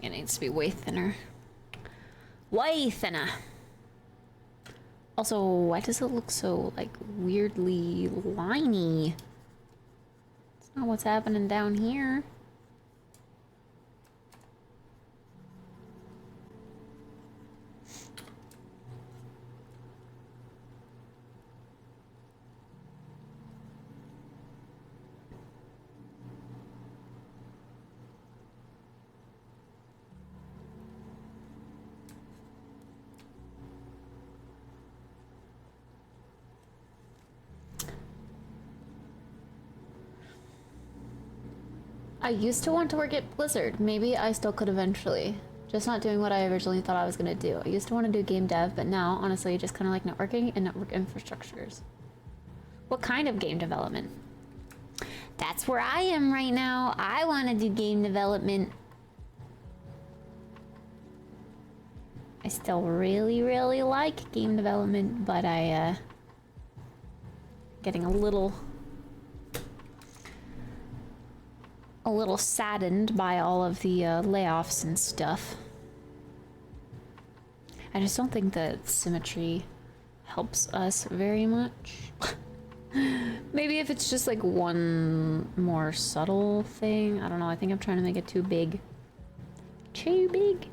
It needs to be way thinner. Way thinner. Also, why does it look so, like, weirdly liney? It's not what's happening down here. I used to want to work at Blizzard. Maybe I still could eventually. Just not doing what I originally thought I was gonna do. I used to want to do game dev, but now, honestly, just kind of like networking and network infrastructures. What kind of game development? That's where I am right now. I want to do game development. I still really, really like game development, but getting a little saddened by all of the layoffs and stuff. I just don't think that symmetry helps us very much. Maybe if it's just like one more subtle thing. I don't know. I think I'm trying to make it too big. Too big.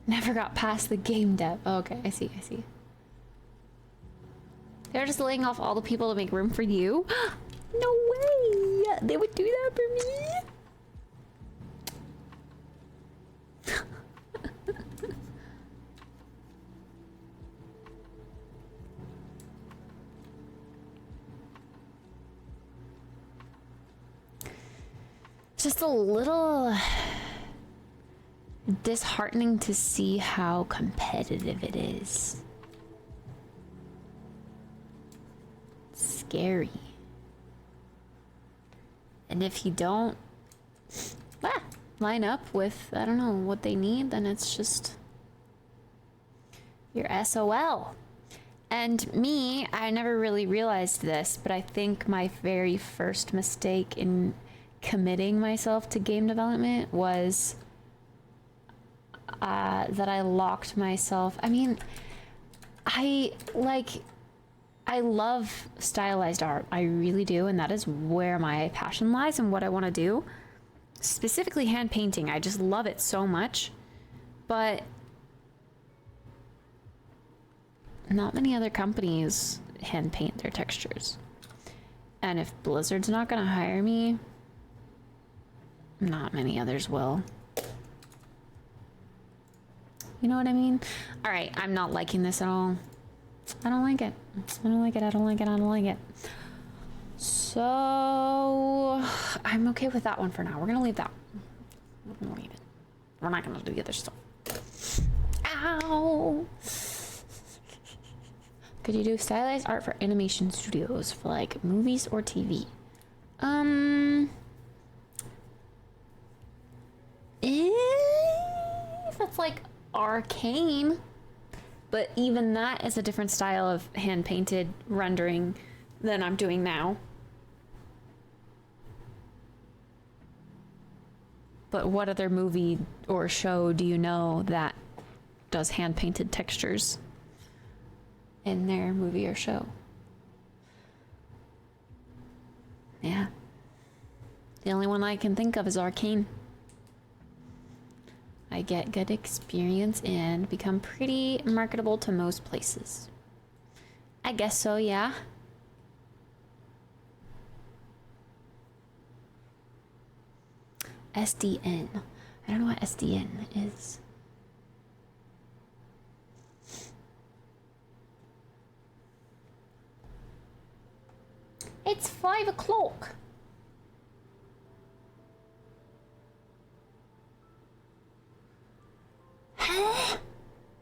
Never got past the game dev. Oh, okay, I see. They're just laying off all the people to make room for you? No way! They would do that for me? Just a little disheartening to see how competitive it is. Scary. And if you don't line up with, I don't know, what they need, then it's just your SOL. And me, I never really realized this, but I think my very first mistake in committing myself to game development was that I locked myself. I mean, I love stylized art. I really do, and that is where my passion lies and what I want to do. Specifically hand painting. I just love it so much. But not many other companies hand paint their textures. And if Blizzard's not gonna hire me, not many others will. You know what I mean? All right, I'm not liking this at all. I don't like it. I don't like it. I don't like it. I don't like it. So I'm okay with that one for now. We're gonna leave that. We're gonna leave it. We're not gonna do the other stuff. Ow! Could you do stylized art for animation studios for like movies or TV? If it's like arcane, but even that is a different style of hand painted rendering than I'm doing now. But what other movie or show do you know that does hand-painted textures in their movie or show? Yeah. The only one I can think of is Arcane. I get good experience and become pretty marketable to most places. I guess so, yeah. SDN. I don't know what SDN is. It's 5 o'clock.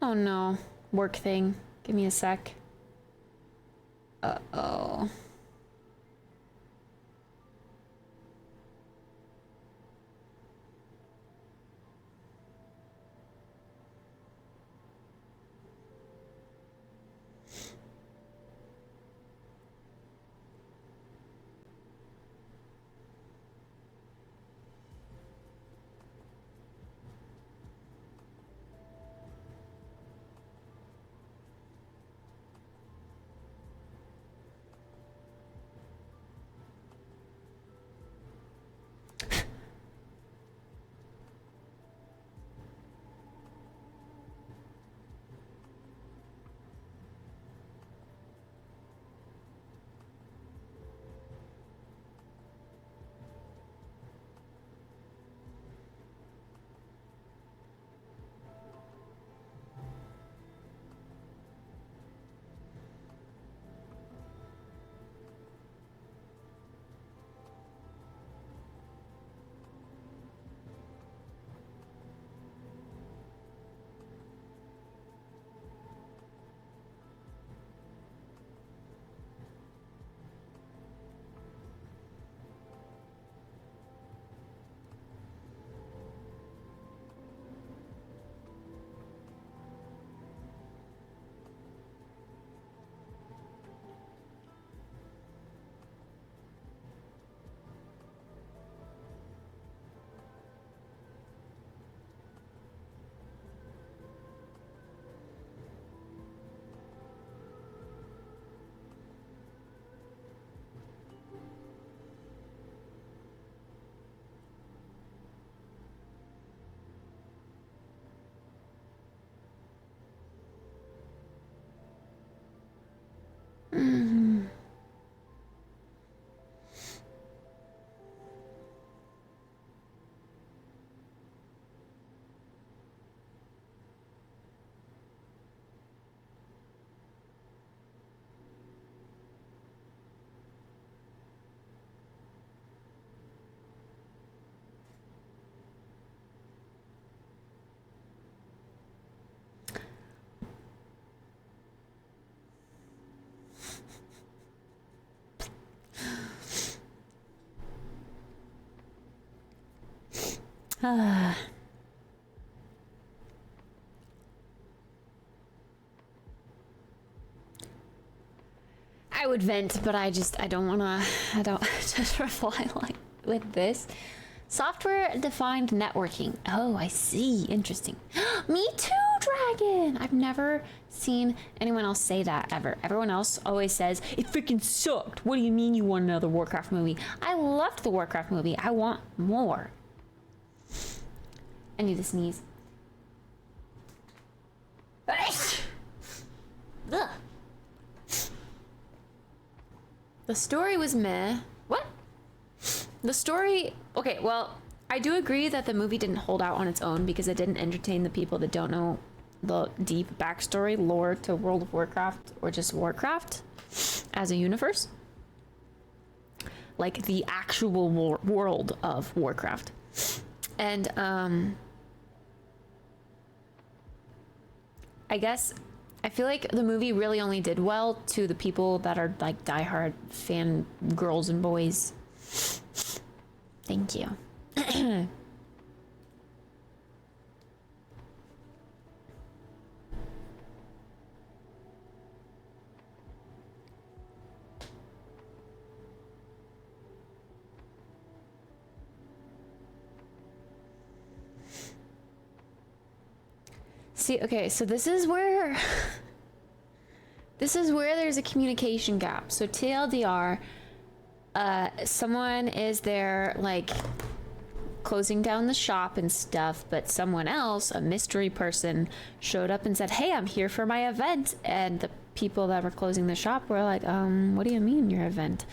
Oh no. Work thing. Give me a sec. Uh-oh. I would vent, but I don't wanna, I don't just reply like with this. Software defined networking. Oh, I see. Interesting. Me too, Dragon. I've never seen anyone else say that ever. Everyone else always says, it freaking sucked. What do you mean you want another Warcraft movie? I loved the Warcraft movie. I want more. I need to sneeze. Ugh. The story was meh. What? The story... Okay, well, I do agree that the movie didn't hold out on its own because it didn't entertain the people that don't know the deep backstory, lore to World of Warcraft or just Warcraft as a universe. Like the actual world of Warcraft. And, I guess... I feel like the movie really only did well to the people that are like diehard fan girls and boys. Thank you. See, okay, so this is where there's a communication gap. So TLDR, someone is there like closing down the shop and stuff, but someone else, a mystery person, showed up and said, hey, I'm here for my event. And the people that were closing the shop were like, what do you mean your event?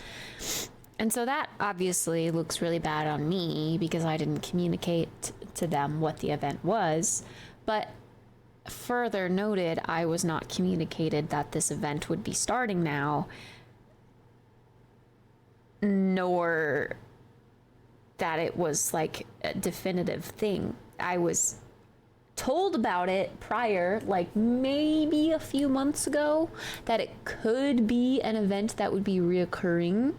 And so that obviously looks really bad on me because I didn't communicate to them what the event was. But further noted, I was not communicated that this event would be starting now, nor that it was like a definitive thing. I was told about it prior, like maybe a few months ago, that it could be an event that would be reoccurring,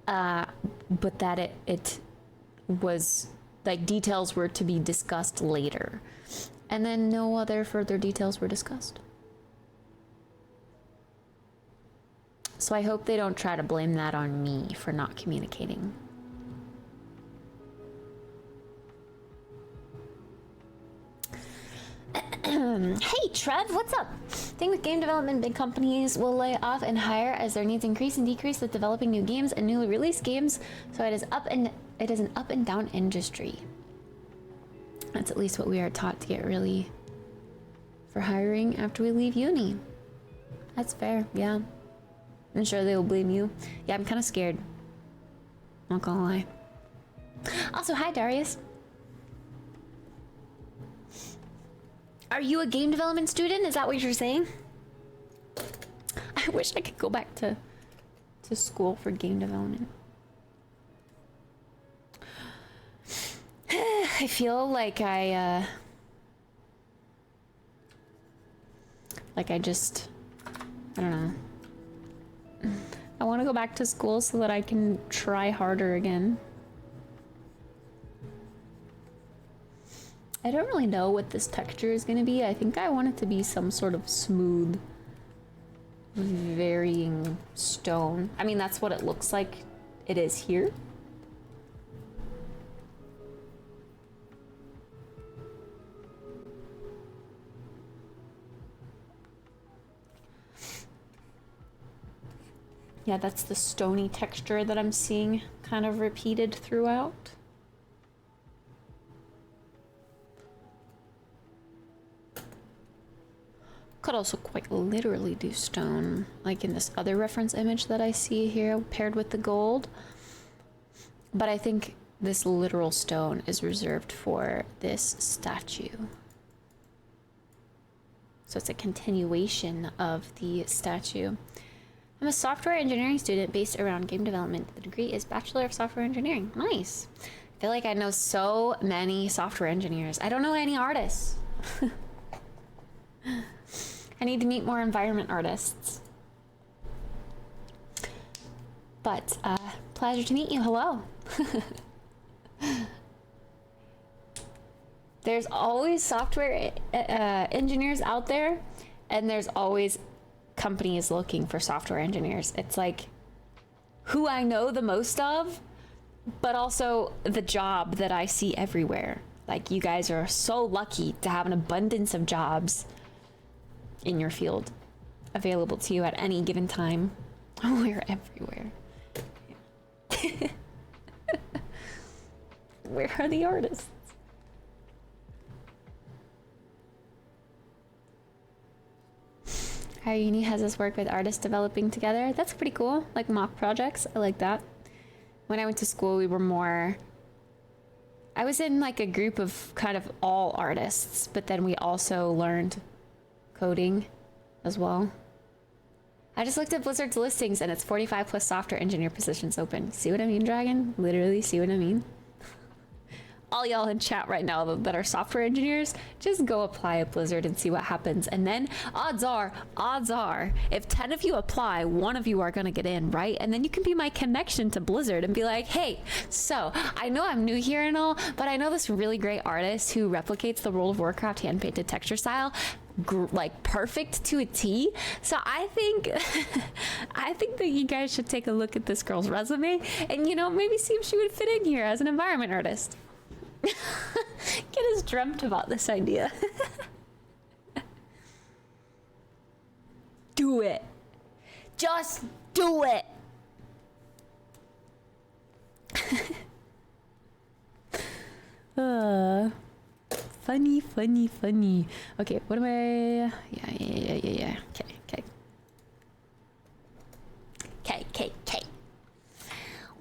but that it was like details were to be discussed later. And then no other further details were discussed. So I hope they don't try to blame that on me for not communicating. Hey Trev, what's up? Thing with game development, big companies will lay off and hire as their needs increase and decrease with developing new games and newly released games. So it is an up and down industry. That's at least what we are taught to get really for hiring after we leave uni. That's fair, yeah. I'm sure they will blame you. Yeah, I'm kind of scared. Not gonna lie. Also, hi Darius. Are you a game development student? Is that what you're saying? I wish I could go back to school for game development. I feel like I don't know. I want to go back to school so that I can try harder again. I don't really know what this texture is going to be. I think I want it to be some sort of smooth, varying stone. I mean, that's what it looks like it is here. Yeah, that's the stony texture that I'm seeing kind of repeated throughout. Could also quite literally do stone, like in this other reference image that I see here paired with the gold. But I think this literal stone is reserved for this statue. So it's a continuation of the statue. I'm a software engineering student based around game development. The degree is Bachelor of Software Engineering. Nice. I feel like I know so many software engineers. I don't know any artists. I need to meet more environment artists. But, pleasure to meet you. Hello. There's always software engineers out there, and there's always companies looking for software engineers. It's like who I know the most of, but also the job that I see everywhere. Like, you guys are so lucky to have an abundance of jobs in your field available to you at any given time. We're everywhere. Where are the artists? Our uni has us work with artists developing together. That's pretty cool. Like mock projects. I like that. When I went to school, we were more... I was in like a group of kind of all artists, but then we also learned coding as well. I just looked at Blizzard's listings and it's 45 plus software engineer positions open. See what I mean, Dragon? Literally, see what I mean? All y'all in chat right now that are software engineers, just go apply at Blizzard and see what happens. And then odds are, if 10 of you apply, 1 of you are gonna get in, right? And then you can be my connection to Blizzard and be like, hey, so I know I'm new here and all, but I know this really great artist who replicates the World of Warcraft hand-painted texture style like perfect to a T. So I think that you guys should take a look at this girl's resume and, you know, maybe see if she would fit in here as an environment artist. Kid has dreamt about this idea. do it. Just do it. Funny. Okay, what am I? Yeah. Okay.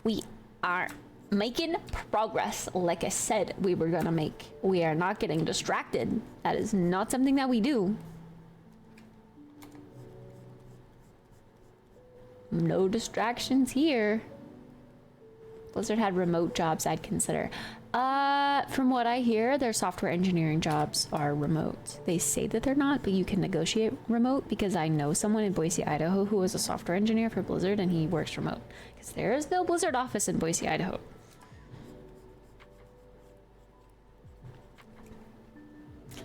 We are making progress, like I said we were gonna make. We are not getting distracted. That is not something that we do. No distractions here. Blizzard had remote jobs I'd consider. From what I hear, their software engineering jobs are remote. They say that they're not, but you can negotiate remote because I know someone in Boise, Idaho who was a software engineer for Blizzard and he works remote. Because there is no Blizzard office in Boise, Idaho.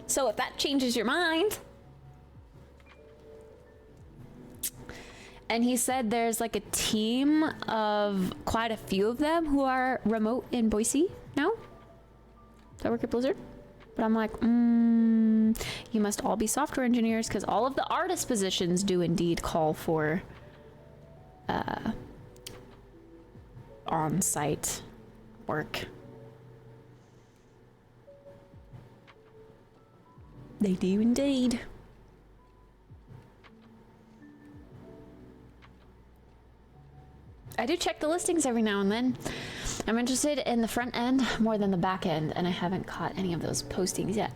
So if that changes your mind. And he said there's like a team of quite a few of them who are remote in Boise now that work at Blizzard. But I'm like, you must all be software engineers because all of the artist positions do indeed call for on-site work. They do indeed. I do check the listings every now and then. I'm interested in the front end more than the back end, and I haven't caught any of those postings yet.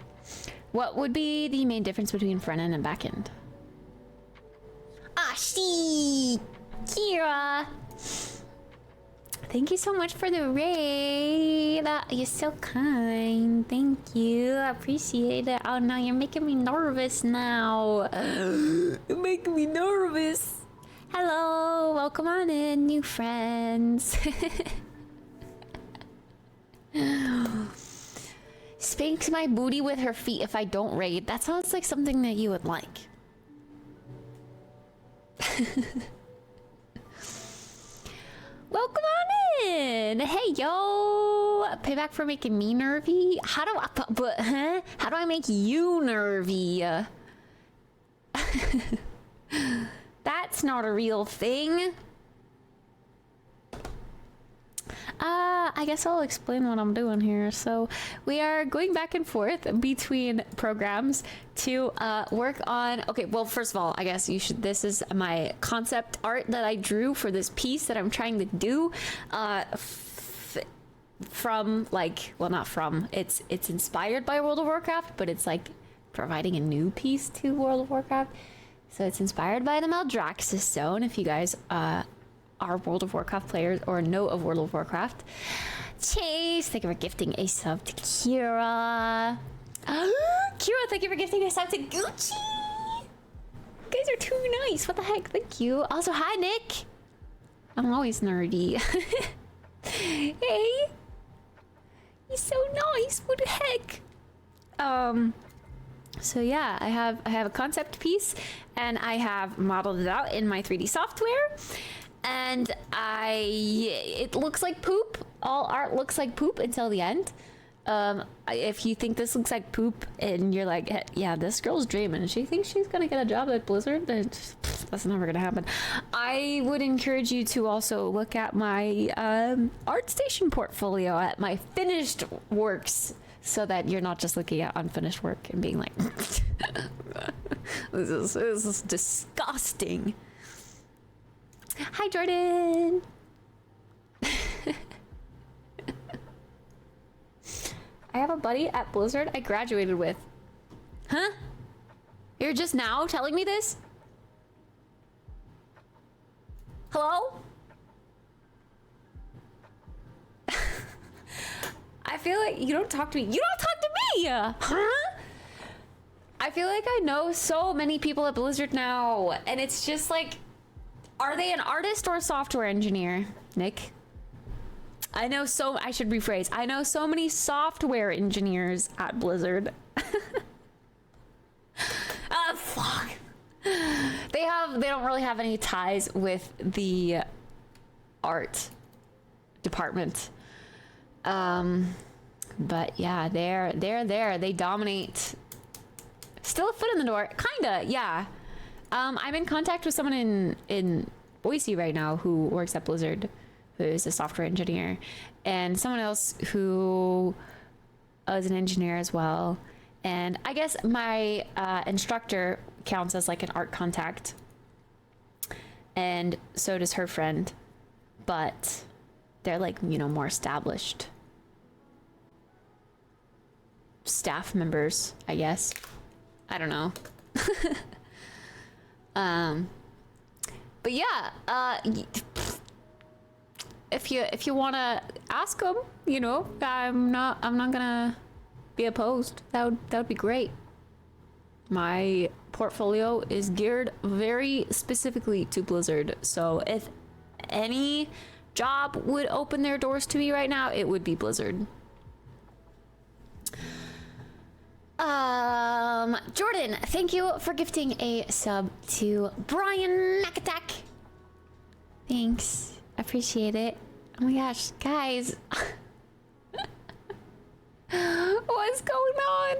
What would be the main difference between front end and back end? Ah, she, Kira. Thank you so much for the raid. You're so kind. Thank you. I appreciate it. Oh no, you're making me nervous now. You're making me nervous. Hello, welcome on in, new friends. Spanks my booty with her feet if I don't raid. That sounds like something that you would like. Welcome on in. Hey, yo. Payback for making me nervy. How do I make you nervy? That's not a real thing. I guess I'll explain what I'm doing here. So we are going back and forth between programs to work on. Okay, well, first of all, I guess you should. This is my concept art that I drew for this piece that I'm trying to do. From like, well, not from. It's inspired by World of Warcraft, but it's like providing a new piece to World of Warcraft. So it's inspired by the Maldraxxus Zone, if you guys are World of Warcraft players or know of World of Warcraft. Chase, thank you for gifting a sub to Kira. Kira, thank you for gifting a sub to Gucci. You guys are too nice. What the heck? Thank you. Also, hi, Nick. I'm always nerdy. Hey. He's so nice. What the heck? So yeah, I have a concept piece and I have modeled it out in my 3D software, and it looks like poop. All art looks like poop until the end. If you think this looks like poop and you're like, yeah, this girl's dreaming, she thinks she's gonna get a job at Blizzard, that's never gonna happen. I would encourage you to also look at my ArtStation portfolio, at my finished works, so that you're not just looking at unfinished work and being like, this is disgusting. Hi, Jordan. I have a buddy at Blizzard I graduated with. Huh? You're just now telling me this? Hello? I feel like you don't talk to me. You don't talk to me! Huh? I feel like I know so many people at Blizzard now, and it's just like, are they an artist or a software engineer, Nick? I should rephrase. I know so many software engineers at Blizzard. Fuck. They don't really have any ties with the art department. But yeah, they're there. They dominate. Still a foot in the door. Kinda, yeah. I'm in contact with someone in Boise right now who works at Blizzard, who is a software engineer, and someone else who is an engineer as well. And I guess my instructor counts as like an art contact, and so does her friend, but they're like, you know, more established staff members, I guess. I don't know. But yeah, if you want to ask them, you know, I'm not gonna be opposed. That would be great. My portfolio is geared very specifically to Blizzard, so if any job would open their doors to me right now, it would be Blizzard. Jordan, thank you for gifting a sub to Brian McAttack. Thanks, I appreciate it. Oh my gosh, guys. What's going on?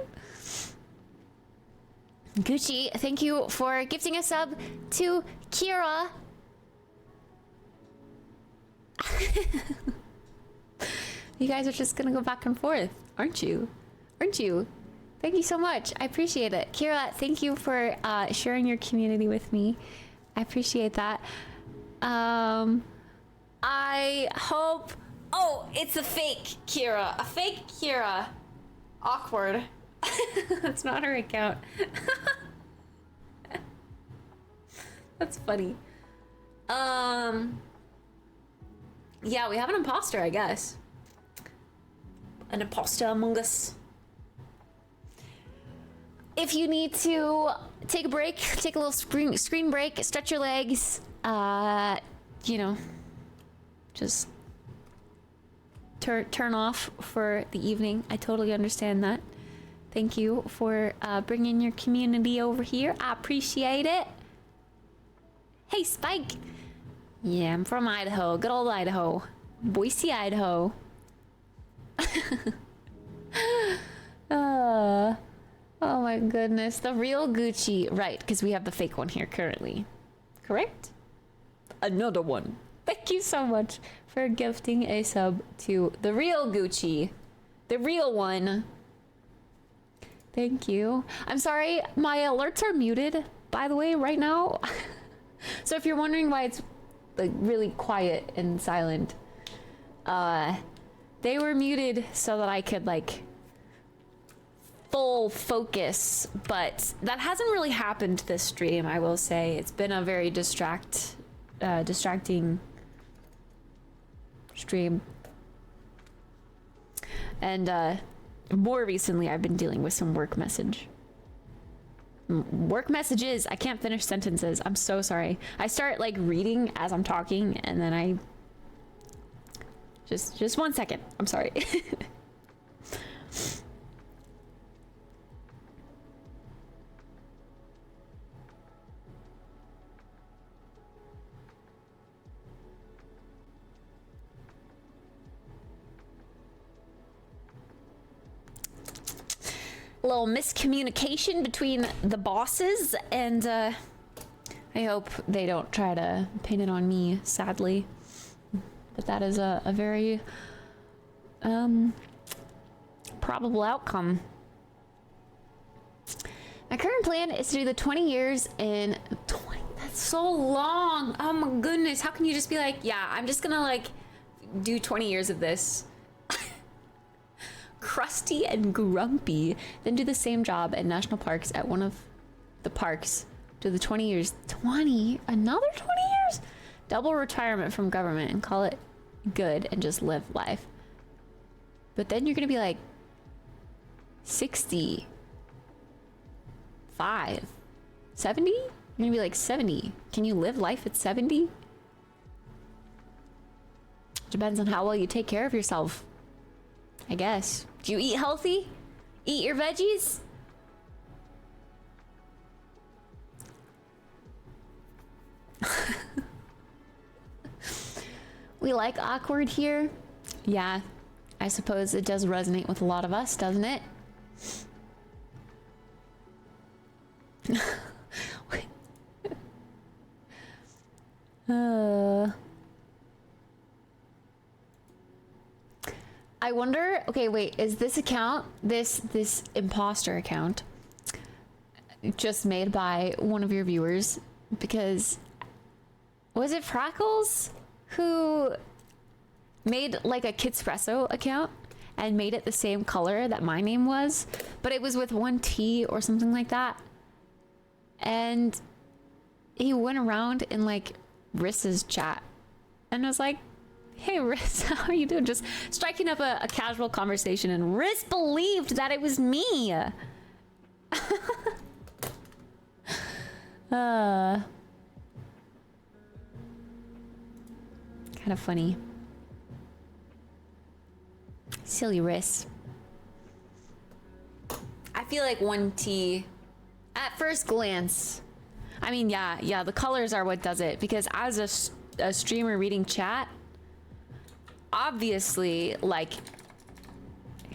Gucci, thank you for gifting a sub to Kira. You guys are just gonna go back and forth, aren't you? Aren't you? Thank you so much. I appreciate it. Kira, thank you for sharing your community with me. I appreciate that. I hope... Oh, it's a fake Kira. A fake Kira. Awkward. That's not her account. That's funny. Yeah, we have an imposter, I guess. An imposter among us. If you need to take a break, take a little screen break, stretch your legs, you know, just turn off for the evening. I totally understand that. Thank you for bringing your community over here. I appreciate it. Hey, Spike. Yeah, I'm from Idaho. Good old Idaho. Boise, Idaho. Oh my goodness. The real Gucci. Right, because we have the fake one here currently. Correct? Another one. Thank you so much for gifting a sub to the real Gucci. The real one. Thank you. I'm sorry, my alerts are muted, by the way, right now. So if you're wondering why it's like really quiet and silent, they were muted so that I could like full focus, but that hasn't really happened this stream, I will say. It's been a very distracting stream. And more recently, I've been dealing with some work messages. I can't finish sentences. I'm so sorry. I start like reading as I'm talking, and then I just 1 second. I'm sorry. Little miscommunication between the bosses, and I hope they don't try to pin it on me, sadly. But that is a very probable outcome. My current plan is to do the 20 years in 20. That's so long. Oh my goodness. How can you just be like, yeah, I'm just gonna like do 20 years of this. Crusty and grumpy, then do the same job at national parks at one of the parks. Do the 20 years. 20? Another 20 years? Double retirement from government and call it good and just live life. But then you're gonna be like 65, 70? You're gonna be like 70. Can you live life at 70? Depends on how well you take care of yourself, I guess. Do you eat healthy? Eat your veggies? We like awkward here. Yeah, I suppose it does resonate with a lot of us, doesn't it? I wonder, okay, wait, is this account, this imposter account, just made by one of your viewers? Because, was it Frackles who made like a Kittspresso account and made it the same color that my name was, but it was with one T or something like that? And he went around in like Riss's chat and was like, hey Riss, how are you doing? Just striking up a casual conversation, and Riss believed that it was me. Kind of funny. Silly Riss. I feel like 1T at first glance. I mean, yeah, the colors are what does it, because as a streamer reading chat, obviously, like,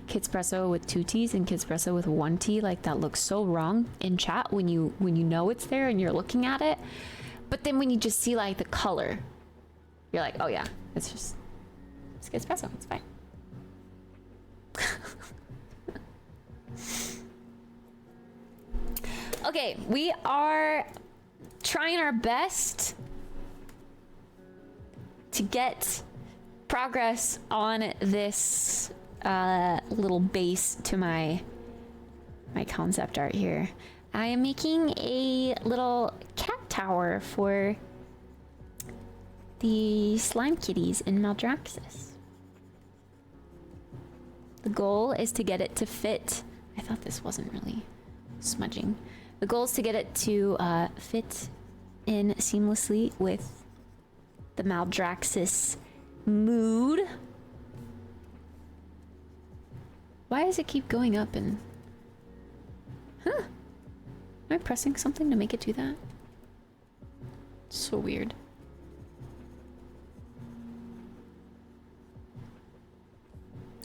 Kittspresso with 2 T's and Kittspresso with 1 T, like, that looks so wrong in chat when you know it's there and you're looking at it. But then when you just see, like, the color, you're like, oh yeah, it's Kittspresso, it's fine. Okay, we are trying our best to get progress on this little base to my concept art here. I am making a little cat tower for the slime kitties in Maldraxxus. The goal is to get it to fit. I thought this wasn't really smudging. The goal is to get it to fit in seamlessly with the Maldraxxus mood. Why does it keep going up and... Huh? Am I pressing something to make it do that? So weird.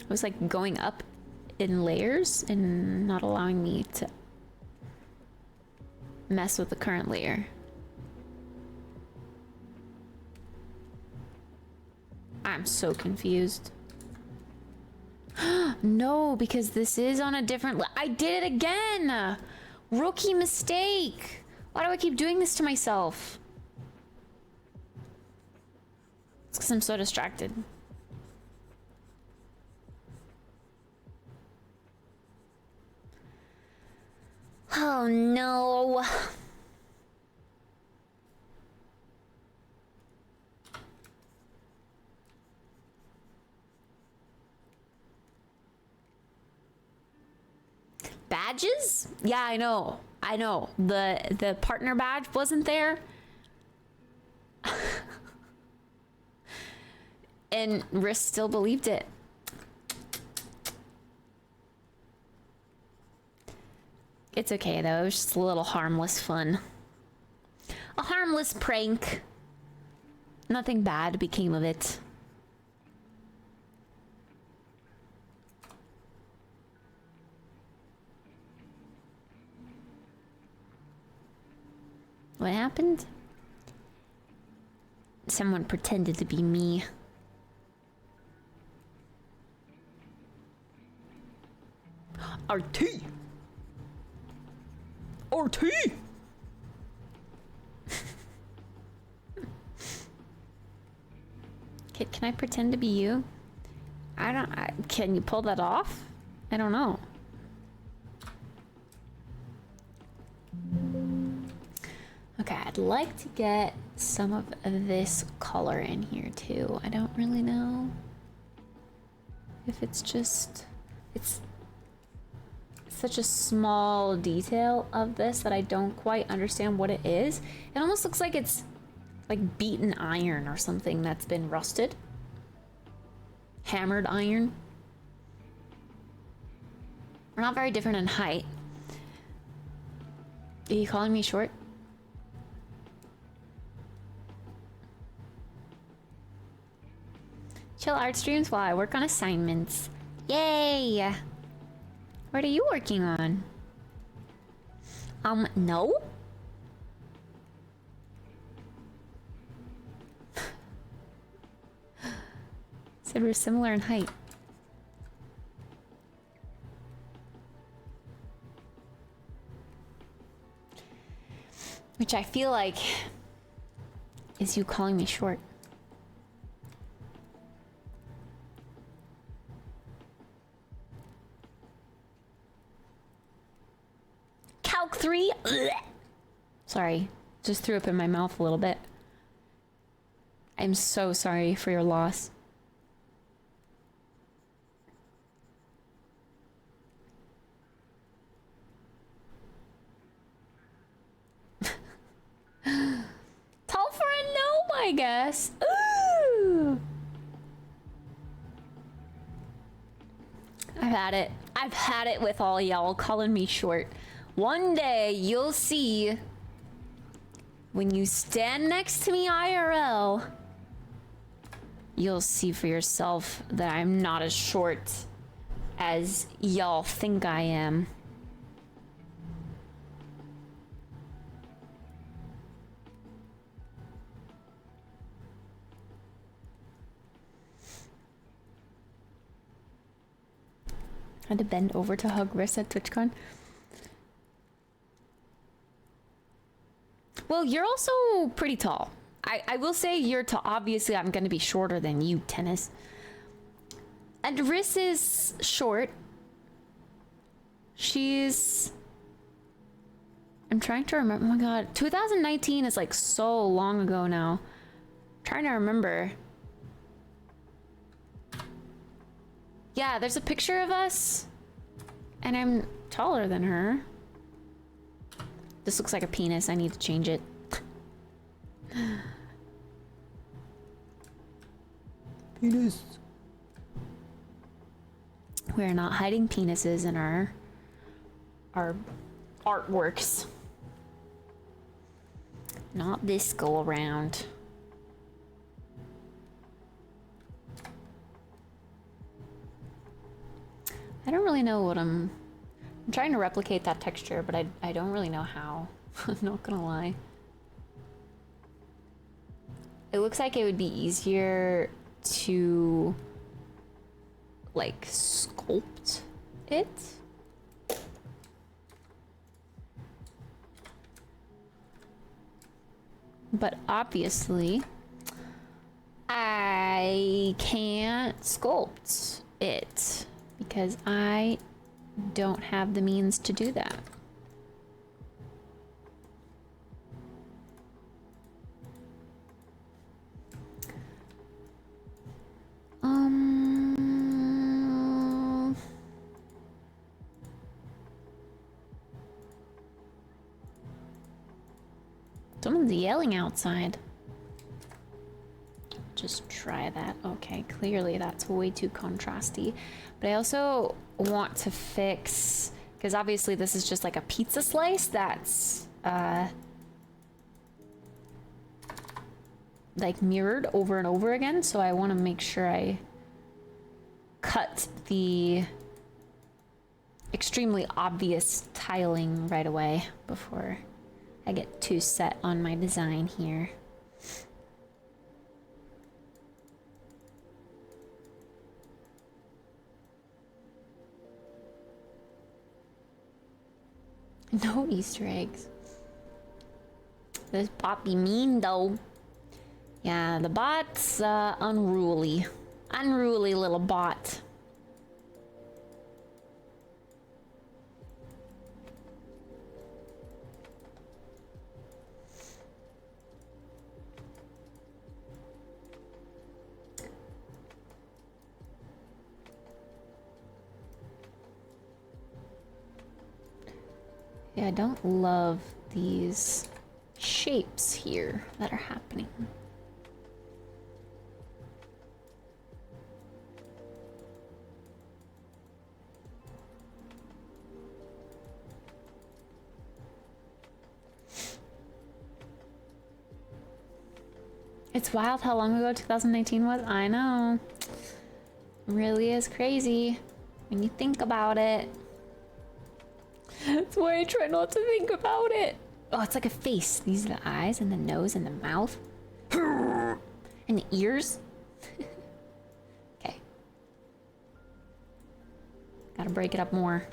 It was like going up in layers and not allowing me to mess with the current layer. I'm so confused. No, because this is on a different... I did it again! Rookie mistake! Why do I keep doing this to myself? It's because I'm so distracted. Oh no. Badges? Yeah, I know. I know. The partner badge wasn't there. And Riss still believed it. It's okay though, it was just a little harmless fun. A harmless prank. Nothing bad became of it. What happened? Someone pretended to be me. RT! RT! Can I pretend to be you? Can you pull that off? I don't know. Okay, I'd like to get some of this color in here too. I don't really know if it's just... It's such a small detail of this that I don't quite understand what it is. It almost looks like it's like beaten iron or something that's been rusted. Hammered iron. We're not very different in height. Are you calling me short? Chill art streams while I work on assignments. Yay! What are you working on? No? Said we're similar in height. Which I feel like is you calling me short. Calc 3. Ugh. Sorry, just threw up in my mouth a little bit. I'm so sorry for your loss. Tall for a gnome, I guess. Ooh. I've had it. I've had it with all y'all calling me short. One day you'll see when you stand next to me IRL, you'll see for yourself that I'm not as short as y'all think I am. I had to bend over to hug Riss at TwitchCon. Well, you're also pretty tall. I will say you're tall. Obviously, I'm going to be shorter than you, Tennis. And Riss is short. She's... I'm trying to remember. Oh my god. 2019 is like so long ago now. I'm trying to remember. Yeah, there's a picture of us. And I'm taller than her. This looks like a penis. I need to change it. Penis. We're not hiding penises in our artworks. Not this go around. I don't really know what I'm trying to replicate that texture, but I don't really know how. I'm not gonna lie. It looks like it would be easier to like sculpt it. But obviously, I can't sculpt it because I don't have the means to do that. Someone's yelling outside. Just try that. Okay, clearly that's way too contrasty. But I also want to fix, because obviously this is just like a pizza slice that's like mirrored over and over again. So I want to make sure I cut the extremely obvious tiling right away before I get too set on my design here. No Easter eggs. This bot be mean though. Yeah, the bot's unruly. Unruly little bot. Yeah, I don't love these shapes here that are happening. It's wild how long ago 2019 was. I know. It really is crazy when you think about it. That's why I try not to think about it. Oh, it's like a face. These are the eyes and the nose and the mouth. And the ears. Okay. Gotta break it up more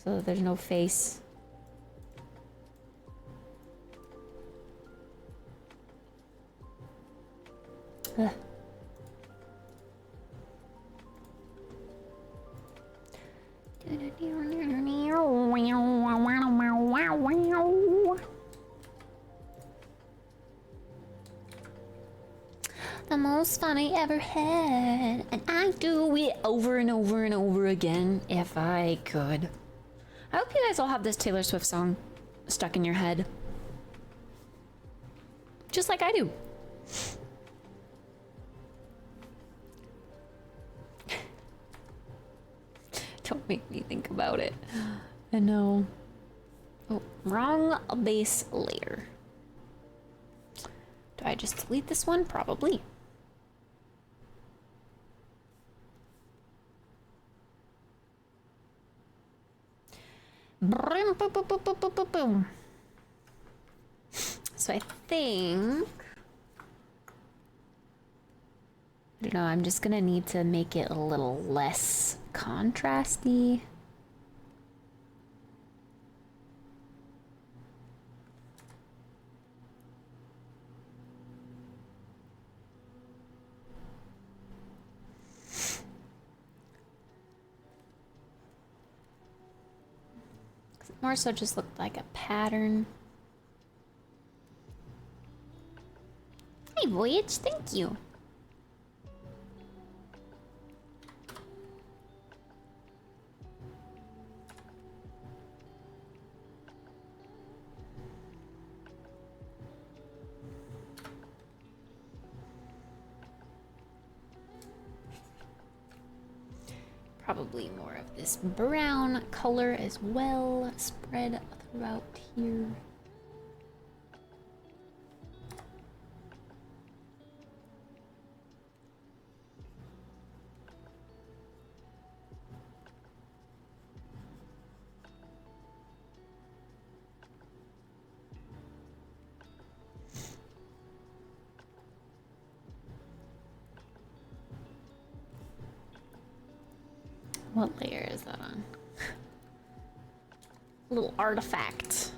so that there's no face. Ugh. The most fun I ever had, and I do it over and over and over again if I could. I hope you guys all have this Taylor Swift song stuck in your head, just like I do. Don't make me think about it. I know. Oh, wrong base layer. Do I just delete this one? Probably. So I think, I don't know, I'm just gonna need to make it a little less contrasty. More so just looked like a pattern. Hey, Voyage, thank you. Probably more of this brown color as well, spread throughout here. What layer is that on? A little artifact.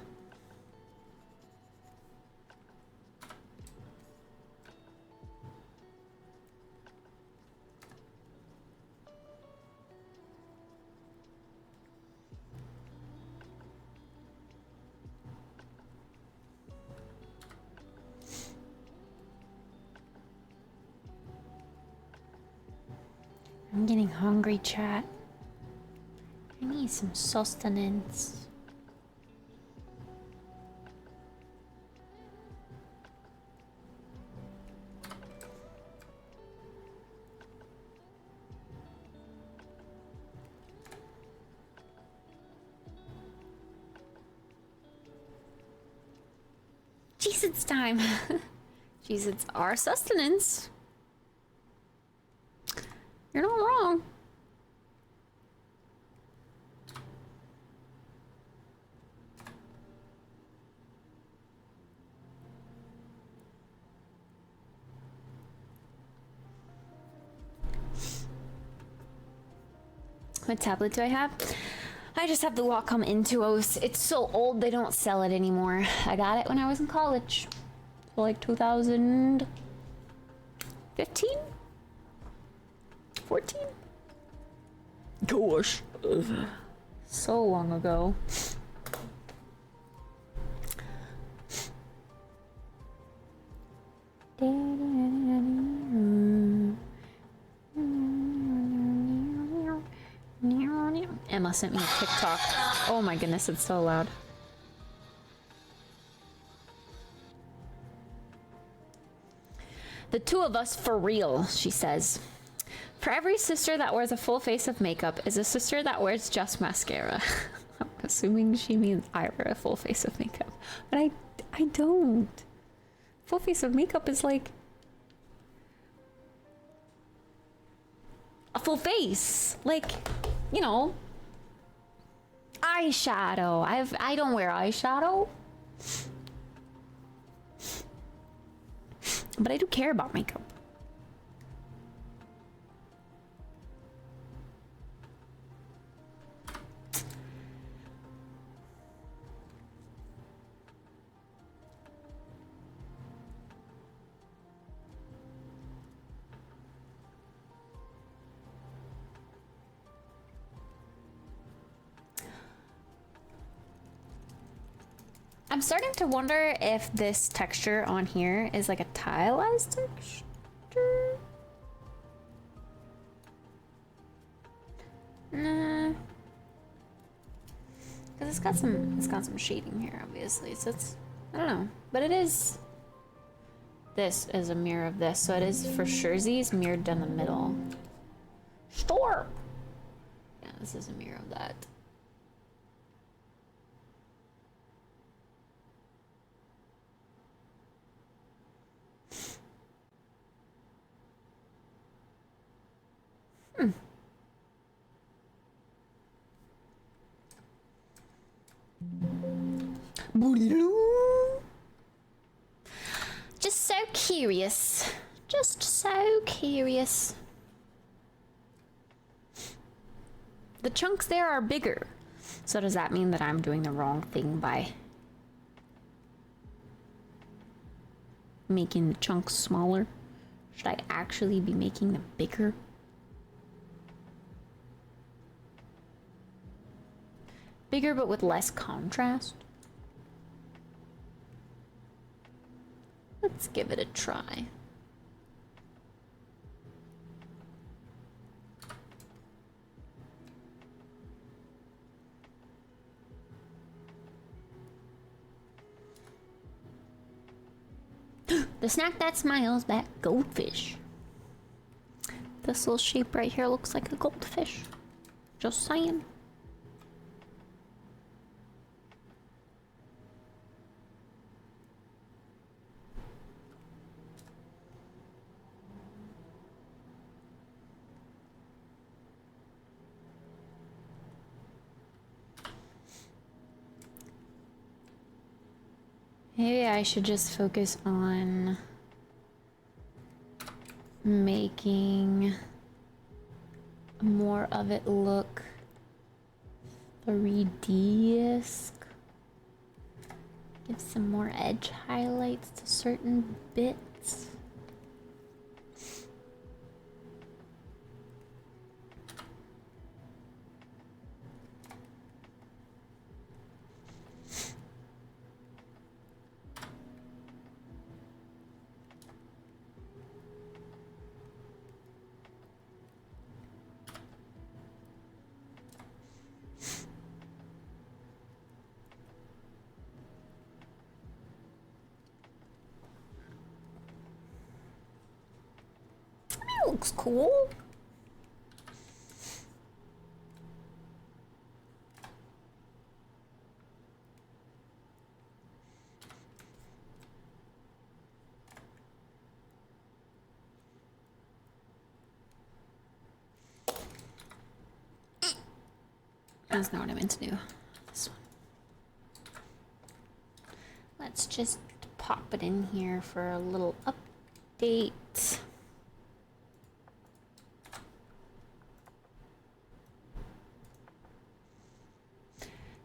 I'm getting hungry, chat. I need some sustenance. Jeez, it's time. Jeez, it's our sustenance. You're not wrong. What tablet do I have? I just have the Wacom Intuos. It's so old they don't sell it anymore. I got it when I was in college. So like 2015? 14? Gosh. Ugh. So long ago. Emma sent me a TikTok. Oh my goodness, it's so loud. The two of us for real, she says. For every sister that wears a full face of makeup is a sister that wears just mascara. I'm assuming she means I wear a full face of makeup. But I don't. Full face of makeup is like a full face. Like, you know, eyeshadow. I don't wear eyeshadow. But I do care about makeup. I'm starting to wonder if this texture on here is like a tilized texture. Nah. Because it's got some shading here, obviously. So it's, I don't know. But it is, this is a mirror of this. So it is for surezies mirrored down the middle. Store! Yeah, this is a mirror of that. Just so curious. Just so curious. The chunks there are bigger. So does that mean that I'm doing the wrong thing by making the chunks smaller? Should I actually be making them bigger? Bigger but with less contrast? Let's give it a try. The snack that smiles back, goldfish. This little shape right here looks like a goldfish. Just saying. Maybe I should just focus on making more of it look 3D-esque. Give some more edge highlights to certain bits. Looks cool. That's not what I meant to do. This one. Let's just pop it in here for a little update.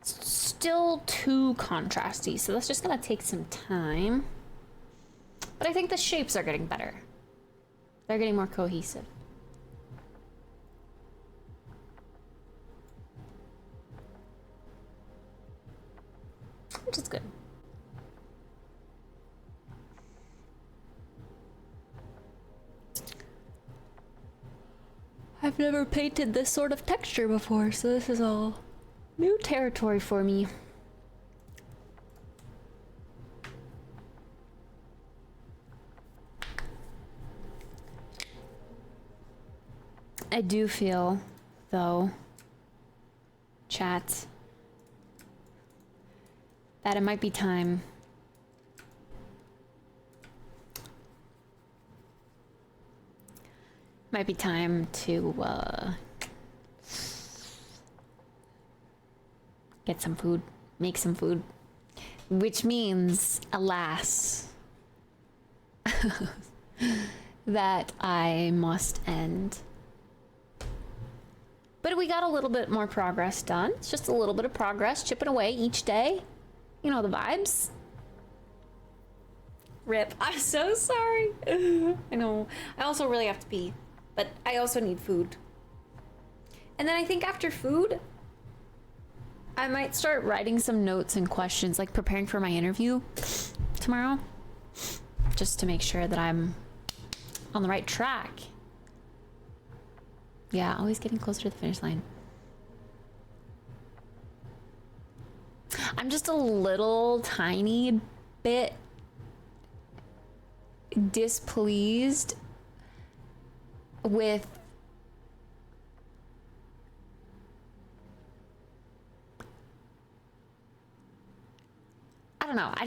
Still too contrasty, so that's just gonna take some time. But I think the shapes are getting better. They're getting more cohesive. Which is good. I've never painted this sort of texture before, so this is all new territory for me. I do feel, though, chat, that it might be time to get some food, make some food, which means, alas, that I must end. But we got a little bit more progress done. It's just a little bit of progress, chipping away each day. You know the vibes. Rip. I'm so sorry. I know. I also really have to pee, but I also need food. And then I think after food, I might start writing some notes and questions, like preparing for my interview tomorrow, just to make sure that I'm on the right track. Yeah, always getting closer to the finish line. I'm just a little tiny bit displeased with I don't know. I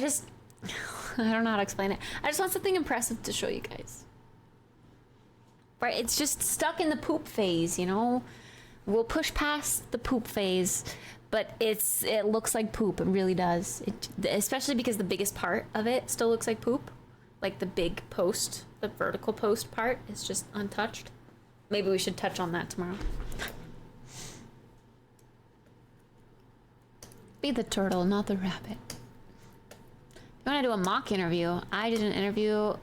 don't know how to explain it. I just want something impressive to show you guys. Right? It's just stuck in the poop phase, you know? We'll push past the poop phase, but it looks like poop. It really does. Especially because the biggest part of it still looks like poop. Like the big post, the vertical post part is just untouched. Maybe we should touch on that tomorrow. Be the turtle, not the rabbit. You want to do a mock interview? I did an interview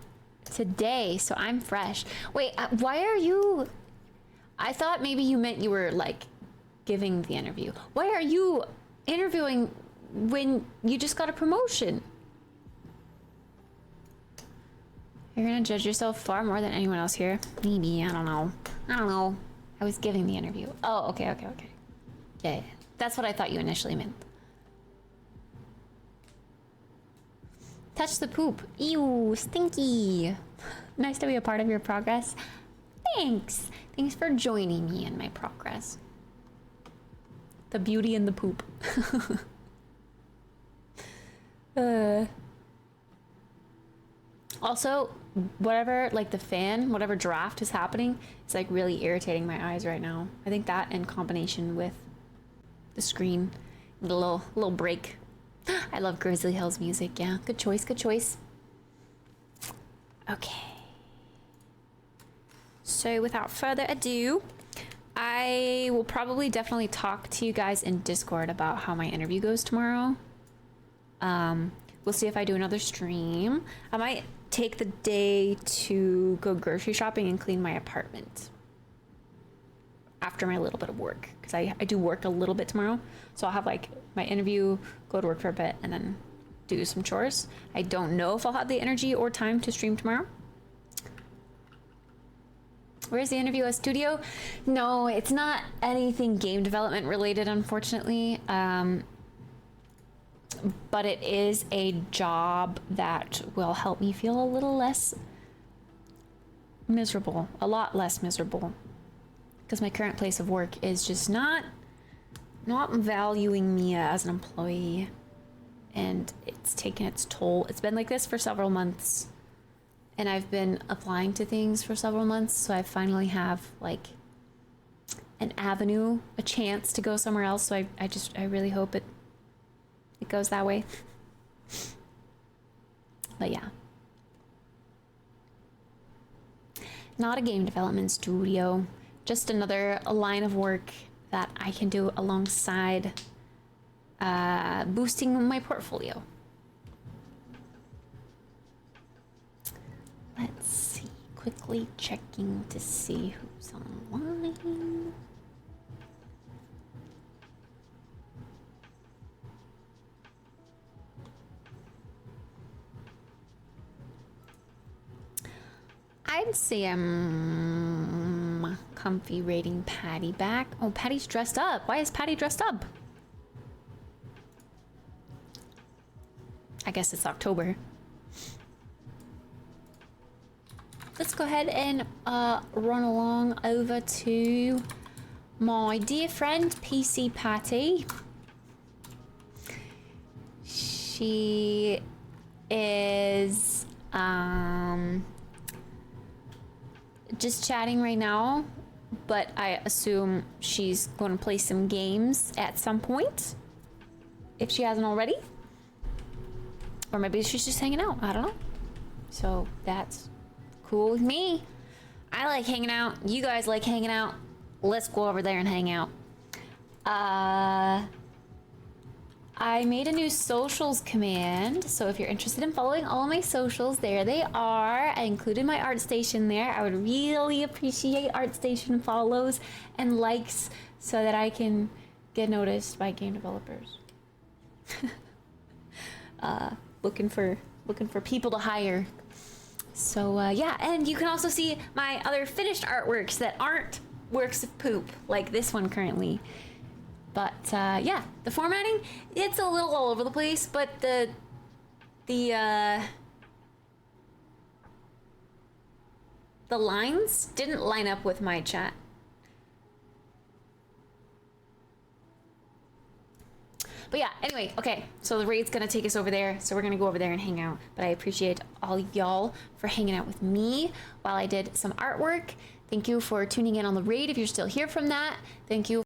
today, so I'm fresh. Wait, why are you... I thought maybe you meant you were, like, giving the interview. Why are you interviewing when you just got a promotion? You're gonna judge yourself far more than anyone else here. Maybe, I don't know. I was giving the interview. Oh, okay. Yeah. That's what I thought you initially meant. Touch the poop. Ew, stinky. Nice to be a part of your progress. Thanks. Thanks for joining me in my progress. The beauty in the poop. Also, whatever, like the fan, whatever draft is happening, it's like really irritating my eyes right now. I think that in combination with the screen, the little break. I love Grizzly Hills music. Yeah, good choice. Okay. So without further ado, I will probably definitely talk to you guys in Discord about how my interview goes tomorrow. We'll see if I do another stream. I might take the day to go grocery shopping and clean my apartment after my little bit of work, because I do work a little bit tomorrow, so I'll have like my interview, go to work for a bit, and then do some chores. I don't know if I'll have the energy or time to stream tomorrow. Where's the interview? A studio? No, it's not anything game development related, unfortunately. But it is a job that will help me feel a little less miserable, a lot less miserable, because my current place of work is just not valuing me as an employee, and it's taken its toll. It's been like this for several months, and I've been applying to things for several months, so I finally have like an avenue, a chance to go somewhere else. So I really hope it goes that way. But yeah, not a game development studio, just another line of work that I can do alongside boosting my portfolio. Let's see, quickly checking to see who's online. I'd say I'm comfy rating Patty back. Oh, Patty's dressed up. Why is Patty dressed up? I guess it's October. Let's go ahead and run along over to my dear friend PC Patty. She is just chatting right now, but I assume she's going to play some games at some point, if she hasn't already. Or maybe she's just hanging out. I don't know. So that's cool with me. I like hanging out. You guys like hanging out. Let's go over there and hang out. I made a new socials command, so if you're interested in following all of my socials, there they are. I included my ArtStation there. I would really appreciate ArtStation follows and likes so that I can get noticed by game developers. Looking for people to hire. So yeah, and you can also see my other finished artworks that aren't works of poop, like this one currently. But yeah, the formatting, it's a little all over the place, but the lines didn't line up with my chat. But yeah, anyway, okay, so the raid's gonna take us over there, so we're gonna go over there and hang out. But I appreciate all y'all for hanging out with me while I did some artwork. Thank you for tuning in on the raid if you're still here from that. Thank you